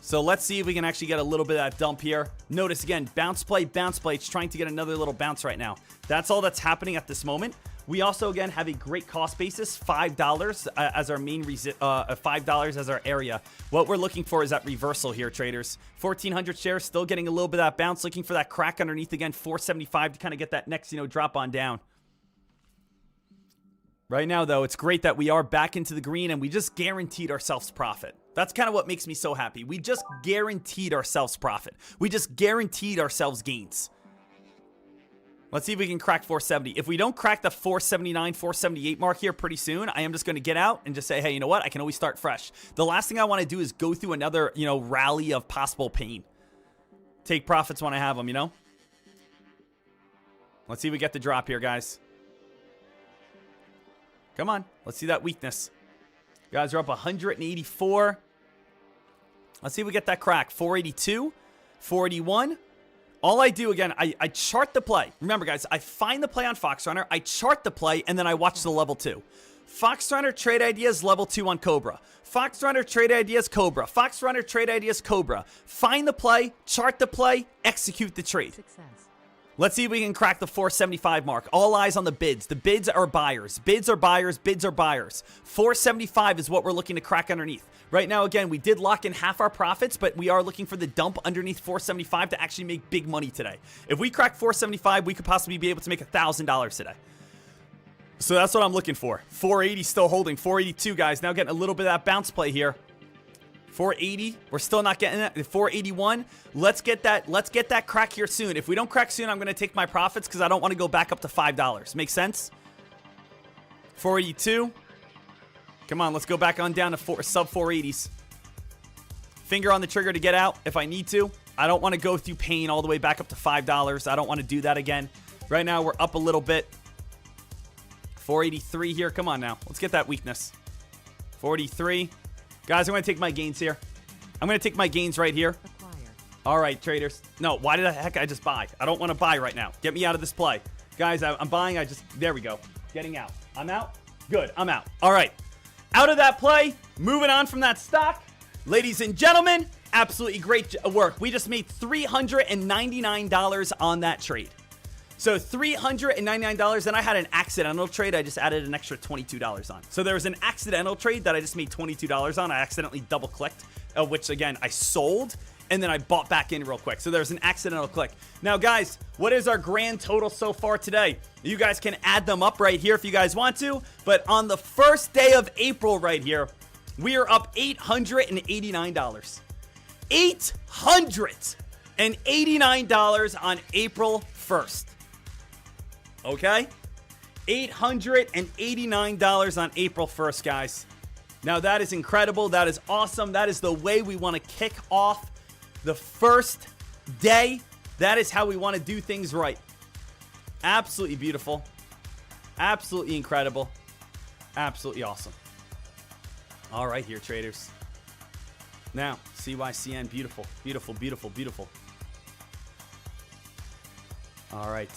So let's see if we can actually get a little bit of that dump here. Notice again, bounce play, bounce play. It's trying to get another little bounce right now. That's all that's happening at this moment. We also, again, have a great cost basis, $5 as our main $5 as our area. What we're looking for is that reversal here, traders. 1,400 shares, still getting a little bit of that bounce, looking for that crack underneath again, 475 to kind of get that next, drop on down. Right now, though, it's great that we are back into the green and we just guaranteed ourselves profit. That's kind of what makes me so happy. We just guaranteed ourselves profit. We just guaranteed ourselves gains. Let's see if we can crack 470. If we don't crack the 479, 478 mark here pretty soon, I am just going to get out and just say, hey, you know what? I can always start fresh. The last thing I want to do is go through another, rally of possible pain. Take profits when I have them, Let's see if we get the drop here, guys. Come on. Let's see that weakness. Guys are up 184. Let's see if we get that crack. 482, 481. All I do, again, I chart the play. Remember, guys, I find the play on FoxRunner, I chart the play, and then I watch the level 2. FoxRunner trade ideas, level 2 on Cobra. FoxRunner trade ideas, Cobra. FoxRunner trade ideas, Cobra. Find the play, chart the play, execute the trade. Success. Let's see if we can crack the 475 mark. All eyes on the bids. The bids are buyers. Bids are buyers. Bids are buyers. 475 is what we're looking to crack underneath. Right now, again, we did lock in half our profits, but we are looking for the dump underneath 475 to actually make big money today. If we crack 475, we could possibly be able to make $1,000 today. So that's what I'm looking for. 480 still holding. 482, guys. Now getting a little bit of that bounce play here. 480, we're still not getting that. 481, let's get that crack here soon. If we don't crack soon, I'm going to take my profits because I don't want to go back up to $5. Make sense? 482. Come on, let's go back on down to sub 480s. Finger on the trigger to get out if I need to. I don't want to go through pain all the way back up to $5. I don't want to do that again. Right now, we're up a little bit. 483 here. Come on now. Let's get that weakness. 43. Guys, I'm going to take my gains here. I'm going to take my gains right here. Acquire. All right, traders. No, why did the heck I just buy? I don't want to buy right now. Get me out of this play. Guys, I'm buying. There we go. Getting out. I'm out. Good. I'm out. All right. Out of that play. Moving on from that stock. Ladies and gentlemen, absolutely great work. We just made $399 on that trade. So $399, and I had an accidental trade. I just added an extra $22 on. So there was an accidental trade that I just made $22 on. I accidentally double-clicked, which, again, I sold, and then I bought back in real quick. So there's an accidental click. Now, guys, what is our grand total so far today? You guys can add them up right here if you guys want to. But on the first day of April right here, we are up $889. $889 on April 1st. Okay? $889 on April 1st, guys. Now, that is incredible. That is awesome. That is the way we want to kick off the first day. That is how we want to do things right. Absolutely beautiful. Absolutely incredible. Absolutely awesome. All right here, traders. Now, CYCN, beautiful, beautiful, beautiful, beautiful. All right.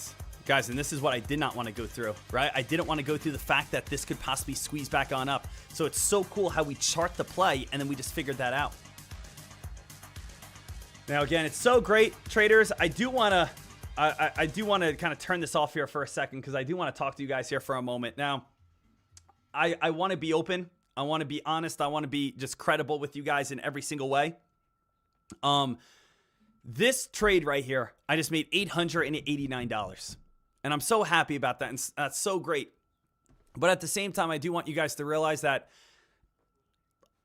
Guys, and this is what I did not want to go through, right? I didn't want to go through the fact that this could possibly squeeze back on up. So it's so cool how we chart the play, and then we just figured that out. Now, again, it's so great, traders. I do want to kind of turn this off here for a second because I do want to talk to you guys here for a moment. Now, I want to be open. I want to be honest. I want to be just credible with you guys in every single way. This trade right here, I just made $889. And I'm so happy about that. And that's so great. But at the same time, I do want you guys to realize that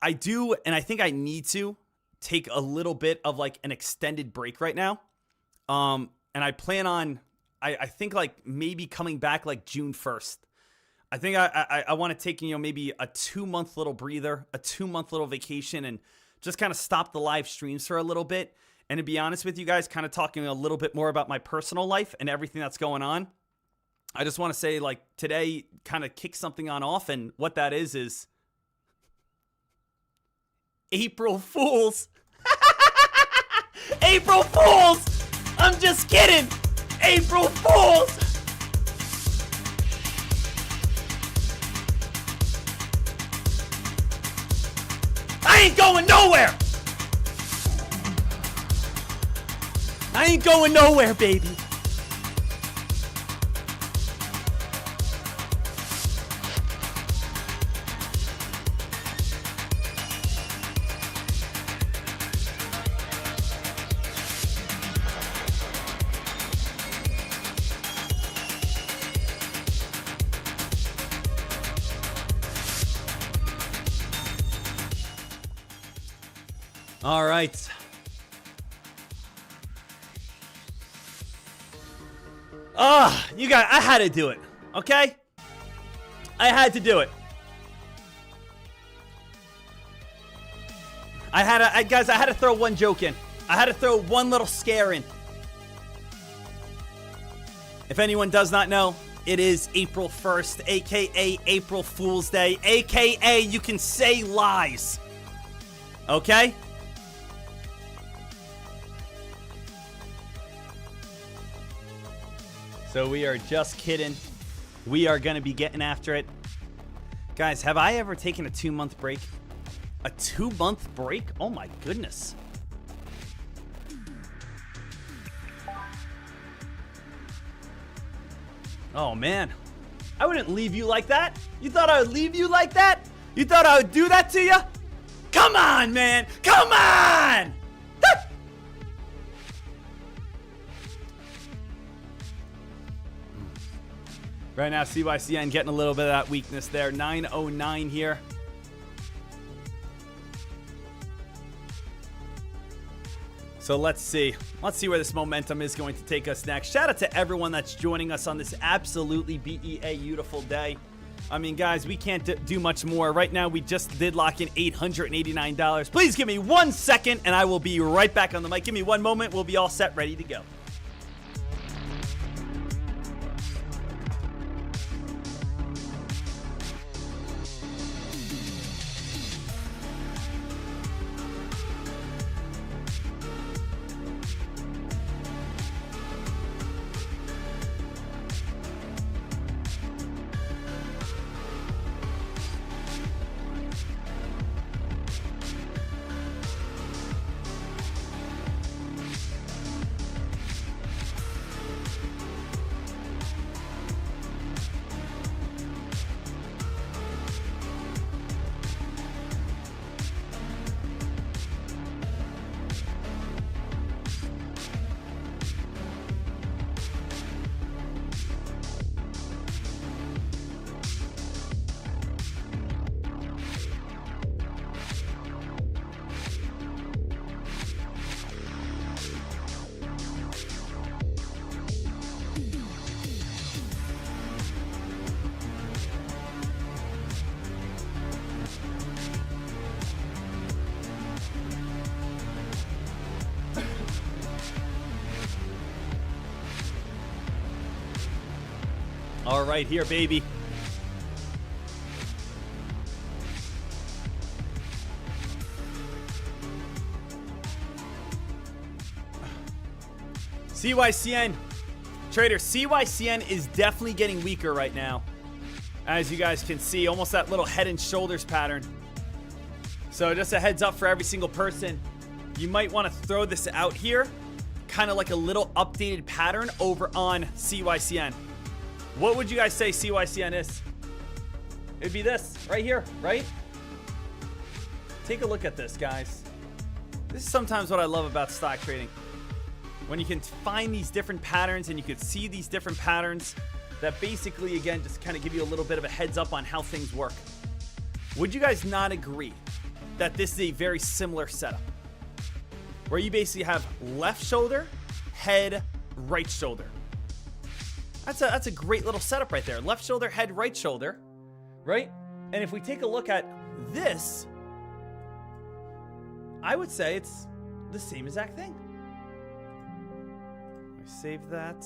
I do, and I think I need to take a little bit of like an extended break right now. And I plan on, I think like maybe coming back like June 1st. I think I want to take, maybe a 2-month little breather, a 2-month little vacation, and just kind of stop the live streams for a little bit. And to be honest with you guys, kind of talking a little bit more about my personal life and everything that's going on. I just want to say, like, today kind of kick something on off. And what that is April Fools. April Fools! I'm just kidding. April Fools! I ain't going nowhere! I ain't going nowhere, baby. All right. You guys, I had to do it, okay? I had to do it. Guys, I had to throw one joke in. I had to throw one little scare in. If anyone does not know, it is April 1st, aka April Fool's Day, aka you can say lies. Okay? So we are just kidding. We are going to be getting after it. Guys, have I ever taken a 2-month break? A 2-month break? Oh my goodness. Oh man. I wouldn't leave you like that. You thought I would leave you like that? You thought I would do that to you? Come on, man. Come on! Right now, CYCN getting a little bit of that weakness there. 909 here. So let's see. Let's see where this momentum is going to take us next. Shout out to everyone that's joining us on this absolutely beautiful day. I mean, guys, we can't do much more. Right now, we just did lock in $889. Please give me 1 second, and I will be right back on the mic. Give me 1 moment. We'll be all set, ready to go. right, here, baby. CYCN. Trader, CYCN is definitely getting weaker right now. As you guys can see, almost that little head and shoulders pattern. So just a heads up for every single person. You might want to throw this out here. Kind of like a little updated pattern over on CYCN. What would you guys say CYCN is? It'd be this right here, right? Take a look at this, guys. This is sometimes what I love about stock trading. When you can find these different patterns and you can see these different patterns that basically, again, just kind of give you a little bit of a heads up on how things work. Would you guys not agree that this is a very similar setup? Where you basically have left shoulder, head, right shoulder. That's a great little setup right there. Left shoulder, head, right shoulder, right? And if we take a look at this, I would say it's the same exact thing. Save that.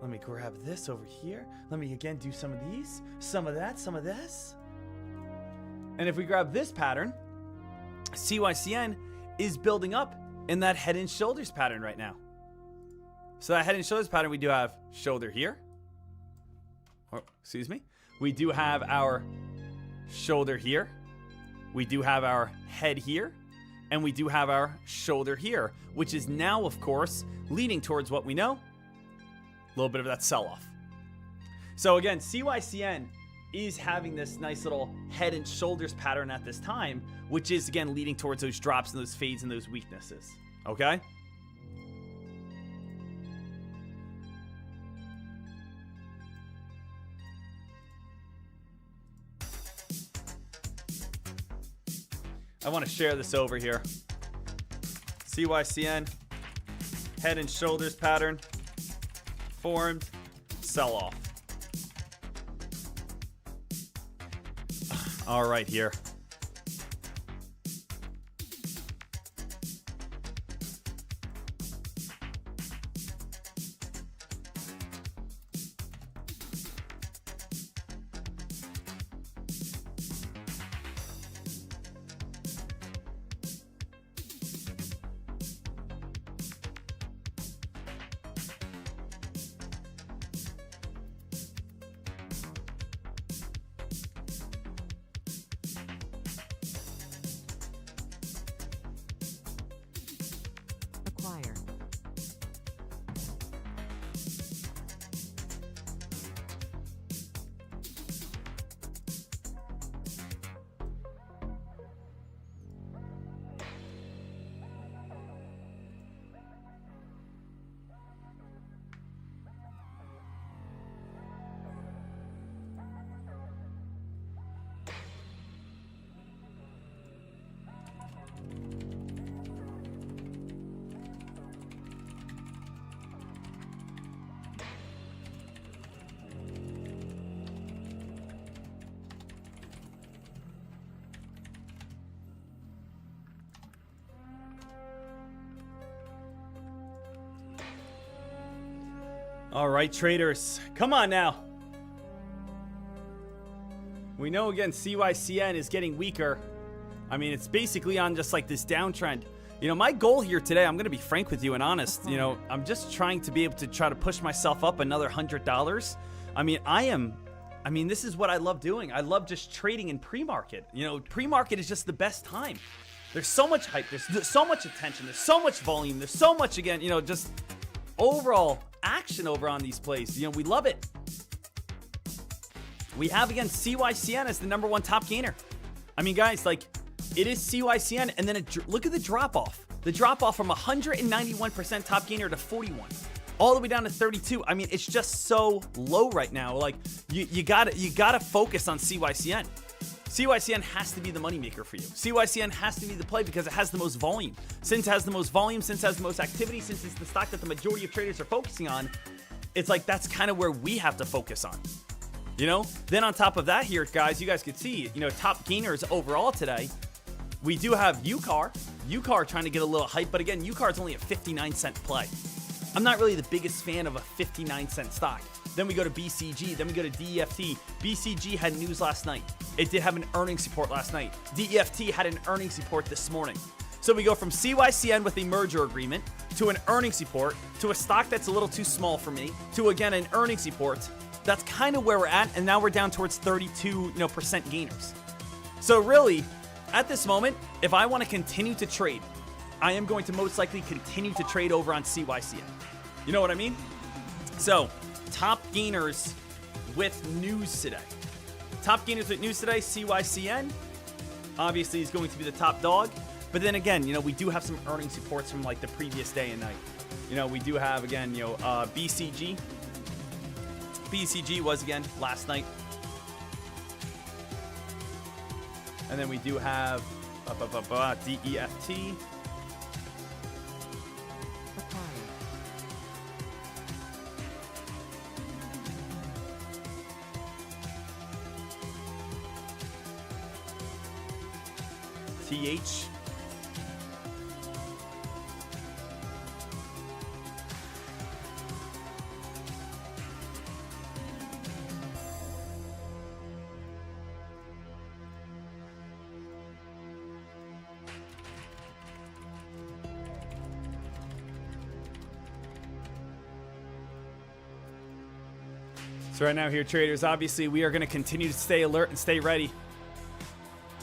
Let me grab this over here. Let me again do some of these, some of that, some of this. And if we grab this pattern, CYCN is building up in that head and shoulders pattern right now. So that head and shoulders pattern, we do have shoulder here. Or, excuse me. We do have our shoulder here. We do have our head here. And we do have our shoulder here, which is now, of course, leading towards what we know, a little bit of that sell-off. So again, CYCN is having this nice little head and shoulders pattern at this time, which is, again, leading towards those drops and those fades and those weaknesses. Okay? I want to share this over here. CYCN, head and shoulders pattern, formed, sell off. All right, here. Acquire. All right, traders, come on now. We know, again, CYCN is getting weaker. I mean, it's basically on just like this downtrend. You know, my goal here today, I'm going to be frank with you and honest, you know, I'm just trying to be able to try to push myself up another $100. I mean, this is what I love doing. I love just trading in pre-market. You know, pre-market is just the best time. There's so much hype. There's so much attention. There's so much volume. There's so much, again, you know, just overall action over on these plays. You know, we love it. We have, again, CYCN as the #1 top gainer. I mean, guys, like, it is CYCN, and then look at the drop-off. The drop-off from 191% top gainer to 41. All the way down to 32. I mean, it's just so low right now. Like, you gotta focus on CYCN. CYCN has to be the moneymaker for you. CYCN has to be the play because it has the most volume. Since it has the most volume, since it has the most activity, since it's the stock that the majority of traders are focusing on, it's like that's kind of where we have to focus on. You know? Then on top of that here, guys, you guys can see, you know, top gainers overall today. We do have UCAR. UCAR trying to get a little hype, but again, UCAR is only a 59-cent play. I'm not really the biggest fan of a 59-cent stock. Then we go to BCG. Then we go to DEFT. BCG had news last night. It did have an earnings report last night. DEFT had an earnings report this morning. So we go from CYCN with a merger agreement to an earnings report to a stock that's a little too small for me to, again, an earnings report. That's kind of where we're at, and now we're down towards 32% gainers. So really, at this moment, if I want to continue to trade, I am going to most likely continue to trade over on CYCN. You know what I mean? So, top gainers with news today. Top gainers with news today, CYCN. Obviously, is going to be the top dog. But then again, we do have some earnings reports from like the previous day and night. We do have, again, BCG. BCG was, again, last night. And then we do have DEFT. TH. So right now here, traders, obviously we are going to continue to stay alert and stay ready.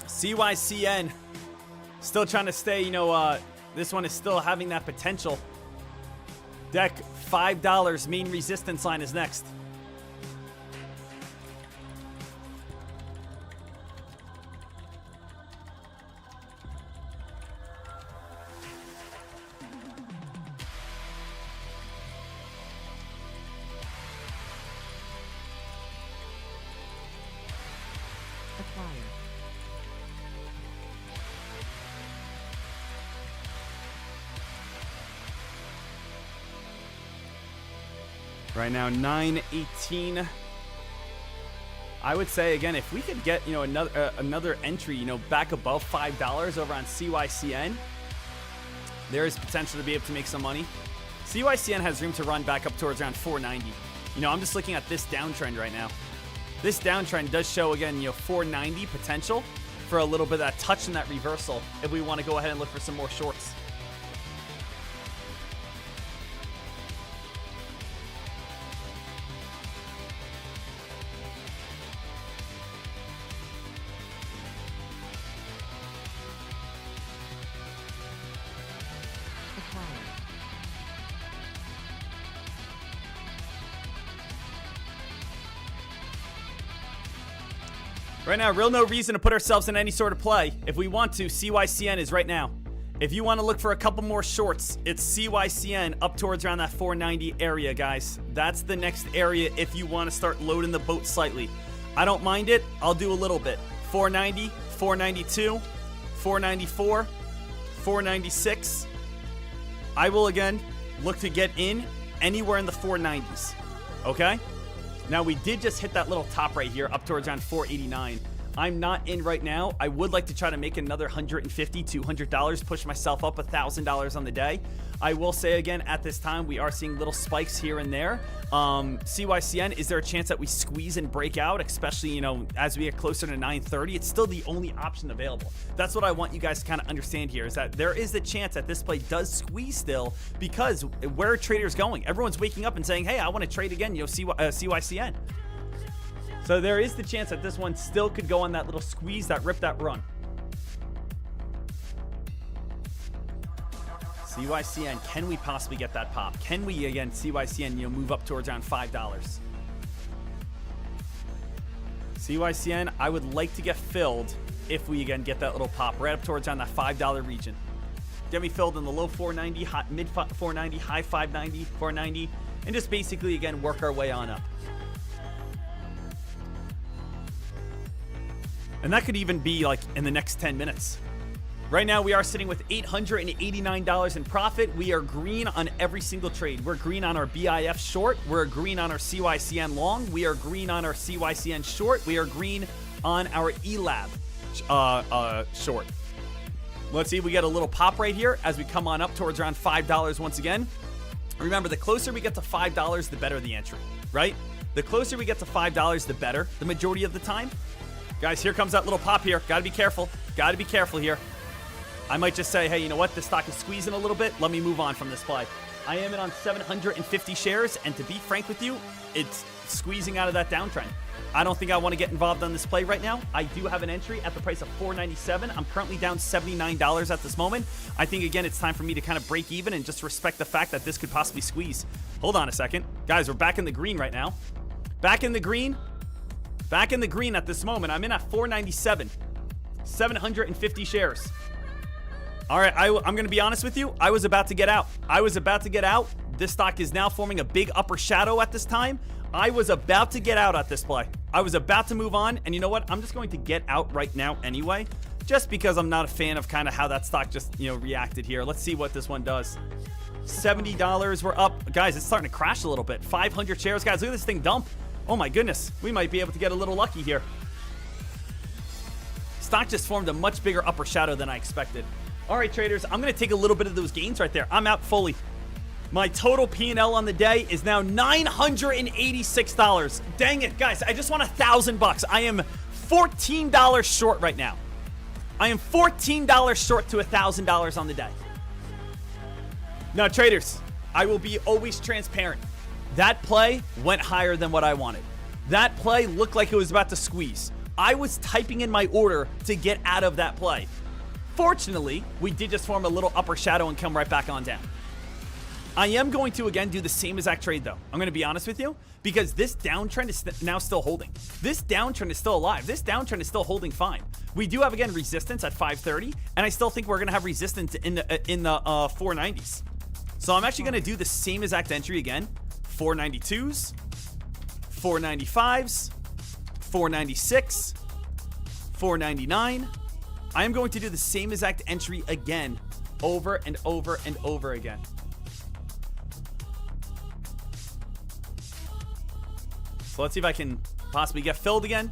CYCN, still trying to stay, this one is still having that potential. Deck, $5, main resistance line is next. Right now, 918. I would say again, if we could get another entry, back above $5 over on CYCN, there is potential to be able to make some money. CYCN has room to run back up towards around 490. I'm just looking at this downtrend right now. This downtrend does show again, 490 potential for a little bit of that touch and that reversal if we want to go ahead and look for some more shorts. Right now, real no reason to put ourselves in any sort of play. If we want to, CYCN is right now. If you want to look for a couple more shorts, it's CYCN up towards around that 490 area, guys. That's the next area if you want to start loading the boat slightly. I don't mind it. I'll do a little bit. 490, 492, 494, 496. I will, again, look to get in anywhere in the 490s. Okay? Now, we did just hit that little top right here up towards around 489. I'm not in right now. I would like to try to make another $150, $200, push myself up $1,000 on the day. I will say again, at this time, we are seeing little spikes here and there. CYCN, is there a chance that we squeeze and break out, especially, as we get closer to 930? It's still the only option available. That's what I want you guys to kind of understand here, is that there is the chance that this play does squeeze still, because where are traders going? Everyone's waking up and saying, hey, I want to trade again, CYCN. So there is the chance that this one still could go on that little squeeze, that rip, that run. CYCN, can we possibly get that pop? Can we, again, CYCN, move up towards around $5? CYCN, I would like to get filled if we, again, get that little pop right up towards around that $5 region. Get me filled in the low 490, mid 490, high 590, 490, and just basically, again, work our way on up. And that could even be like in the next 10 minutes. Right now, we are sitting with $889 in profit. We are green on every single trade. We're green on our BIF short. We're green on our CYCN long. We are green on our CYCN short. We are green on our ELAB short. Let's see if we get a little pop right here as we come on up towards around $5 once again. Remember, the closer we get to $5, the better the entry, right? The closer we get to $5, the better, the majority of the time. Guys, here comes that little pop here. Gotta be careful. Gotta be careful here. I might just say, hey, you know what? This stock is squeezing a little bit. Let me move on from this play. I am in on 750 shares, and to be frank with you, it's squeezing out of that downtrend. I don't think I want to get involved on this play right now. I do have an entry at the price of $4.97. I'm currently down $79 at this moment. I think, again, it's time for me to kind of break even and just respect the fact that this could possibly squeeze. Hold on a second. Guys, we're back in the green right now. Back in the green. Back in the green at this moment. I'm in at $4.97. 750 shares. All right, I'm going to be honest with you. I was about to get out. This stock is now forming a big upper shadow at this time. I was about to get out at this play. I was about to move on, and you know what? I'm just going to get out right now anyway, just because I'm not a fan of kind of how that stock just, reacted here. Let's see what this one does. $70, we're up. Guys, it's starting to crash a little bit. 500 shares. Guys, look at this thing dump. Oh my goodness. We might be able to get a little lucky here. Stock just formed a much bigger upper shadow than I expected. All right, traders, I'm going to take a little bit of those gains right there. I'm out fully. My total P&L on the day is now $986. Dang it, guys, I just want $1,000. I am $14 short right now. I am $14 short to $1,000 on the day. Now, traders, I will be always transparent. That play went higher than what I wanted. That play looked like it was about to squeeze. I was typing in my order to get out of that play. Fortunately, we did just form a little upper shadow and come right back on down. I am going to, again, do the same exact trade, though. I'm going to be honest with you, because this downtrend is now still holding. This downtrend is still alive. This downtrend is still holding fine. We do have, again, resistance at 530, and I still think we're going to have resistance in the 490s. So I'm actually going to do the same exact entry again. 492s, 495s, 496, 499. I am going to do the same exact entry again, over and over and over again. So let's see if I can possibly get filled again.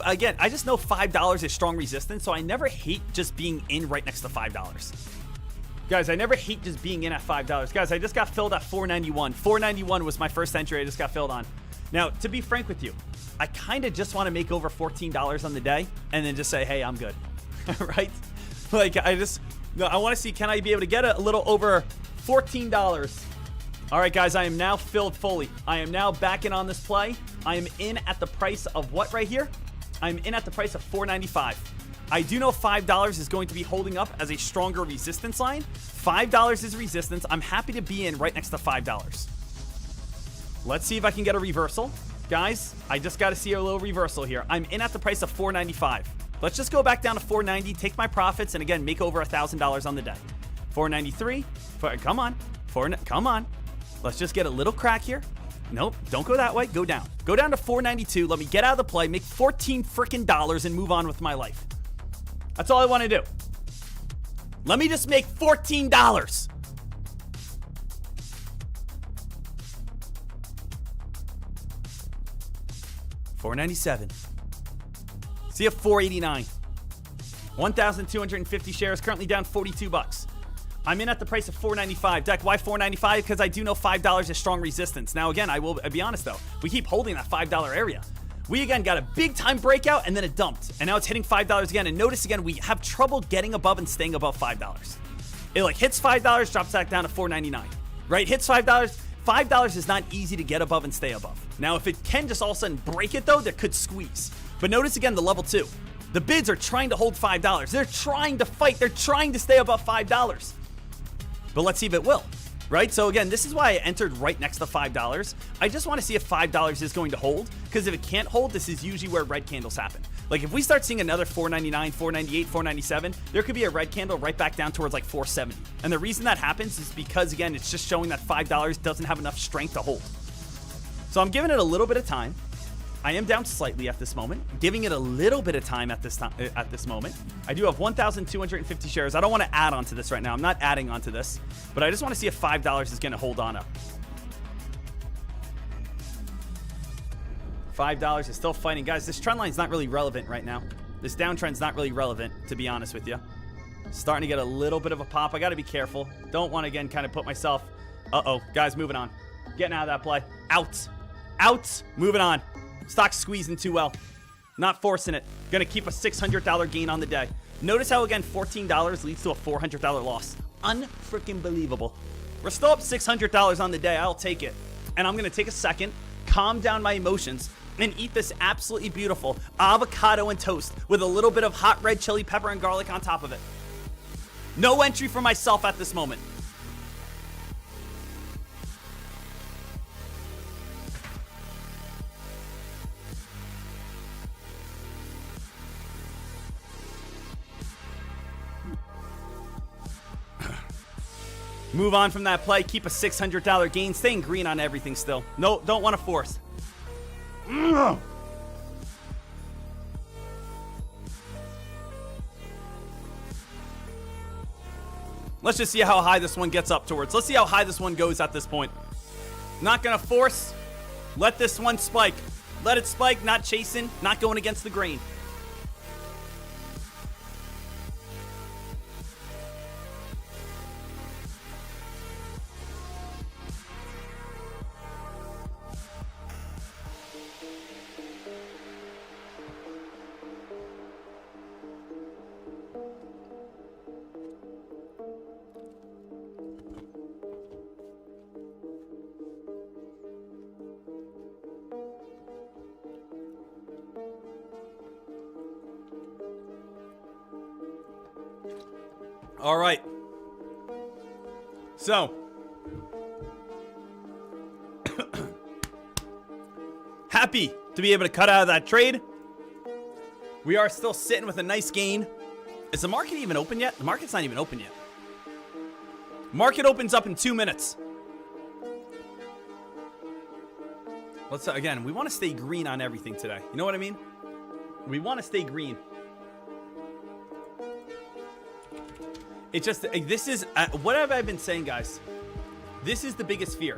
Again, I just know $5 is strong resistance, so I never hate just being in right next to $5. Guys, I never hate just being in at $5. Guys, I just got filled at 491. 491 was my first entry I just got filled on. Now, to be frank with you, I kind of just want to make over $14 on the day and then just say, hey, I'm good. Right? Like, I want to see, can I be able to get a little over $14? All right, guys, I am now filled fully. I am now back in on this play. I am in at the price of what right here? I'm in at the price of $4.95. I do know $5 is going to be holding up as a stronger resistance line. $5 is resistance. I'm happy to be in right next to $5. Let's see if I can get a reversal. Guys, I just got to see a little reversal here. I'm in at the price of $4.95. Let's just go back down to $4.90, take my profits, and again, make over $1,000 on the day. $4.93. Come on. Come on. Let's just get a little crack here. Nope, don't go that way. Go down. Go down to $4.92. Let me get out of the play, make $14 freaking dollars, and move on with my life. That's all I want to do. Let me just make $14. $4.97. See ya, $4.89. 1,250 shares, currently down $42. I'm in at the price of $4.95. Deck, why $4.95? Because I do know $5 is strong resistance. Now, again, I will be honest, though. We keep holding that $5 area. We, again, got a big-time breakout, and then it dumped. And now it's hitting $5 again. And notice, again, we have trouble getting above and staying above $5. It, hits $5, drops back down to $4.99. Right? Hits $5. $5 is not easy to get above and stay above. Now, if it can just all of a sudden break it, though, there could squeeze. But notice, again, the level 2. The bids are trying to hold $5. They're trying to fight. They're trying to stay above $5. But let's see if it will, right? So again, this is why I entered right next to $5. I just want to see if $5 is going to hold, because if it can't hold, this is usually where red candles happen. Like if we start seeing another $4.99, $4.98, $4.97, there could be a red candle right back down towards like $4.70. And the reason that happens is because, again, it's just showing that $5 doesn't have enough strength to hold. So I'm giving it a little bit of time. I am down slightly at this moment, giving it a little bit of time at this moment. I do have 1,250 shares. I don't want to add on to this right now. I'm not adding on to this, but I just want to see if $5 is going to hold on up. $5 is still fighting. Guys, this trend line is not really relevant right now. This downtrend's not really relevant, to be honest with you. Starting to get a little bit of a pop. I got to be careful. Don't want to, again, kind of put myself... Uh-oh. Guys, moving on. Getting out of that play. Out. Out. Moving on. Stock squeezing too well. Not forcing it. Gonna keep a $600 gain on the day. Notice how, again, $14 leads to a $400 loss. Unfreaking believable. We're still up $600 on the day. I'll take it. And I'm gonna take a second, calm down my emotions, and eat this absolutely beautiful avocado and toast with a little bit of hot red chili pepper and garlic on top of it. No entry for myself at this moment. Move on from that play. Keep a $600 gain. Staying green on everything still. No, don't want to force. Let's just see how high this one gets up towards. Let's see how high this one goes at this point. Not going to force. Let this one spike. Let it spike, not chasing, not going against the grain. All right. So, happy to be able to cut out of that trade. We are still sitting with a nice gain. Is the market even open yet? The market's not even open yet. Market opens up in 2 minutes. Let's, again, we want to stay green on everything today. You know what I mean? We want to stay green. It's just, this is, what have I been saying, guys? This is the biggest fear.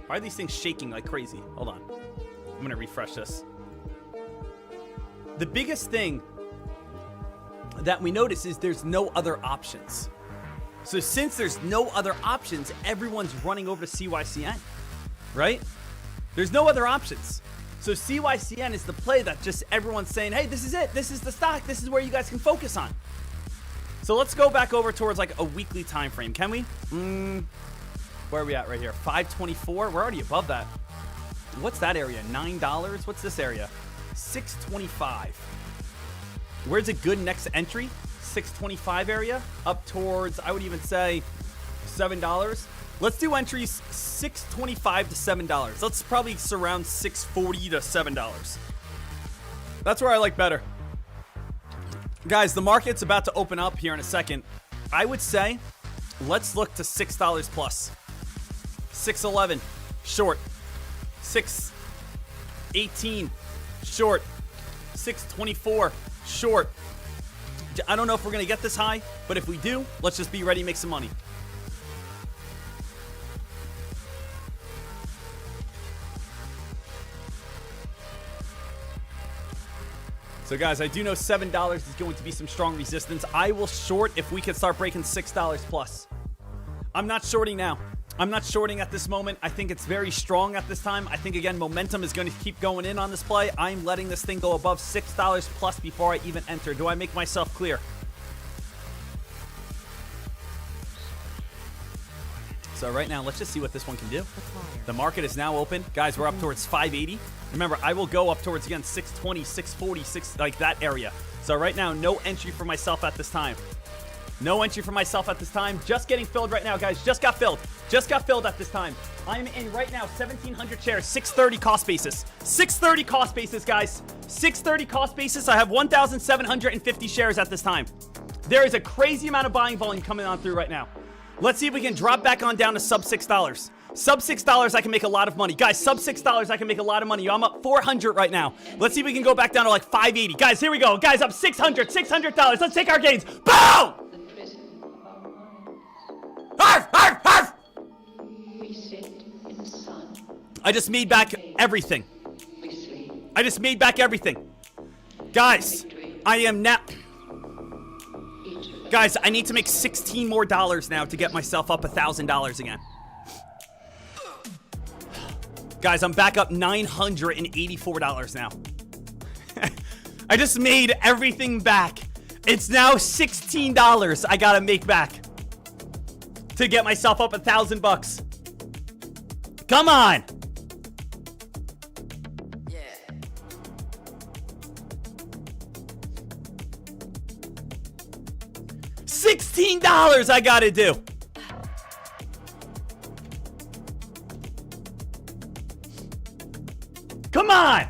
Why are these things shaking like crazy? Hold on. I'm going to refresh this. The biggest thing that we notice is there's no other options. So since there's no other options, everyone's running over to CYCN, right? There's no other options. So CYCN is the play that just everyone's saying, hey, this is it. This is the stock. This is where you guys can focus on. So let's go back over towards like a weekly time frame. Can we? Where are we at right here? 524. We're already above that. What's that area? $9. What's this area? 625. Where's a good next entry? 625 area. Up towards, I would even say, $7. Let's do entries 625 to $7. Let's probably surround 640 to $7. That's where I like better. Guys, the market's about to open up here in a second. I would say let's look to $6 plus. 611 short. 618 short. 624 short. I don't know if we're going to get this high, but if we do, let's just be ready to make some money. So guys, I do know $7 is going to be some strong resistance. I will short if we can start breaking $6 plus. I'm not shorting now. I'm not shorting at this moment. I think it's very strong at this time. I think, again, momentum is going to keep going in on this play. I'm letting this thing go above $6 plus before I even enter. Do I make myself clear? So right now, let's just see what this one can do. The market is now open. Guys, we're up towards 580. Remember, I will go up towards, again, 620, 640, like that area. So right now, no entry for myself at this time. No entry for myself at this time. Just getting filled right now, guys. Just got filled. Just got filled at this time. I'm in right now 1,700 shares, 630 cost basis. 630 cost basis, guys. 630 cost basis. I have 1,750 shares at this time. There is a crazy amount of buying volume coming on through right now. Let's see if we can drop back on down to sub $6. Sub $6, I can make a lot of money. Guys, sub $6, I can make a lot of money. I'm up 400 right now. Let's see if we can go back down to like 580. Guys, here we go. Guys, up $600. Let's take our gains. Boom! Arf, arf, arf! I just made back everything. I just made back everything. Guys, I am now... Guys, I need to make $16 more now to get myself up $1,000 again. Guys, I'm back up $984 now. I just made everything back. It's now $16 I gotta make back to get myself up $1,000. Come on. $16 I gotta do. Come on.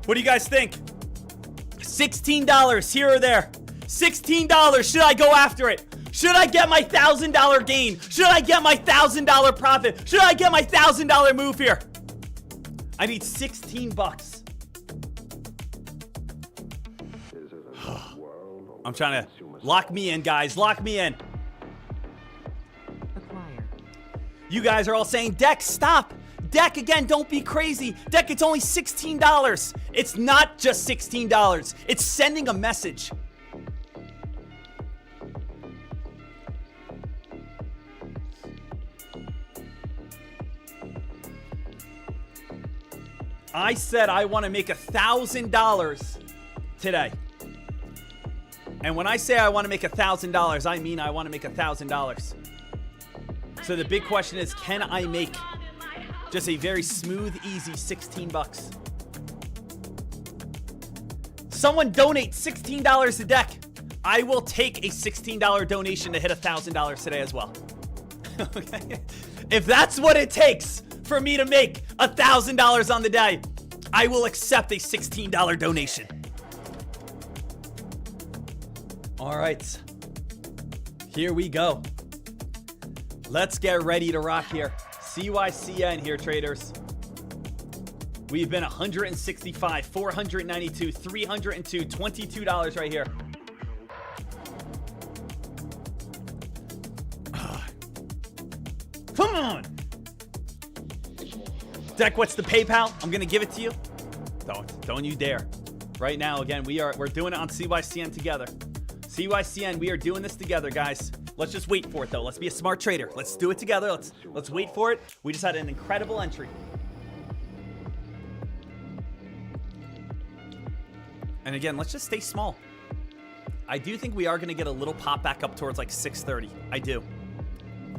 What do you guys think? $16 here or there. $16. Should I go after it? Should I get my $1,000 gain? Should I get my $1,000 profit? Should I get my $1,000 move here? I need 16 bucks. I'm trying to lock me in, guys. Lock me in. Acquire. You guys are all saying, Deck, stop. Deck, again, don't be crazy. Deck, it's only $16. It's not just $16. It's sending a message. I said I want to make $1,000 today. And when I say I want to make $1,000, I mean I want to make $1,000. So the big question is, can I make just a very smooth, easy 16 bucks? Someone donate $16 a deck. I will take a $16 donation to hit $1,000 today as well. Okay? If that's what it takes for me to make $1,000 on the day, I will accept a $16 donation. All right. Here we go. Let's get ready to rock here. CYCN here, traders. We've been 165, 492, 302, $22 right here. Come on. Deck, what's the PayPal? I'm gonna give it to you. Don't you dare. Right now, again, we're doing it on CYCN together. CYCN, we are doing this together, guys. Let's just wait for it, though. Let's be a smart trader. Let's do it together. Let's wait for it. We just had an incredible entry. And again, let's just stay small. I do think we are going to get a little pop back up towards like 630. I do.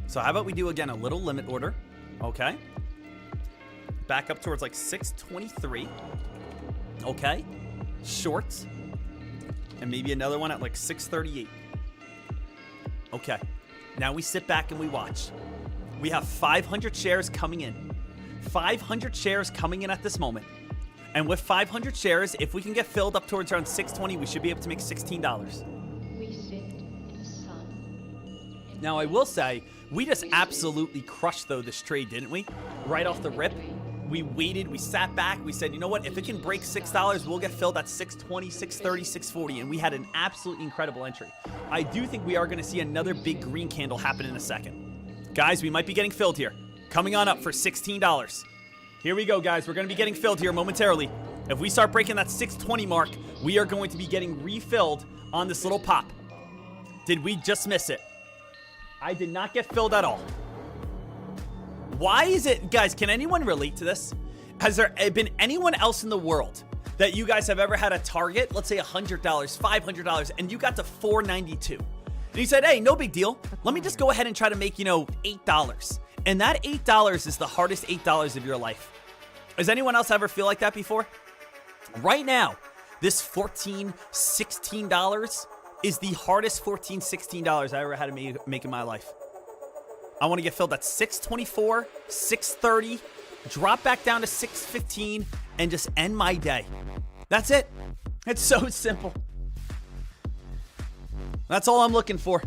So how about we do, again, a little limit order. Okay. Back up towards like 623. Okay. Shorts. And maybe another one at like 638. Okay. Now we sit back and we watch. We have 500 shares coming in. 500 shares coming in at this moment. And with 500 shares, if we can get filled up towards around 620, we should be able to make $16. We sit in the sun. Now, I will say, we just absolutely crushed, though, this trade, didn't we? Right off the rip. We waited, we sat back, we said, you know what, if it can break $6, we'll get filled at 620, 630, 640, and we had an absolutely incredible entry. I do think we are going to see another big green candle happen in a second. Guys, we might be getting filled here. Coming on up for $16. Here we go, guys. We're going to be getting filled here momentarily. If we start breaking that 620 mark, we are going to be getting refilled on this little pop. Did we just miss it? I did not get filled at all. Why is it, guys, can anyone relate to this? Has there been anyone else in the world that you guys have ever had a target, let's say $100, $500, and you got to $492? And you said, hey, no big deal. Let me just go ahead and try to make, $8. And that $8 is the hardest $8 of your life. Has anyone else ever feel like that before? Right now, this $14, $16 is the hardest $14, $16 I ever had to make in my life. I want to get filled at 624, 630, drop back down to 615, and just end my day. That's it. It's so simple. That's all I'm looking for.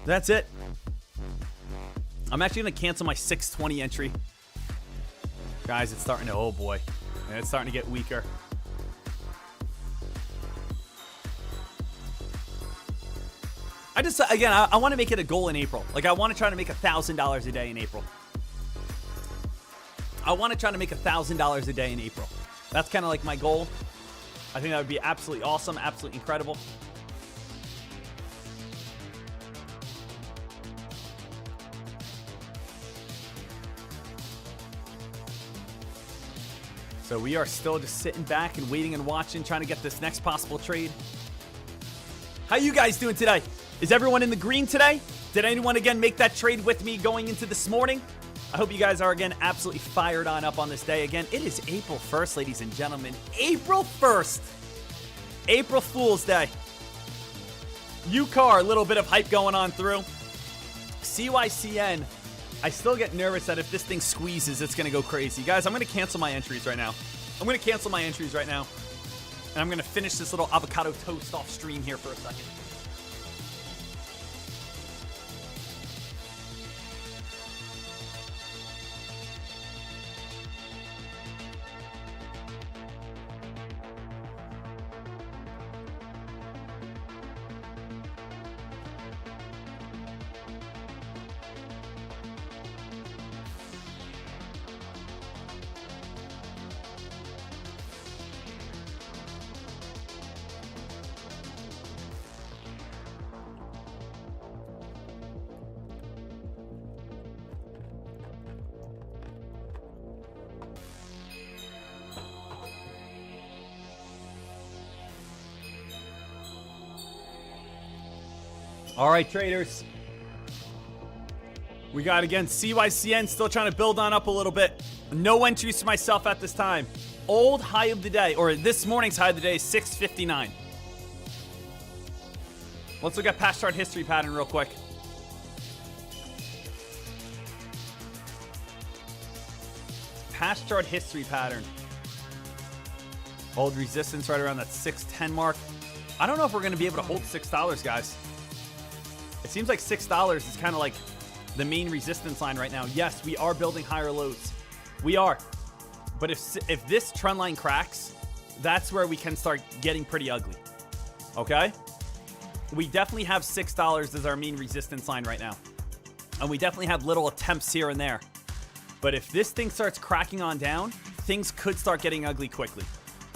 That's it. I'm actually going to cancel my 620 entry. Guys, it's starting to, oh boy. It's starting to get weaker. I want to make it a goal in April. Like, I want to try to make $1,000 a day in April. I want to try to make $1,000 a day in April. That's kind of like my goal. I think that would be absolutely awesome, absolutely incredible. So we are still just sitting back and waiting and watching, trying to get this next possible trade. How you guys doing today? Is everyone in the green today? Did anyone again make that trade with me going into this morning? I hope you guys are again absolutely fired on up on this day. Again, it is April 1st, ladies and gentlemen. April 1st. April Fool's Day. UCAR, a little bit of hype going on through. CYCN, I still get nervous that if this thing squeezes, it's going to go crazy. Guys, I'm going to cancel my entries right now. And I'm going to finish this little avocado toast off stream here for a second. All right, traders. We got, again, CYCN still trying to build on up a little bit. No entries for myself at this time. Old high of the day, or this morning's high of the day, is 659. Let's look at past chart history pattern real quick. Past chart history pattern. Old resistance right around that 610 mark. I don't know if we're going to be able to hold $6, guys. It seems like $6 is kind of like the main resistance line right now. Yes, we are building higher lows. We are. But if this trend line cracks, that's where we can start getting pretty ugly. Okay? We definitely have $6 as our main resistance line right now. And we definitely have little attempts here and there. But if this thing starts cracking on down, things could start getting ugly quickly.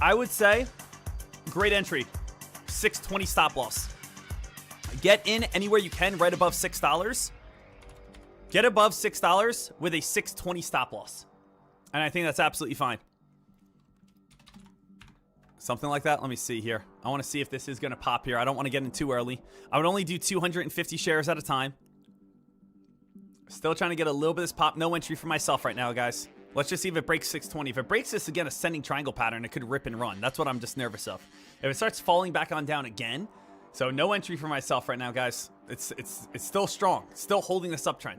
I would say, great entry. 620 stop loss. Get in anywhere you can right above $6. Get above $6 with a 620 stop loss. And I think that's absolutely fine. Something like that. Let me see here. I want to see if this is going to pop here. I don't want to get in too early. I would only do 250 shares at a time. Still trying to get a little bit of this pop. No entry for myself right now, guys. Let's just see if it breaks 620. If it breaks this, again, ascending triangle pattern, it could rip and run. That's what I'm just nervous of. If it starts falling back on down again, so no entry for myself right now, guys. It's still strong. Still holding this uptrend.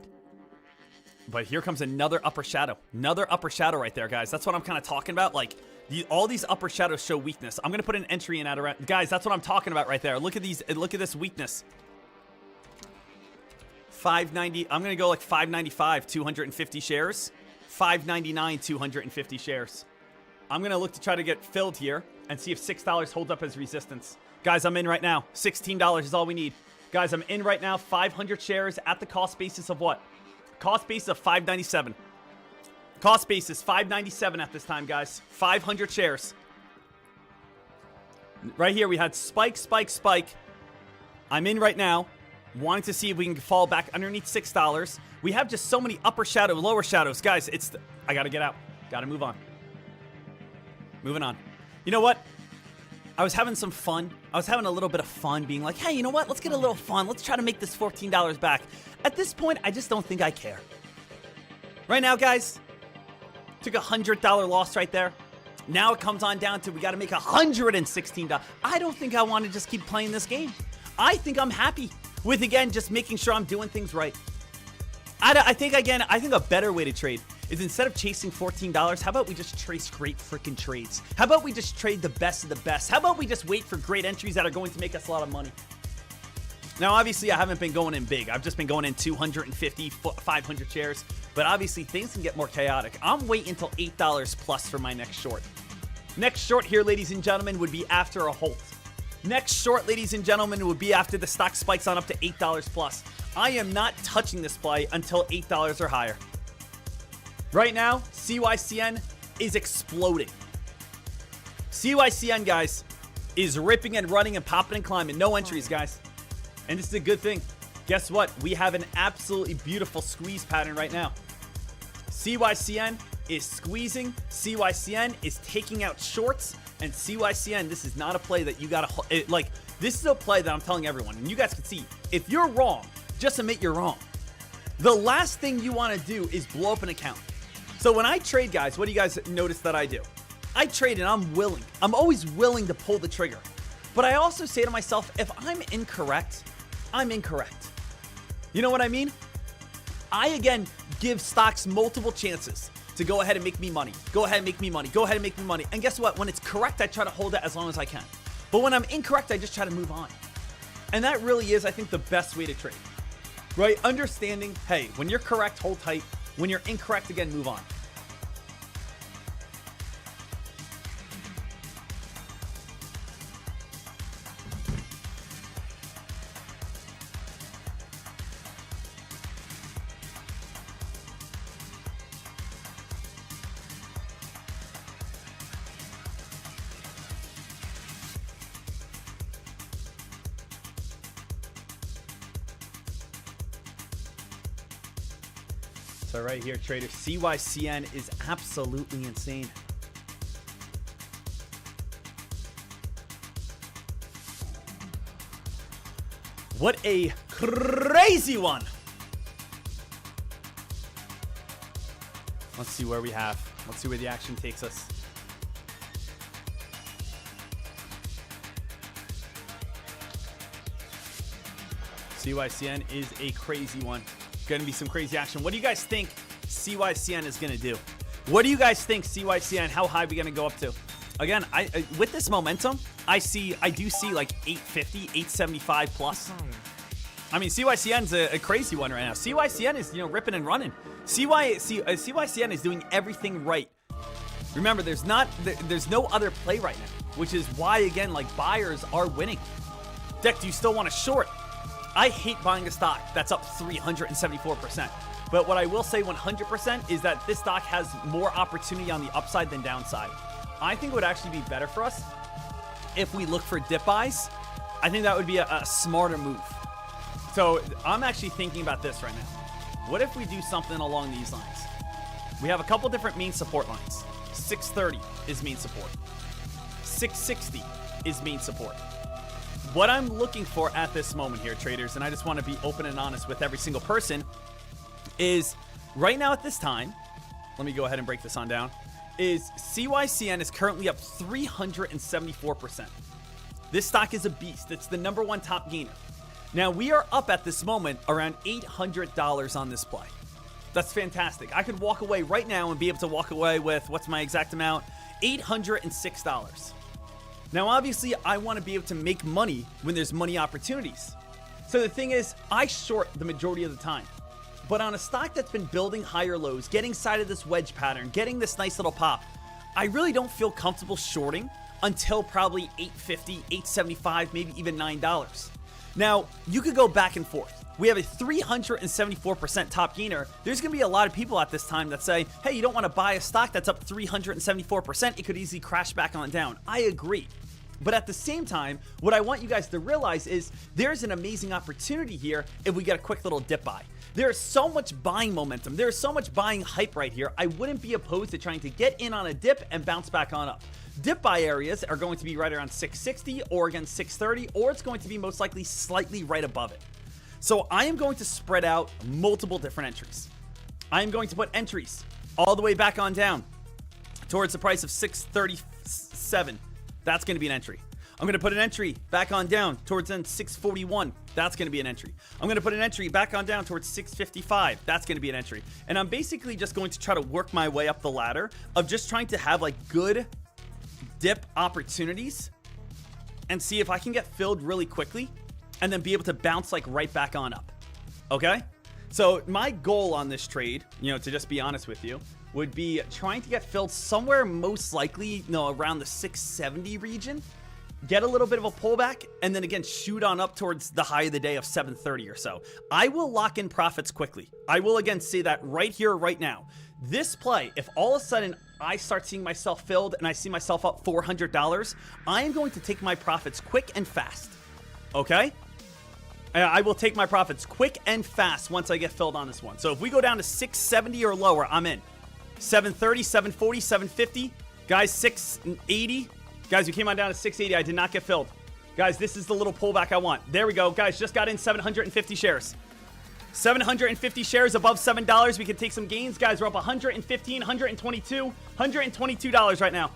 But here comes another upper shadow. Another upper shadow right there, guys. That's what I'm kind of talking about. Like, all these upper shadows show weakness. I'm going to put an entry in at around... Guys, that's what I'm talking about right there. Look at these. Look at this weakness. 590. I'm going to go like 595, 250 shares. 599, 250 shares. I'm going to look to try to get filled here and see if $6 holds up as resistance. Guys, I'm in right now. $16 is all we need. Guys, I'm in right now. 500 shares at the cost basis of what? Cost basis of 597. Cost basis 597 at this time, guys. 500 shares. Right here, we had spike, spike, spike. I'm in right now. Wanting to see if we can fall back underneath $6. We have just so many upper shadow, lower shadows. Guys, I got to get out. Got to move on. Moving on. You know what? I was having some fun. I was having a little bit of fun being like, hey, you know what? Let's get a little fun. Let's try to make this $14 back. At this point, I just don't think I care. Right now, guys, took a $100 loss right there. Now it comes on down to we got to make $116. I don't think I want to just keep playing this game. I think I'm happy with, again, just making sure I'm doing things right. I think a better way to trade is instead of chasing $14, how about we just trace great freaking trades? How about we just trade the best of the best? How about we just wait for great entries that are going to make us a lot of money? Now, obviously, I haven't been going in big. I've just been going in 250, 500 shares. But obviously, things can get more chaotic. I'm waiting until $8 plus for my next short. Next short here, ladies and gentlemen, would be after a halt. Next short, ladies and gentlemen, would be after the stock spikes on up to $8 plus. I am not touching this play until $8 or higher. Right now, CYCN is exploding. CYCN, guys, is ripping and running and popping and climbing. No entries, guys. And this is a good thing. Guess what? We have an absolutely beautiful squeeze pattern right now. CYCN is squeezing, CYCN is taking out shorts, and CYCN, this is not a play that you gotta, like, this is a play that I'm telling everyone, and you guys can see, if you're wrong, just admit you're wrong. The last thing you want to do is blow up an account. So when I trade, guys, what do you guys notice that I do? I trade and I'm willing. I'm always willing to pull the trigger. But I also say to myself, if I'm incorrect, I'm incorrect. You know what I mean? I, again, give stocks multiple chances to go ahead and make me money. Go ahead and make me money. Go ahead and make me money. And guess what? When it's correct, I try to hold it as long as I can. But when I'm incorrect, I just try to move on. And that really is, I think, the best way to trade. Right? Understanding, hey, when you're correct, hold tight. When you're incorrect, again, move on. So right here, trader, CYCN is absolutely insane. What a crazy one. Let's see where we have. Let's see where the action takes us. CYCN is a crazy one. Going to be some crazy action. What do you guys think CYCN is going to do? What do you guys think CYCN, how high are we going to go up to? Again, I with this momentum, I do see like 850, 875 plus. I mean, CYCN's a crazy one right now. CYCN is, ripping and running. CYCN is doing everything right. Remember, there's no other play right now, which is why, again, like, buyers are winning. Deck, do you still want to short? I hate buying a stock that's up 374%. But what I will say 100% is that this stock has more opportunity on the upside than downside. I think it would actually be better for us if we look for dip buys. I think that would be a smarter move. So I'm actually thinking about this right now. What if we do something along these lines? We have a couple different main support lines. 630 is main support. 660 is main support. What I'm looking for at this moment here, traders, and I just want to be open and honest with every single person, is right now at this time, let me go ahead and break this on down, is CYCN is currently up 374%. This stock is a beast. It's the #1 top gainer. Now, we are up at this moment around $800 on this play. That's fantastic. I could walk away right now and be able to walk away with, what's my exact amount? $806. Now, obviously, I want to be able to make money when there's money opportunities. So the thing is, I short the majority of the time. But on a stock that's been building higher lows, getting inside of this wedge pattern, getting this nice little pop, I really don't feel comfortable shorting until probably $8.50, $8.75, maybe even $9. Now, you could go back and forth. We have a 374% top gainer. There's going to be a lot of people at this time that say, hey, you don't want to buy a stock that's up 374%. It could easily crash back on down. I agree. But at the same time, what I want you guys to realize is there's an amazing opportunity here if we get a quick little dip buy. There is so much buying momentum. There is so much buying hype right here. I wouldn't be opposed to trying to get in on a dip and bounce back on up. Dip buy areas are going to be right around 660 or against 630, or it's going to be most likely slightly right above it. So I am going to spread out multiple different entries. I am going to put entries all the way back on down towards the price of 637. That's going to be an entry. I'm going to put an entry back on down towards then 641. That's going to be an entry. I'm going to put an entry back on down towards 655. That's going to be an entry. And I'm basically just going to try to work my way up the ladder of just trying to have like good dip opportunities and see if I can get filled really quickly and then be able to bounce like right back on up. Okay? So my goal on this trade, to just be honest with you, would be trying to get filled somewhere most likely, around the 670 region, get a little bit of a pullback, and then again, shoot on up towards the high of the day of 730 or so. I will lock in profits quickly. I will again say that right here, right now. This play, if all of a sudden I start seeing myself filled and I see myself up $400, I am going to take my profits quick and fast. Okay? I will take my profits quick and fast once I get filled on this one. So if we go down to 670 or lower, I'm in. 730, 740, 750. Guys, 680. Guys, we came on down to 680. I did not get filled. Guys, this is the little pullback I want. There we go. Guys, just got in 750 shares. 750 shares above $7. We can take some gains. Guys, we're up 115, 122, $122 right now.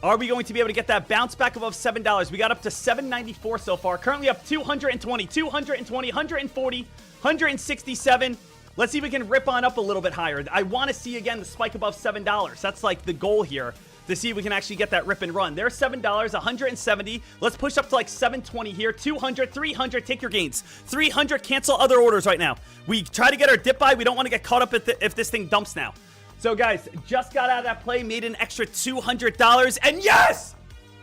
Are we going to be able to get that bounce back above $7? We got up to 794 so far. Currently up 220, 220, 140, 167. Let's see if we can rip on up a little bit higher. I want to see, again, the spike above $7. That's like the goal here, to see if we can actually get that rip and run. There's $7, 170. Let's push up to like 720 here. 200, 300, take your gains. 300, cancel other orders right now. We try to get our dip buy. We don't want to get caught up if this thing dumps now. So guys, just got out of that play, made an extra $200, and yes!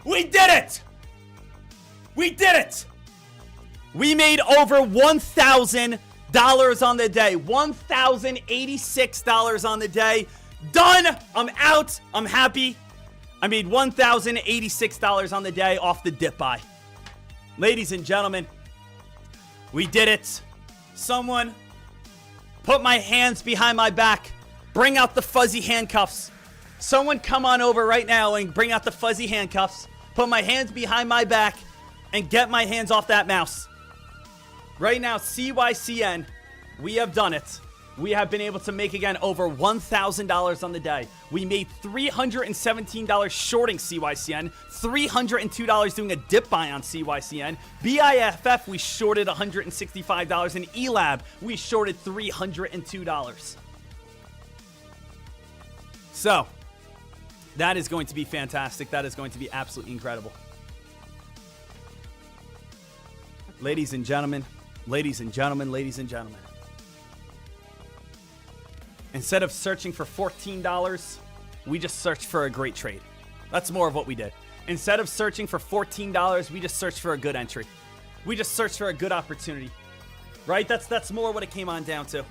We did it! We did it! We made over $1,000 on the day. $1,086 on the day. Done! I'm out. I'm happy. I made $1,086 on the day off the dip buy. Ladies and gentlemen, we did it. Someone put my hands behind my back. Bring out the fuzzy handcuffs. Someone come on over right now and bring out the fuzzy handcuffs. Put my hands behind my back and get my hands off that mouse. Right now, CYCN, we have done it. We have been able to make, again, over $1,000 on the day. We made $317 shorting CYCN, $302 doing a dip buy on CYCN. BIFF, we shorted $165, and ELAB, we shorted $302. So, that is going to be fantastic. That is going to be absolutely incredible. Ladies and gentlemen, ladies and gentlemen, ladies and gentlemen. Instead of searching for $14, we just searched for a great trade. That's more of what we did. Instead of searching for $14, we just searched for a good entry. We just searched for a good opportunity. Right? That's more what it came on down to.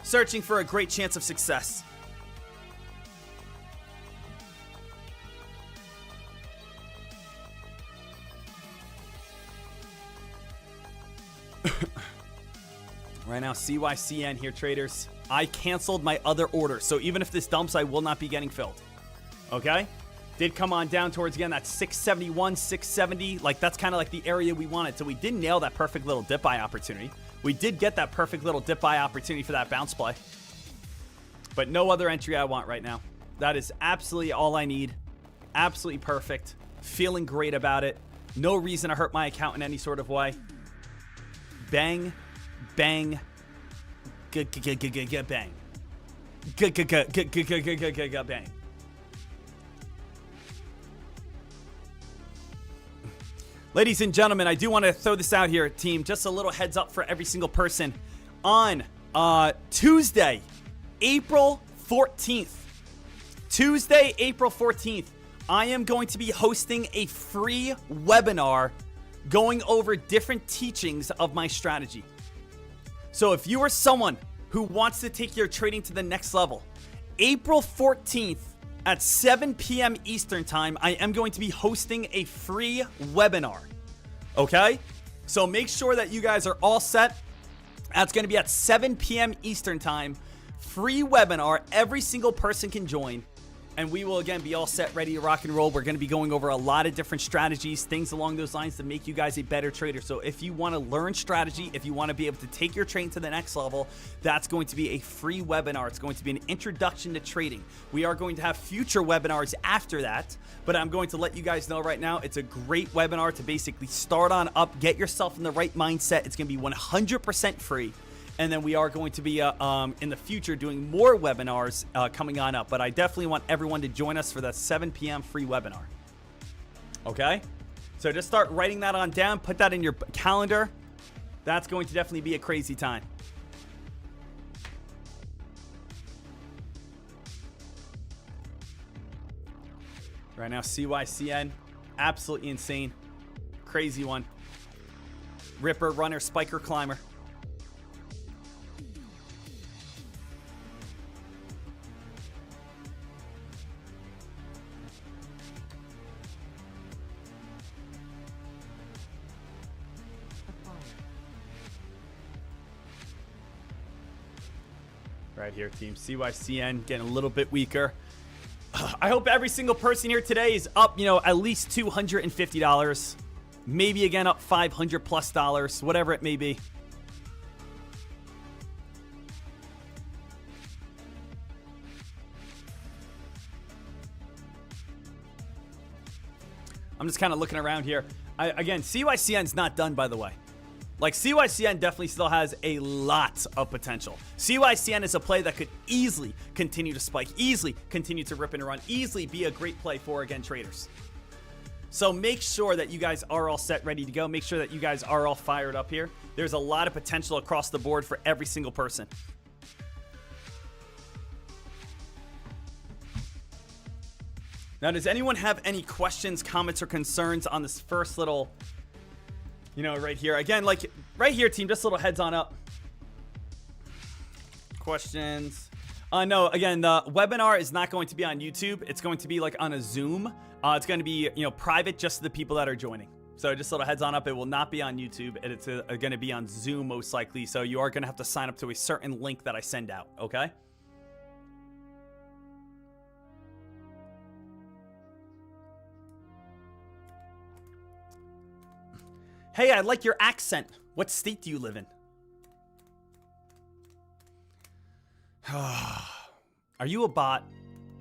Searching for a great chance of success. Right now, CYCN here, traders. I canceled my other order, so even if this dumps, I will not be getting filled. Okay? Did come on down towards, again, that 671, 670. Like, that's kind of like the area we wanted. So we did nail that perfect little dip buy opportunity. We did get that perfect little dip buy opportunity for that bounce play. But no other entry I want right now. That is absolutely all I need. Absolutely perfect. Feeling great about it. No reason to hurt my account in any sort of way. Bang. Bang. Bang. Bang. Ladies and gentlemen, I do want to throw this out here, team. Just a little heads up for every single person. On Tuesday, April 14th. Tuesday, April 14th, I am going to be hosting a free webinar going over different teachings of my strategy. So if you are someone who wants to take your trading to the next level, April 14th at 7 p.m. Eastern time, I am going to be hosting a free webinar. Okay? So make sure that you guys are all set. That's going to be at 7 p.m. Eastern time. Free webinar. Every single person can join. And we will, again, be all set, ready to rock and roll. We're going to be going over a lot of different strategies, things along those lines to make you guys a better trader. So if you want to learn strategy, if you want to be able to take your trading to the next level, that's going to be a free webinar. It's going to be an introduction to trading. We are going to have future webinars after that, but I'm going to let you guys know right now, it's a great webinar to basically start on up, get yourself in the right mindset. It's going to be 100% free. And then we are going to be, in the future, doing more webinars coming on up. But I definitely want everyone to join us for that 7 p.m. free webinar. Okay? So just start writing that on down. Put that in your calendar. That's going to definitely be a crazy time. Right now, CYCN. Absolutely insane. Crazy one. Ripper, runner, spiker, climber. right here, team. CYCN getting a little bit weaker. I hope every single person here today is up, at least $250. Maybe again up $500 plus, whatever it may be. I'm just kind of looking around here. Again, CYCN's not done, by the way. Like, CYCN definitely still has a lot of potential. CYCN is a play that could easily continue to spike, easily continue to rip and run, easily be a great play for, again, traders. So make sure that you guys are all set, ready to go. Make sure that you guys are all fired up here. There's a lot of potential across the board for every single person. Now, does anyone have any questions, comments, or concerns on this first little, right here? Again, like, right here, team, just a little heads on up. Questions? No, again, the webinar is not going to be on YouTube. It's going to be, like, on a Zoom. It's going to be, private just to the people that are joining. So just a little heads on up. It will not be on YouTube. And it's going to be on Zoom, most likely. So you are going to have to sign up to a certain link that I send out, okay? Hey, I like your accent. What state do you live in? Are you a bot?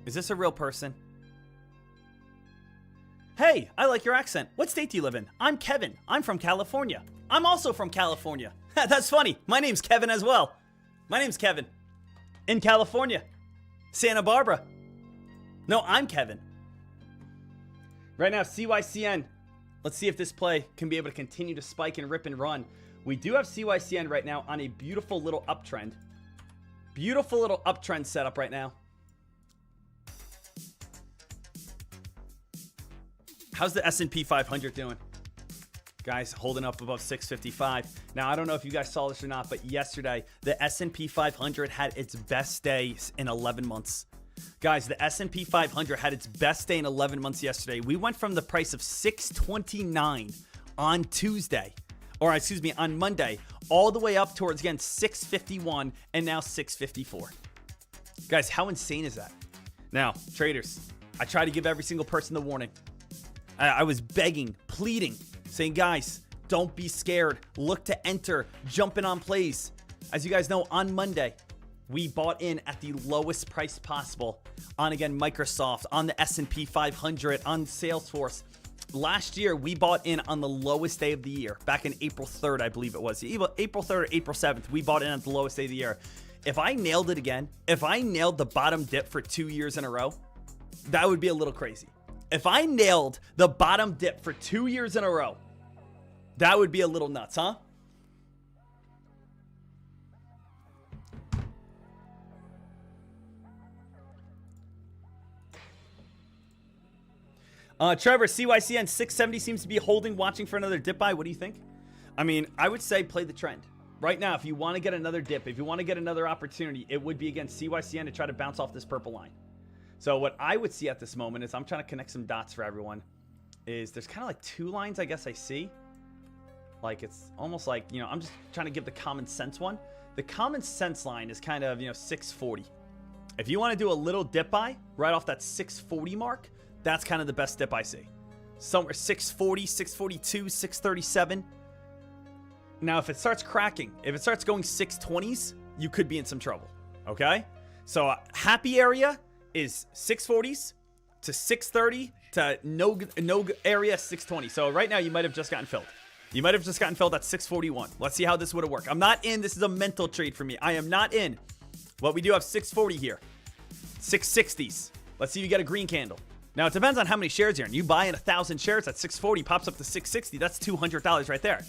Is this a real person? Hey, I like your accent. What state do you live in? I'm Kevin. I'm from California. I'm also from California. That's funny. My name's Kevin as well. My name's Kevin. In California. Santa Barbara. No, I'm Kevin. Right now, CYCN. Let's see if this play can be able to continue to spike and rip and run. We do have CYCN right now on a beautiful little uptrend. Beautiful little uptrend setup right now. How's the S&P 500 doing? Guys, holding up above 655. Now, I don't know if you guys saw this or not, but yesterday, the S&P 500 had its best day in 11 months. Guys, the S&P 500 had its best day in 11 months yesterday. We went from the price of 629 on Tuesday, or excuse me, on Monday, all the way up towards, again, 651 and now 654. Guys, how insane is that? Now, traders, I try to give every single person the warning. I was begging, pleading, saying, guys, don't be scared. Look to enter, jump in on plays. As you guys know, on Monday, we bought in at the lowest price possible on, again, Microsoft, on the S&P 500, on Salesforce. Last year, we bought in on the lowest day of the year, back in April 3rd, I believe it was. April 3rd or April 7th, we bought in at the lowest day of the year. If I nailed it again, if I nailed the bottom dip for 2 years in a row, that would be a little crazy. If I nailed the bottom dip for 2 years in a row, that would be a little nuts, huh? Trevor, CYCN 670 seems to be holding, watching for another dip buy. What do you think? I mean, I would say play the trend. Right now, if you want to get another dip, if you want to get another opportunity, it would be against CYCN to try to bounce off this purple line. So what I would see at this moment is, I'm trying to connect some dots for everyone, is there's kind of like two lines I guess I see. Like, it's almost like, I'm just trying to give the common sense one. The common sense line is kind of, 640. If you want to do a little dip buy right off that 640 mark, that's kind of the best dip I see. Somewhere 640, 642, 637. Now, if it starts cracking, if it starts going 620s, you could be in some trouble. Okay? So, happy area is 640s to 630 to no area 620. So, right now, you might have just gotten filled. You might have just gotten filled at 641. Let's see how this would have worked. I'm not in. This is a mental trade for me. I am not in. But we do have 640 here. 660s. Let's see if you get a green candle. Now, it depends on how many shares you're in. You buy in 1,000 shares at 640, pops up to 660. That's $200 right there.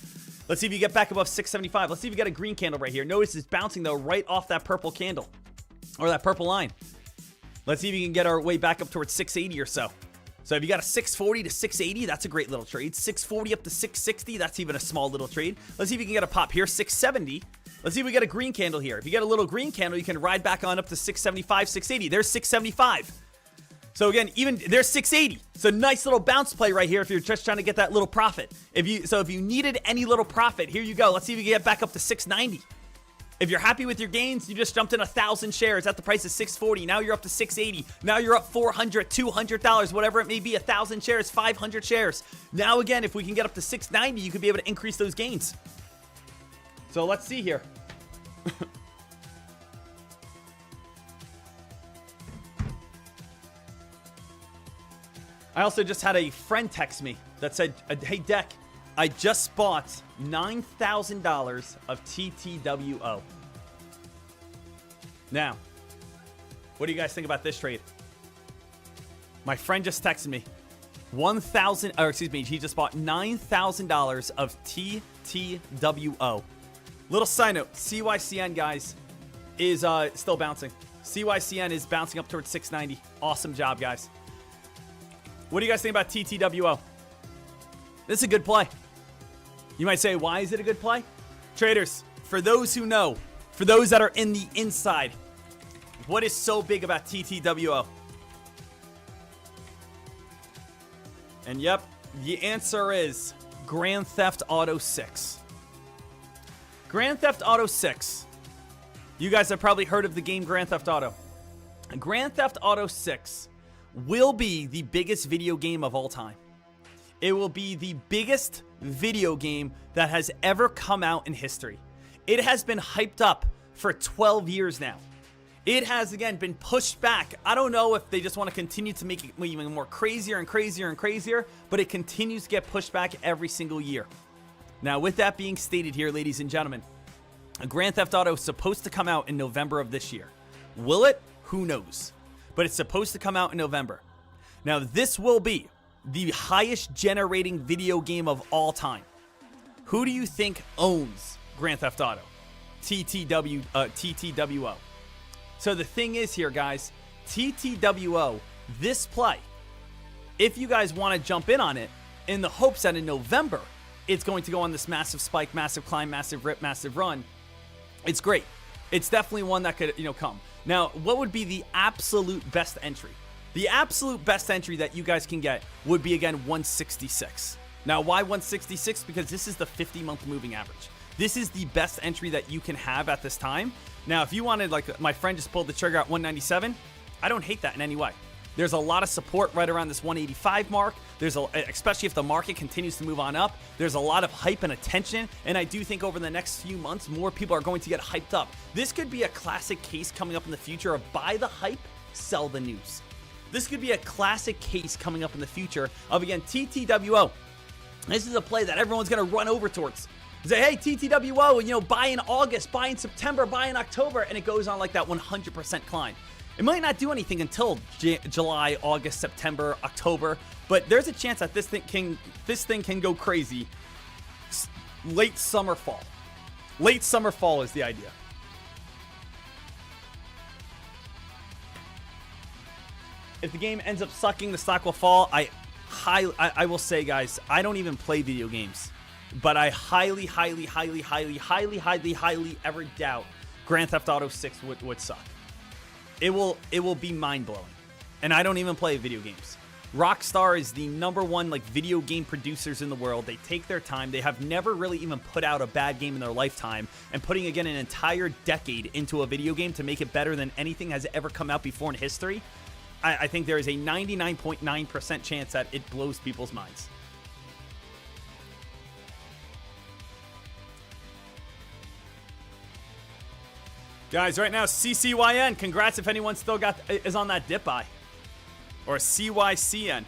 Let's see if you get back above 675. Let's see if you get a green candle right here. Notice it's bouncing, though, right off that purple candle. Or that purple line. Let's see if you can get our way back up towards 680 or so. So if you got a 640 to 680, that's a great little trade. 640 up to 660, that's even a small little trade. Let's see if you can get a pop here. 670. Let's see if we get a green candle here. If you get a little green candle, you can ride back on up to 675, 680. There's 675. So again, even there's 680. It's a nice little bounce play right here if you're just trying to get that little profit. If you needed any little profit, here you go. Let's see if you can get back up to 690. If you're happy with your gains, you just jumped in 1,000 shares at the price of $640. Now you're up to $680. Now you're up $400, $200, whatever it may be. 1,000 shares, 500 shares. Now again, if we can get up to $690, you could be able to increase those gains. So let's see here. I also just had a friend text me that said, hey, Deck, I just bought $9,000 of TTWO. Now, what do you guys think about this trade? My friend just texted me. He just bought $9,000 of TTWO. Little side note, CYCN, guys, is still bouncing. CYCN is bouncing up towards 690. Awesome job, guys. What do you guys think about TTWO? This is a good play. You might say, why is it a good play? Traders, for those who know, for those that are in the inside, what is so big about TTWO? And yep, the answer is Grand Theft Auto 6. Grand Theft Auto 6. You guys have probably heard of the game Grand Theft Auto. Grand Theft Auto 6 will be the biggest video game of all time. It will be the biggest video game that has ever come out in history. It has been hyped up for 12 years now. It has, again, been pushed back. I don't know if they just want to continue to make it even more crazier and crazier and crazier, but it continues to get pushed back every single year. Now, with that being stated here, ladies and gentlemen, Grand Theft Auto is supposed to come out in November of this year. Will it? Who knows? But it's supposed to come out in November. Now, this will be the highest generating video game of all time. Who do you think owns Grand Theft Auto? TTWO. So the thing is here, guys, TTWO, this play, if you guys want to jump in on it, in the hopes that in November, it's going to go on this massive spike, massive climb, massive rip, massive run, it's great. It's definitely one that could, come. Now, what would be the absolute best entry? The absolute best entry that you guys can get would be, again, 166. Now, why 166? Because this is the 50-month moving average. This is the best entry that you can have at this time. Now, if you wanted, like my friend just pulled the trigger at 197, I don't hate that in any way. There's a lot of support right around this 185 mark. Especially if the market continues to move on up, there's a lot of hype and attention. And I do think over the next few months, more people are going to get hyped up. This could be a classic case coming up in the future of buy the hype, sell the news. This could be a classic case coming up in the future of, again, TTWO. This is a play that everyone's going to run over towards. Say, hey, TTWO, buy in August, buy in September, buy in October, and it goes on like that 100% climb. It might not do anything until July, August, September, October, but there's a chance that this thing can go crazy late summer, fall. Late summer, fall is the idea. If the game ends up sucking, the stock will fall. I will say, guys, I don't even play video games, but I highly ever doubt Grand Theft Auto 6 would suck. It will be mind-blowing. And I don't even play video games. Rockstar is the #1 video game producers in the world. They take their time. They have never really even put out a bad game in their lifetime, and putting, again, an entire decade into a video game to make it better than anything has ever come out before in history, I think there is a 99.9% chance that it blows people's minds. Guys, right now, CCYN, congrats if anyone still is on that dip buy. Or CYCN.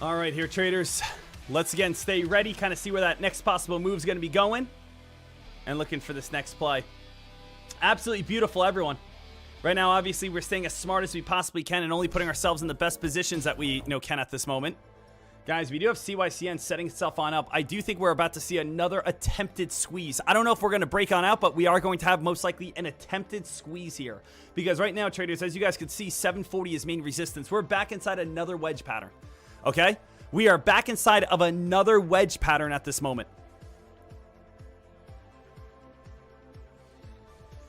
All right, here, traders. Let's again stay ready, kind of see where that next possible move is going to be going, and looking for this next play. Absolutely beautiful, everyone. Right now, obviously, we're staying as smart as we possibly can and only putting ourselves in the best positions that we can at this moment. Guys, we do have CYCN setting itself on up. I do think we're about to see another attempted squeeze. I don't know if we're going to break on out, but we are going to have most likely an attempted squeeze here. Because right now, traders, as you guys can see, 740 is main resistance. We're back inside another wedge pattern. Okay? We are back inside of another wedge pattern at this moment.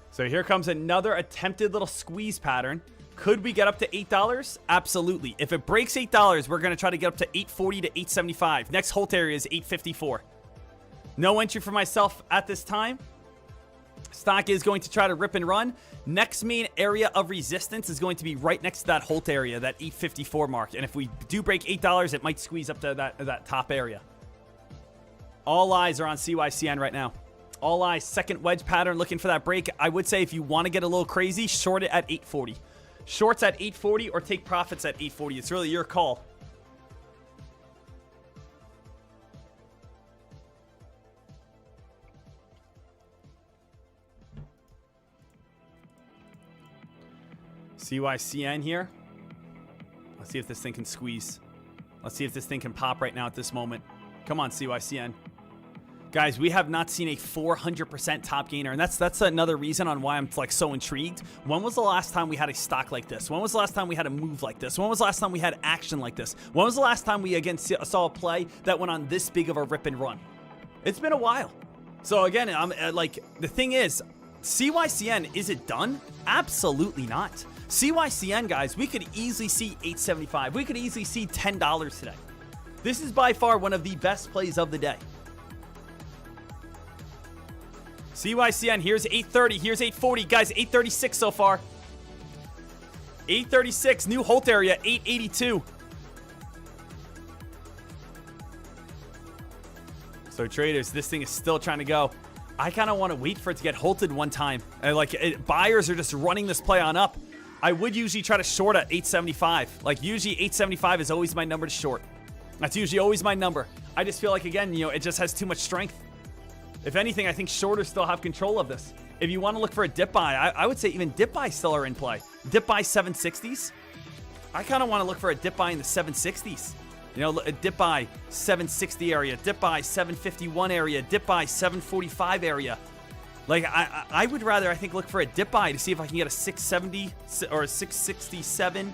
So here comes another attempted little squeeze pattern. Could we get up to $8? Absolutely. If it breaks $8, we're going to try to get up to $8.40 to $8.75. Next hold area is $8.54. No entry for myself at this time. Stock is going to try to rip and run. Next main area of resistance is going to be right next to that hold area, that $8.54 mark. And if we do break $8, it might squeeze up to that top area. All eyes are on CYCN right now. All eyes, second wedge pattern, looking for that break. I would say if you want to get a little crazy, short it at 840. Shorts at 840 or take profits at 840. It's really your call. CYCN here. Let's see if this thing can squeeze. Let's see if this thing can pop right now at this moment. Come on, CYCN. Guys, we have not seen a 400% top gainer, and that's another reason on why I'm like so intrigued. When was the last time we had a stock like this? When was the last time we had a move like this? When was the last time we had action like this? When was the last time we again saw a play that went on this big of a rip and run? It's been a while. So again, I'm like, the thing is, CYCN, is it done? Absolutely not. CYCN, guys, we could easily see $8.75. We could easily see $10 today. This is by far one of the best plays of the day. CYCN, here's 830, here's 840. Guys, 836 so far. 836, new hold area, 882. So traders, this thing is still trying to go. I kind of want to wait for it to get halted one time. Buyers are just running this play on up. I would usually try to short at 875. Like usually 875 is always my number to short. That's usually always my number. I just feel like, again, it just has too much strength. If anything, I think shorters still have control of this. If you want to look for a dip buy, I would say even dip buys still are in play. Dip buy 760s. I kind of want to look for a dip buy in the 760s. A dip buy 760 area, dip buy 751 area, dip buy 745 area. Like, I would rather, I think, look for a dip buy to see if I can get a 670 or a 667,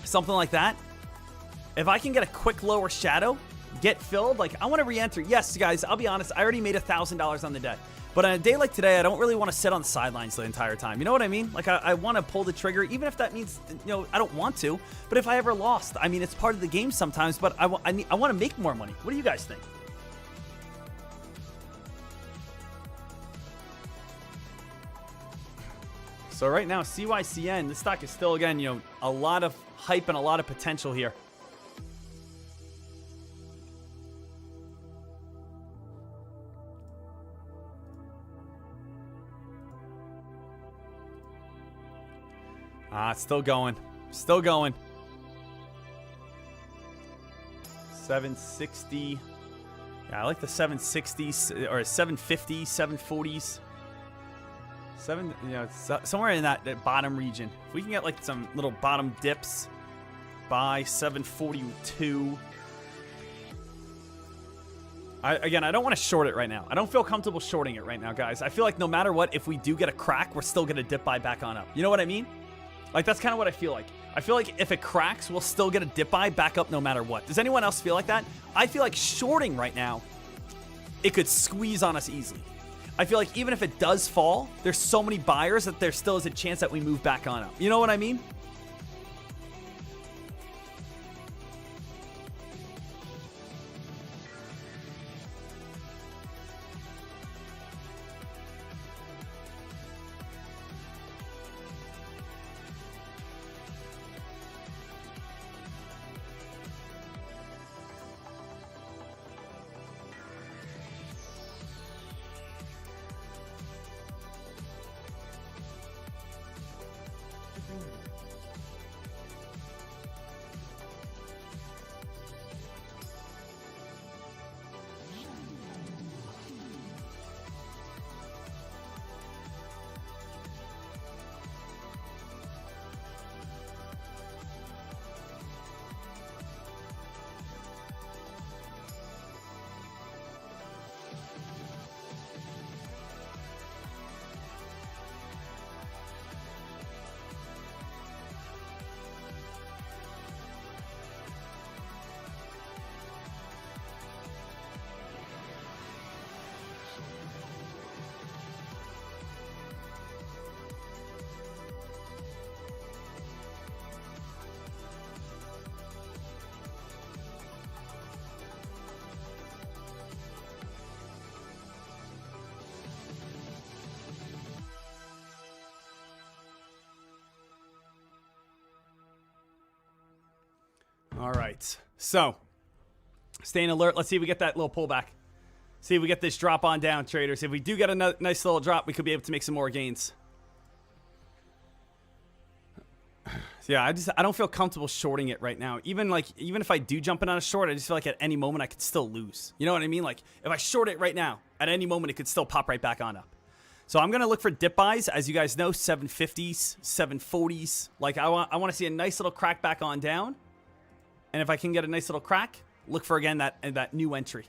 something like that. If I can get a quick lower shadow, get filled, like, I want to re-enter. Yes, guys, I'll be honest, I already made $1,000 on the day. But on a day like today, I don't really want to sit on the sidelines the entire time. You know what I mean? Like, I want to pull the trigger, even if that means, I don't want to. But if I ever lost, I mean, it's part of the game sometimes, but I want to make more money. What do you guys think? So right now, CYCN, this stock is still, again, a lot of hype and a lot of potential here. It's still going. Still going. 760. Yeah, I like the 760s or 750s, 740s. Somewhere in that bottom region. If we can get like some little bottom dips by 742. I don't want to short it right now. I don't feel comfortable shorting it right now, guys. I feel like no matter what, if we do get a crack, we're still going to dip buy back on up. You know what I mean? Like, that's kind of what I feel like. I feel like if it cracks, we'll still get a dip buy back up no matter what. Does anyone else feel like that? I feel like shorting right now, it could squeeze on us easily. I feel like even if it does fall, there's so many buyers that there still is a chance that we move back on up. You know what I mean? right. So, staying alert. Let's see if we get that little pullback. See if we get this drop on down, traders. If we do get a nice little drop, we could be able to make some more gains. So yeah, I don't feel comfortable shorting it right now. Even if I do jump in on a short, I just feel like at any moment I could still lose. You know what I mean? Like if I short it right now, at any moment it could still pop right back on up. So I'm gonna look for dip buys, as you guys know, 750s, 740s. Like I want to see a nice little crack back on down, and if I can get a nice little crack, look for again that new entry.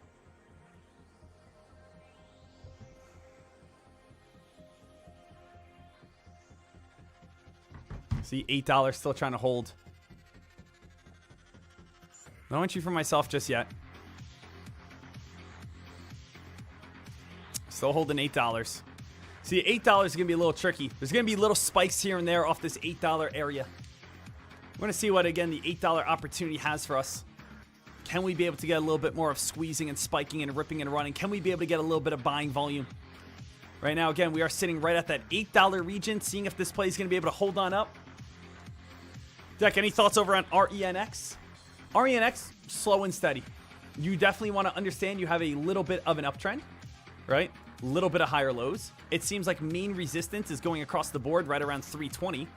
See, $8 still trying to hold. No entry for myself just yet. Still holding $8. See, $8 is going to be a little tricky. There's going to be little spikes here and there off this $8 area. We're going to see what, again, the $8 opportunity has for us. Can we be able to get a little bit more of squeezing and spiking and ripping and running? Can we be able to get a little bit of buying volume? Right now, again, we are sitting right at that $8 region, seeing if this play is going to be able to hold on up. Deck, any thoughts over on RENX? RENX, slow and steady. You definitely want to understand you have a little bit of an uptrend, right? A little bit of higher lows. It seems like main resistance is going across the board right around 320.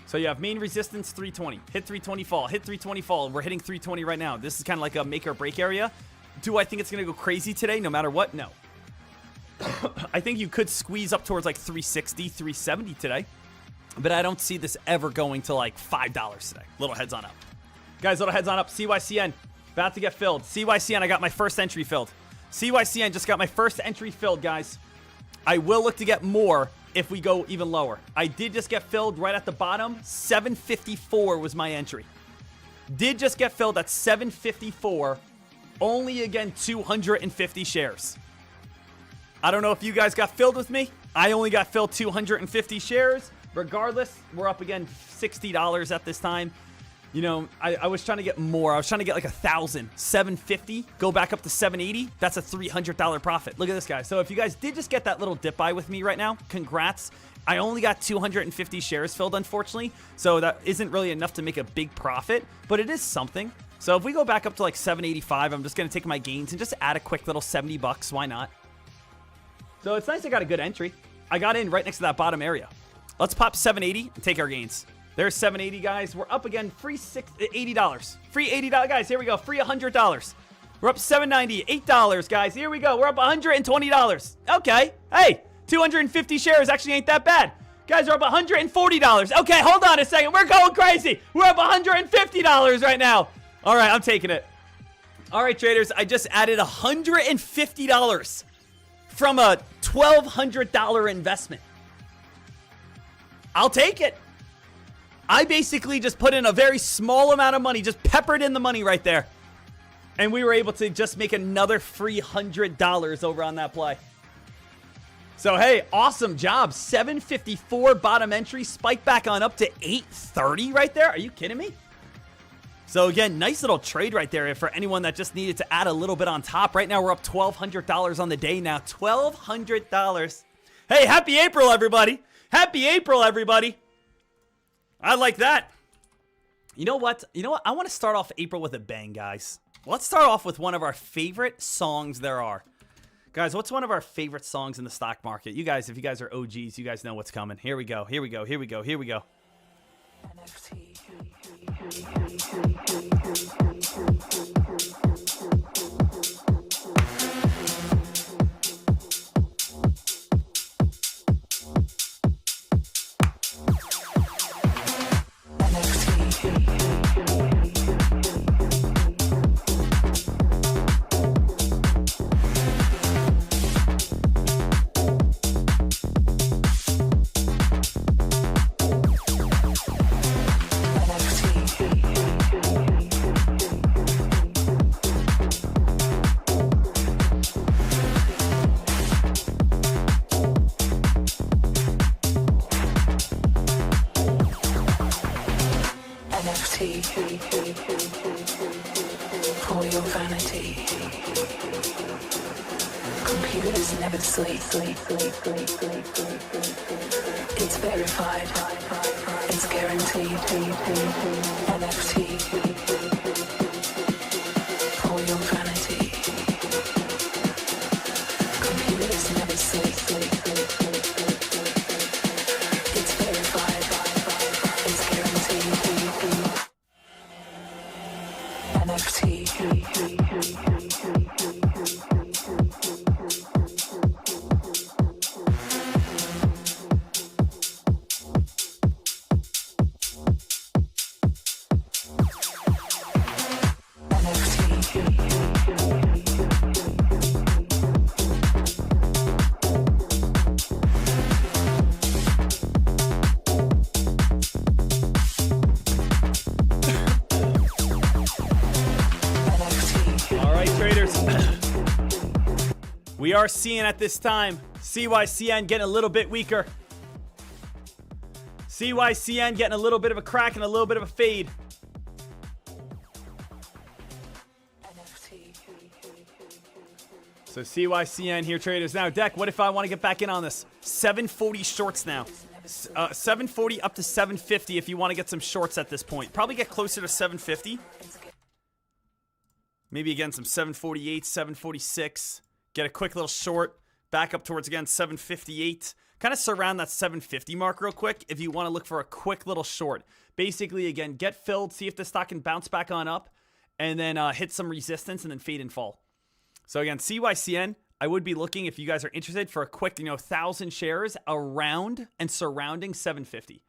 So you have main resistance 320. Hit 320 fall. Hit 320 fall. We're hitting 320 right now. This is kind of like a make or break area. Do I think it's going to go crazy today no matter what? No. I think you could squeeze up towards like 360, 370 today. But I don't see this ever going to like $5 today. Little heads on up. Guys, little heads on up. CYCN, about to get filled. CYCN, I got my first entry filled. CYCN just got my first entry filled, guys. I will look to get more if we go even lower. I did just get filled right at the bottom. 754 was my entry. Did just get filled at 754. Only, again, 250 shares. I don't know if you guys got filled with me. I only got filled 250 shares. Regardless, we're up again $60 at this time. You know, I was trying to get more. I was trying to get like 1,000. 750, go back up to 780. That's a $300 profit. Look at this guy. So if you guys did just get that little dip buy with me right now, congrats. I only got 250 shares filled, unfortunately. So that isn't really enough to make a big profit, but it is something. So if we go back up to like 785, I'm just going to take my gains and just add a quick little $70. Why not? So it's nice I got a good entry. I got in right next to that bottom area. Let's pop 780 and take our gains. There's 780, guys. We're up again. Free $80. Free $80, guys. Here we go. Free $100. We're up $790. $8, guys. Here we go. We're up $120. Okay. Hey, 250 shares actually ain't that bad. Guys, we're up $140. Okay, hold on a second. We're going crazy. We're up $150 right now. All right, I'm taking it. All right, traders. I just added $150 from a $1,200 investment. I'll take it. I basically just put in a very small amount of money, just peppered in the money right there. And we were able to just make another free $100 over on that play. So, hey, awesome job. 754 bottom entry, spike back on up to 830 right there. Are you kidding me? So, again, nice little trade right there for anyone that just needed to add a little bit on top. Right now, we're up $1,200 on the day now. $1,200. Hey, happy April, everybody. Happy April, everybody. I like that. You know what? I want to start off April with a bang, guys. Let's start off with one of our favorite songs there are. Guys, what's one of our favorite songs in the stock market? You guys, if you guys are OGs, you guys know what's coming. Here we go. Here we go. Here we go. Here we go. For your vanity, computers never sleep. It's verified, it's guaranteed. NFT. are seeing at this time CYCN getting a little bit weaker. CYCN getting a little bit of a crack and a little bit of a fade. So CYCN here, traders. Now, Deck, what if I want to get back in on this? 740 shorts now. 740 up to 750 if you want to get some shorts at this point. Probably get closer to 750. Maybe again some 748, 746. Get a quick little short. Back up towards, again, 758. Kind of surround that 750 mark real quick if you want to look for a quick little short. Basically, again, get filled, see if the stock can bounce back on up, and then hit some resistance and then fade and fall. So again, CYCN, I would be looking, if you guys are interested, for a quick, 1,000 shares around and surrounding 750.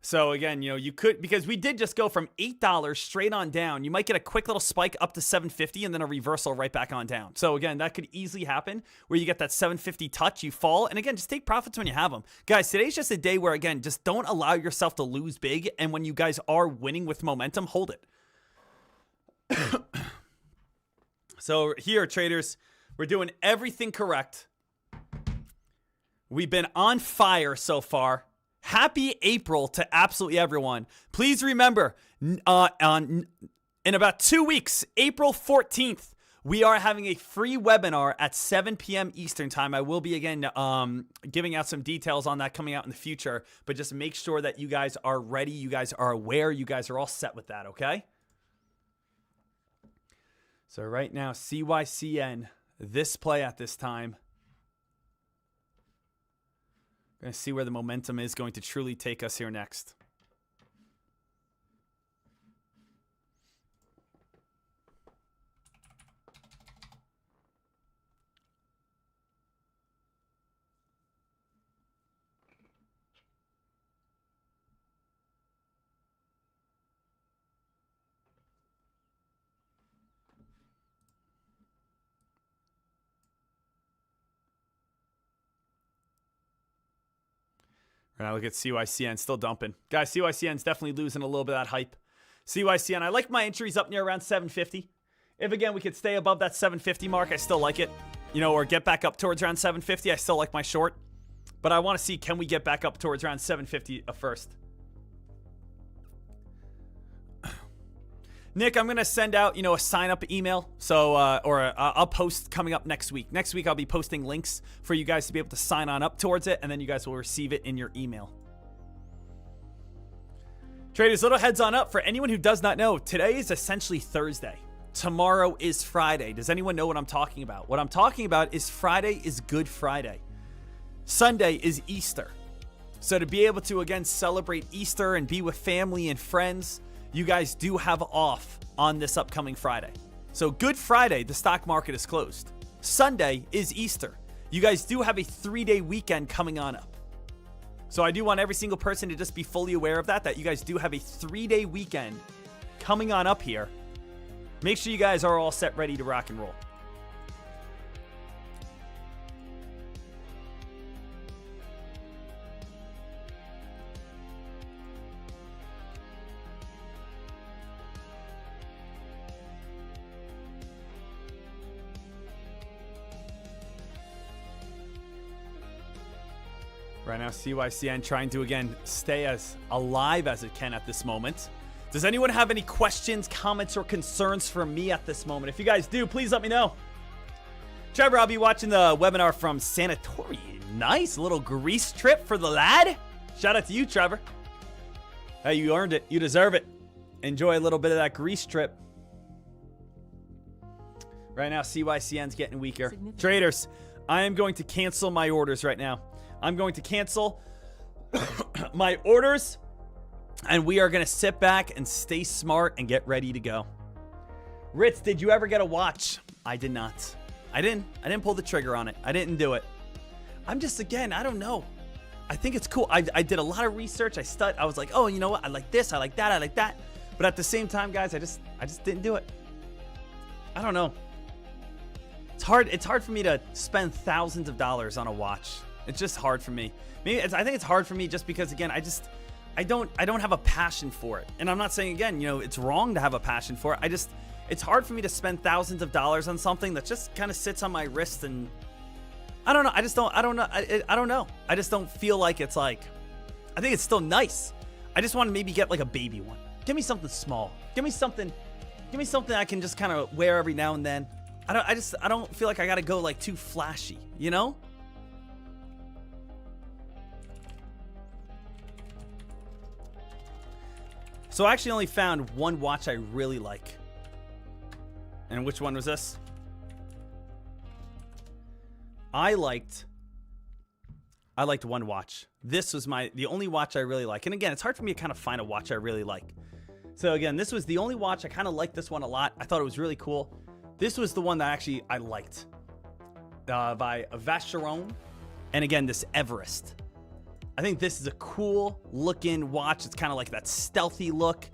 So again, you could, because we did just go from $8 straight on down. You might get a quick little spike up to 750 and then a reversal right back on down. So again, that could easily happen where you get that 750 touch, you fall. And again, just take profits when you have them. Guys, today's just a day where, again, just don't allow yourself to lose big. And when you guys are winning with momentum, hold it. So here, traders, we're doing everything correct. We've been on fire so far. Happy April to absolutely everyone. Please remember, in about 2 weeks, April 14th, we are having a free webinar at 7 p.m. Eastern time. I will be, again, giving out some details on that coming out in the future. But just make sure that you guys are ready. You guys are aware. You guys are all set with that, okay? So right now, CYCN, this play at this time. Going to see where the momentum is going to truly take us here next. Right now, look at CYCN still dumping. Guys, CYCN's definitely losing a little bit of that hype. CYCN, I like my entries up near around 750. If, again, we could stay above that 750 mark, I still like it. Or get back up towards around 750, I still like my short. But I want to see, can we get back up towards around 750 first? Nick, I'm going to send out, a sign-up email. So, I'll post coming up next week. Next week, I'll be posting links for you guys to be able to sign on up towards it, and then you guys will receive it in your email. Traders, little heads on up. For anyone who does not know, today is essentially Thursday. Tomorrow is Friday. Does anyone know what I'm talking about? What I'm talking about is Friday is Good Friday. Sunday is Easter. So to be able to, again, celebrate Easter and be with family and friends, you guys do have off on this upcoming Friday. So Good Friday, the stock market is closed. Sunday is Easter. You guys do have a 3-day weekend coming on up. So I do want every single person to just be fully aware of that you guys do have a 3-day weekend coming on up here. Make sure you guys are all set, ready to rock and roll. Right now, CYCN trying to, again, stay as alive as it can at this moment. Does anyone have any questions, comments, or concerns for me at this moment? If you guys do, please let me know. Trevor, I'll be watching the webinar from Sanatorium. Nice little Greece trip for the lad. Shout out to you, Trevor. Hey, you earned it. You deserve it. Enjoy a little bit of that Greece trip. Right now, CYCN's getting weaker. Traders, I am going to cancel my orders right now. I'm going to cancel my orders, and we are going to sit back and stay smart and get ready to go. Ritz, did you ever get a watch? I did not. I didn't pull the trigger on it. I didn't do it. I'm just, again, I don't know. I think it's cool. I did a lot of research. I was like, oh, you know what? I like this. I like that. I like that. But at the same time, guys, I just didn't do it. I don't know. It's hard for me to spend thousands of dollars on a watch. It's just hard for me. I think it's hard for me just because, again, I don't have a passion for it. And I'm not saying, again, it's wrong to have a passion for it. It's hard for me to spend thousands of dollars on something that just kind of sits on my wrist and I don't know. I don't know. I don't know. I just don't feel like it's like, I think it's still nice. I just want to maybe get like a baby one. Give me something small. Give me something I can just kind of wear every now and then. I don't feel like I got to go like too flashy, you know? So I actually only found one watch I really like. And which one was this? I liked one watch. This was the only watch I really like. And again, it's hard for me to kind of find a watch I really like. So again, this was the only watch. I kind of liked this one a lot. I thought it was really cool. This was the one that actually I liked. By Vacheron. And again, this Everest. I think this is a cool looking watch. It's kind of like that stealthy look.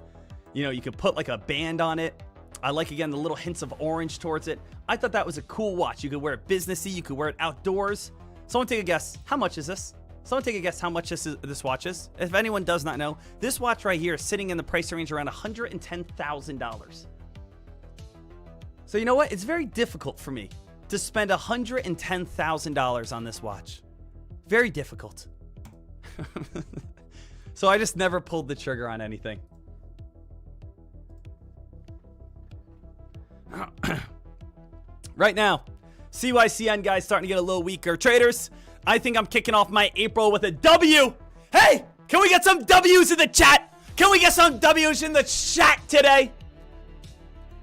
You know, you could put like a band on it. I like, again, the little hints of orange towards it. I thought that was a cool watch. You could wear it businessy. You could wear it outdoors. Someone take a guess. How much is this? Someone take a guess how much this watch is. If anyone does not know, this watch right here is sitting in the price range around $110,000. So you know what? It's very difficult for me to spend $110,000 on this watch. Very difficult. So I just never pulled the trigger on anything. Right now, CYCN guys starting to get a little weaker. Traders, I think I'm kicking off my April with a W. Hey, can we get some W's in the chat? Can we get some W's in the chat today?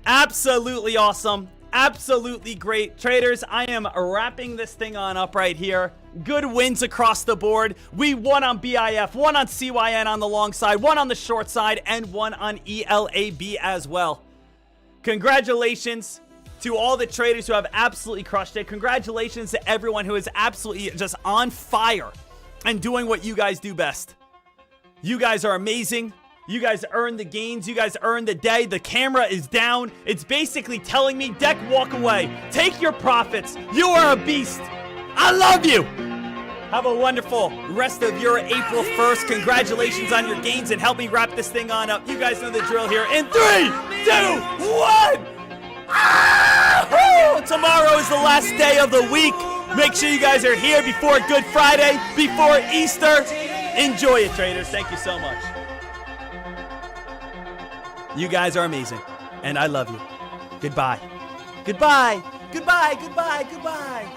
Absolutely awesome. Absolutely great. Traders, I am wrapping this thing on up right here. Good wins across the board. We won on BIF, one on CYN on the long side, one on the short side, and one on ELAB as well. Congratulations to all the traders who have absolutely crushed it. Congratulations to everyone who is absolutely just on fire and doing what you guys do best. You guys are amazing. You guys earned the gains. You guys earned the day. The camera is down. It's basically telling me, deck, walk away. Take your profits. You are a beast. I love you. Have a wonderful rest of your April 1st. Congratulations on your gains, and help me wrap this thing on up. You guys know the drill here. In 3, 2, 1. Ah! Tomorrow is the last day of the week. Make sure you guys are here before Good Friday, before Easter. Enjoy it, traders. Thank you so much. You guys are amazing, and I love you. Goodbye. Goodbye. Goodbye. Goodbye. Goodbye.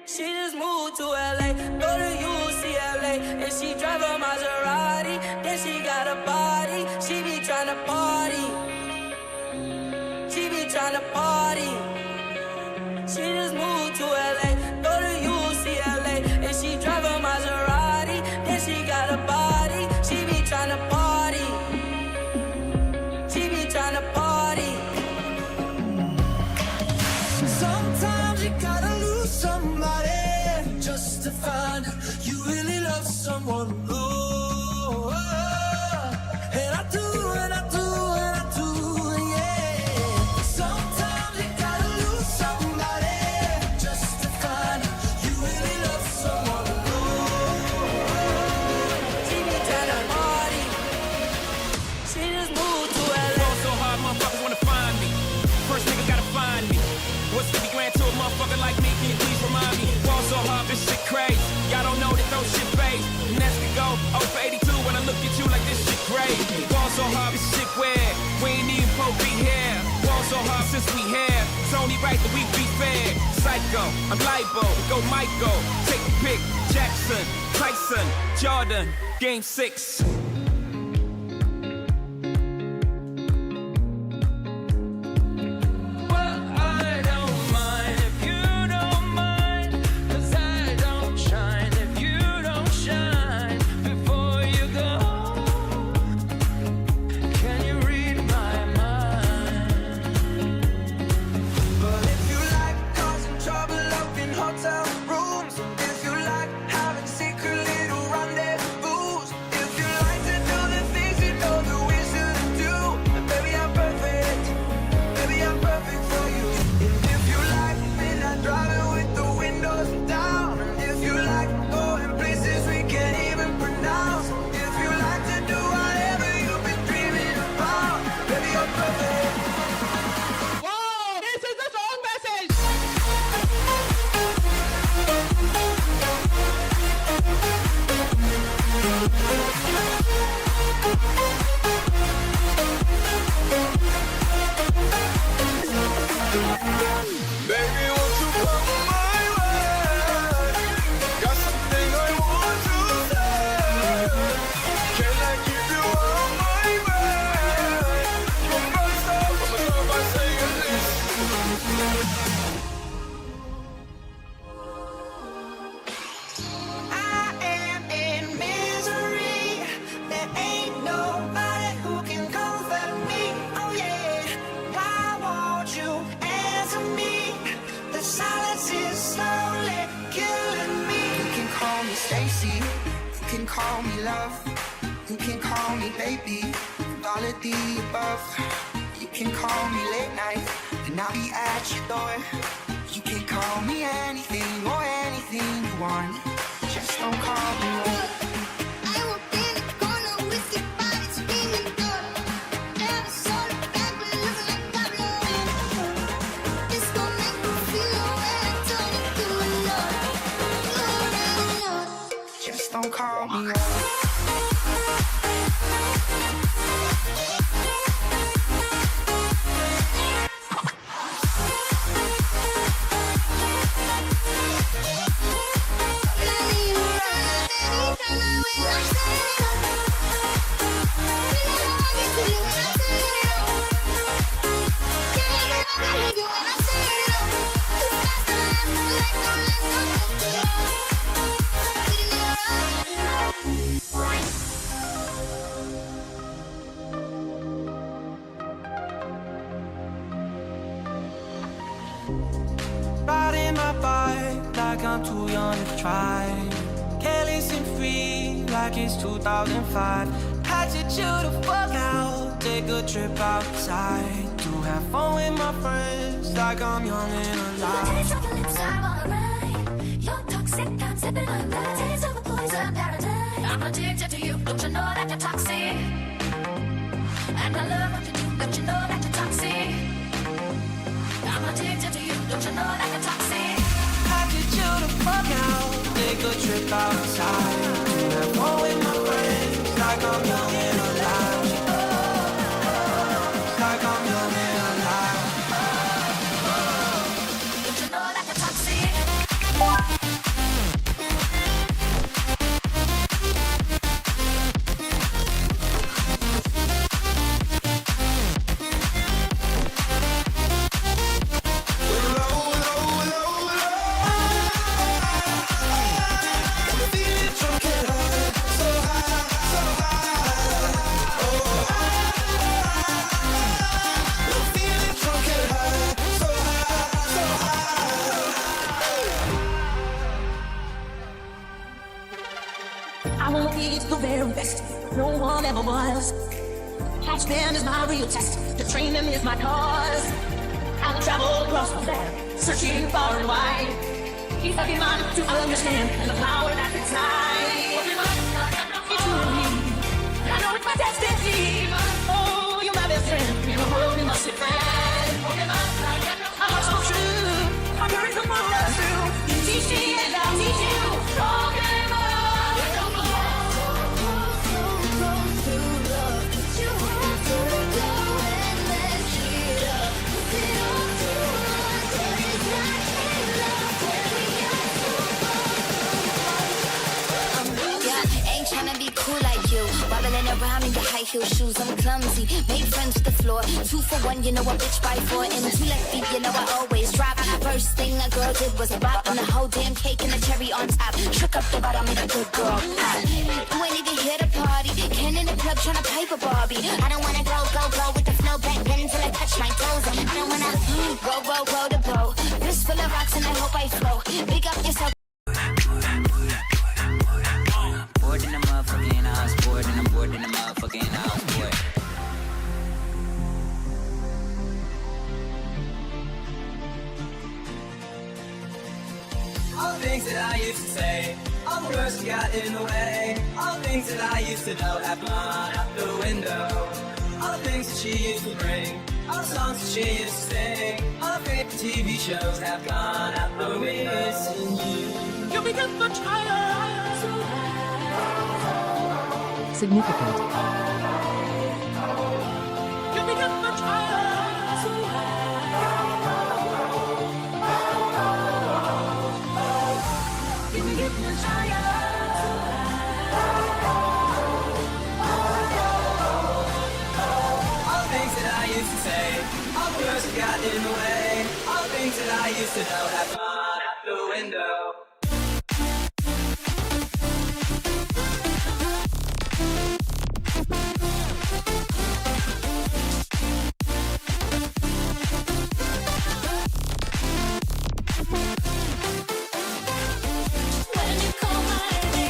She just moved to LA, go to UCLA, and she drive a Maserati. Then she got a body, she be tryna party. She be tryna party. She just moved to LA, go to UCLA, and she drive a Maserati. Then she got a body, she be tryna party. She be tryna party. Sometimes you gotta lose somebody just to find you really love someone. Oh, and I do, and I do, and I do, yeah. Sometimes you gotta lose somebody just to find you really love someone. She be tryna party. She just moved to LA. Fall so hard, motherfuckers wanna find me. First nigga gotta find me. What's 50 grand to a motherfucker like me? Can you please remind me? Fall so hard, this shit crazy. Y'all don't know that those shit fade. Next we go, 0 for 82 when I look at you like this shit crazy. Fall so hard, this shit weird. We ain't even supposed to be here. Fall so hard since we here. It's only right that we be fair. Psycho, I'm libo, go Michael. Take a pick, Jackson, Tyson, Jordan, Game 6. Hotel rooms, if you like having secret little rendezvous, if you like Stacy. You can call me love. You can call me baby. All of the above. You can call me late night, and I'll be at your door. You can call me anything or anything you want. Just don't call me love. Just don't call me up. Riding my bike like I'm too young to try. Careless and free like it's 2005. Had to chill the fuck out, take a trip outside to have fun with my friends like I'm young and alive. Taste of your lips, I wanna ride. You're toxic, I'm sipping on that. Taste of a poison paradise. I'm addicted to you, don't you know that you're toxic? And I love what you do, don't you know that you're toxic? I'm addicted to you, don't you know that you're toxic? Had to chill the fuck out, take a trip outside to have fun with my friends like I'm young and alive. Like I'm young and alive. Don't you know that you're toxic? I won't be the very best. No one ever was. Hatchman is my real test. The training is my cause. I'll travel across the land, searching far and wide. Keep stuck in mind to understand the power that's inside. It's me. I know it's my destiny. Oh, you're my best friend. In a world we must defend. I'm so true. I'm very good for us too. You teach me and I'll teach you. Pokemon. Tryna be cool like you, wobbling around in your high heel shoes. I'm clumsy, made friends with the floor. 2 for 1, you know I bitch by 4. And 2 left feet, you know I always drop. First thing a girl did was a bop, and the whole damn cake and the cherry on top. Shook up the bottom, made a good girl pop. You ain't even here to party, can in the club tryna pipe a Barbie. I don't wanna go with the flow back then till I touch my toes. I don't wanna roll the boat. Wrist full of rocks and I hope I flow. Big up yourself. Bored in the motherfucking house, bored and I'm bored in the motherfucking house, boy. All the things that I used to say, all the words that got in the way, all the things that I used to know have gone out the window. All the things that she used to bring, all the songs that she used to sing, all the favorite TV shows have gone out the window. You become much higher. Significant. You become much higher. You become much higher. All the things that I used to say, all the words that got in the way, all the things that I used to know have gone out the window. When you call my name.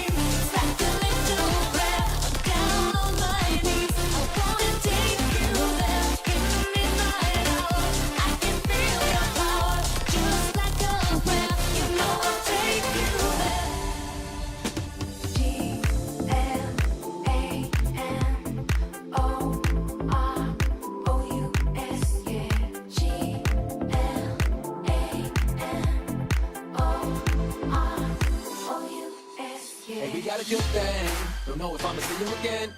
got a good thing. Don't know if I'ma see you again.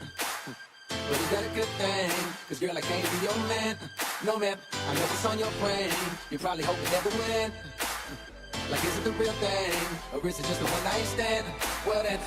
But is that a good thing? Cause girl, I can't be your man. No man, I know what's on your brain. You probably hope it never win. Like is it the real thing? Or is it just a one night stand? Well then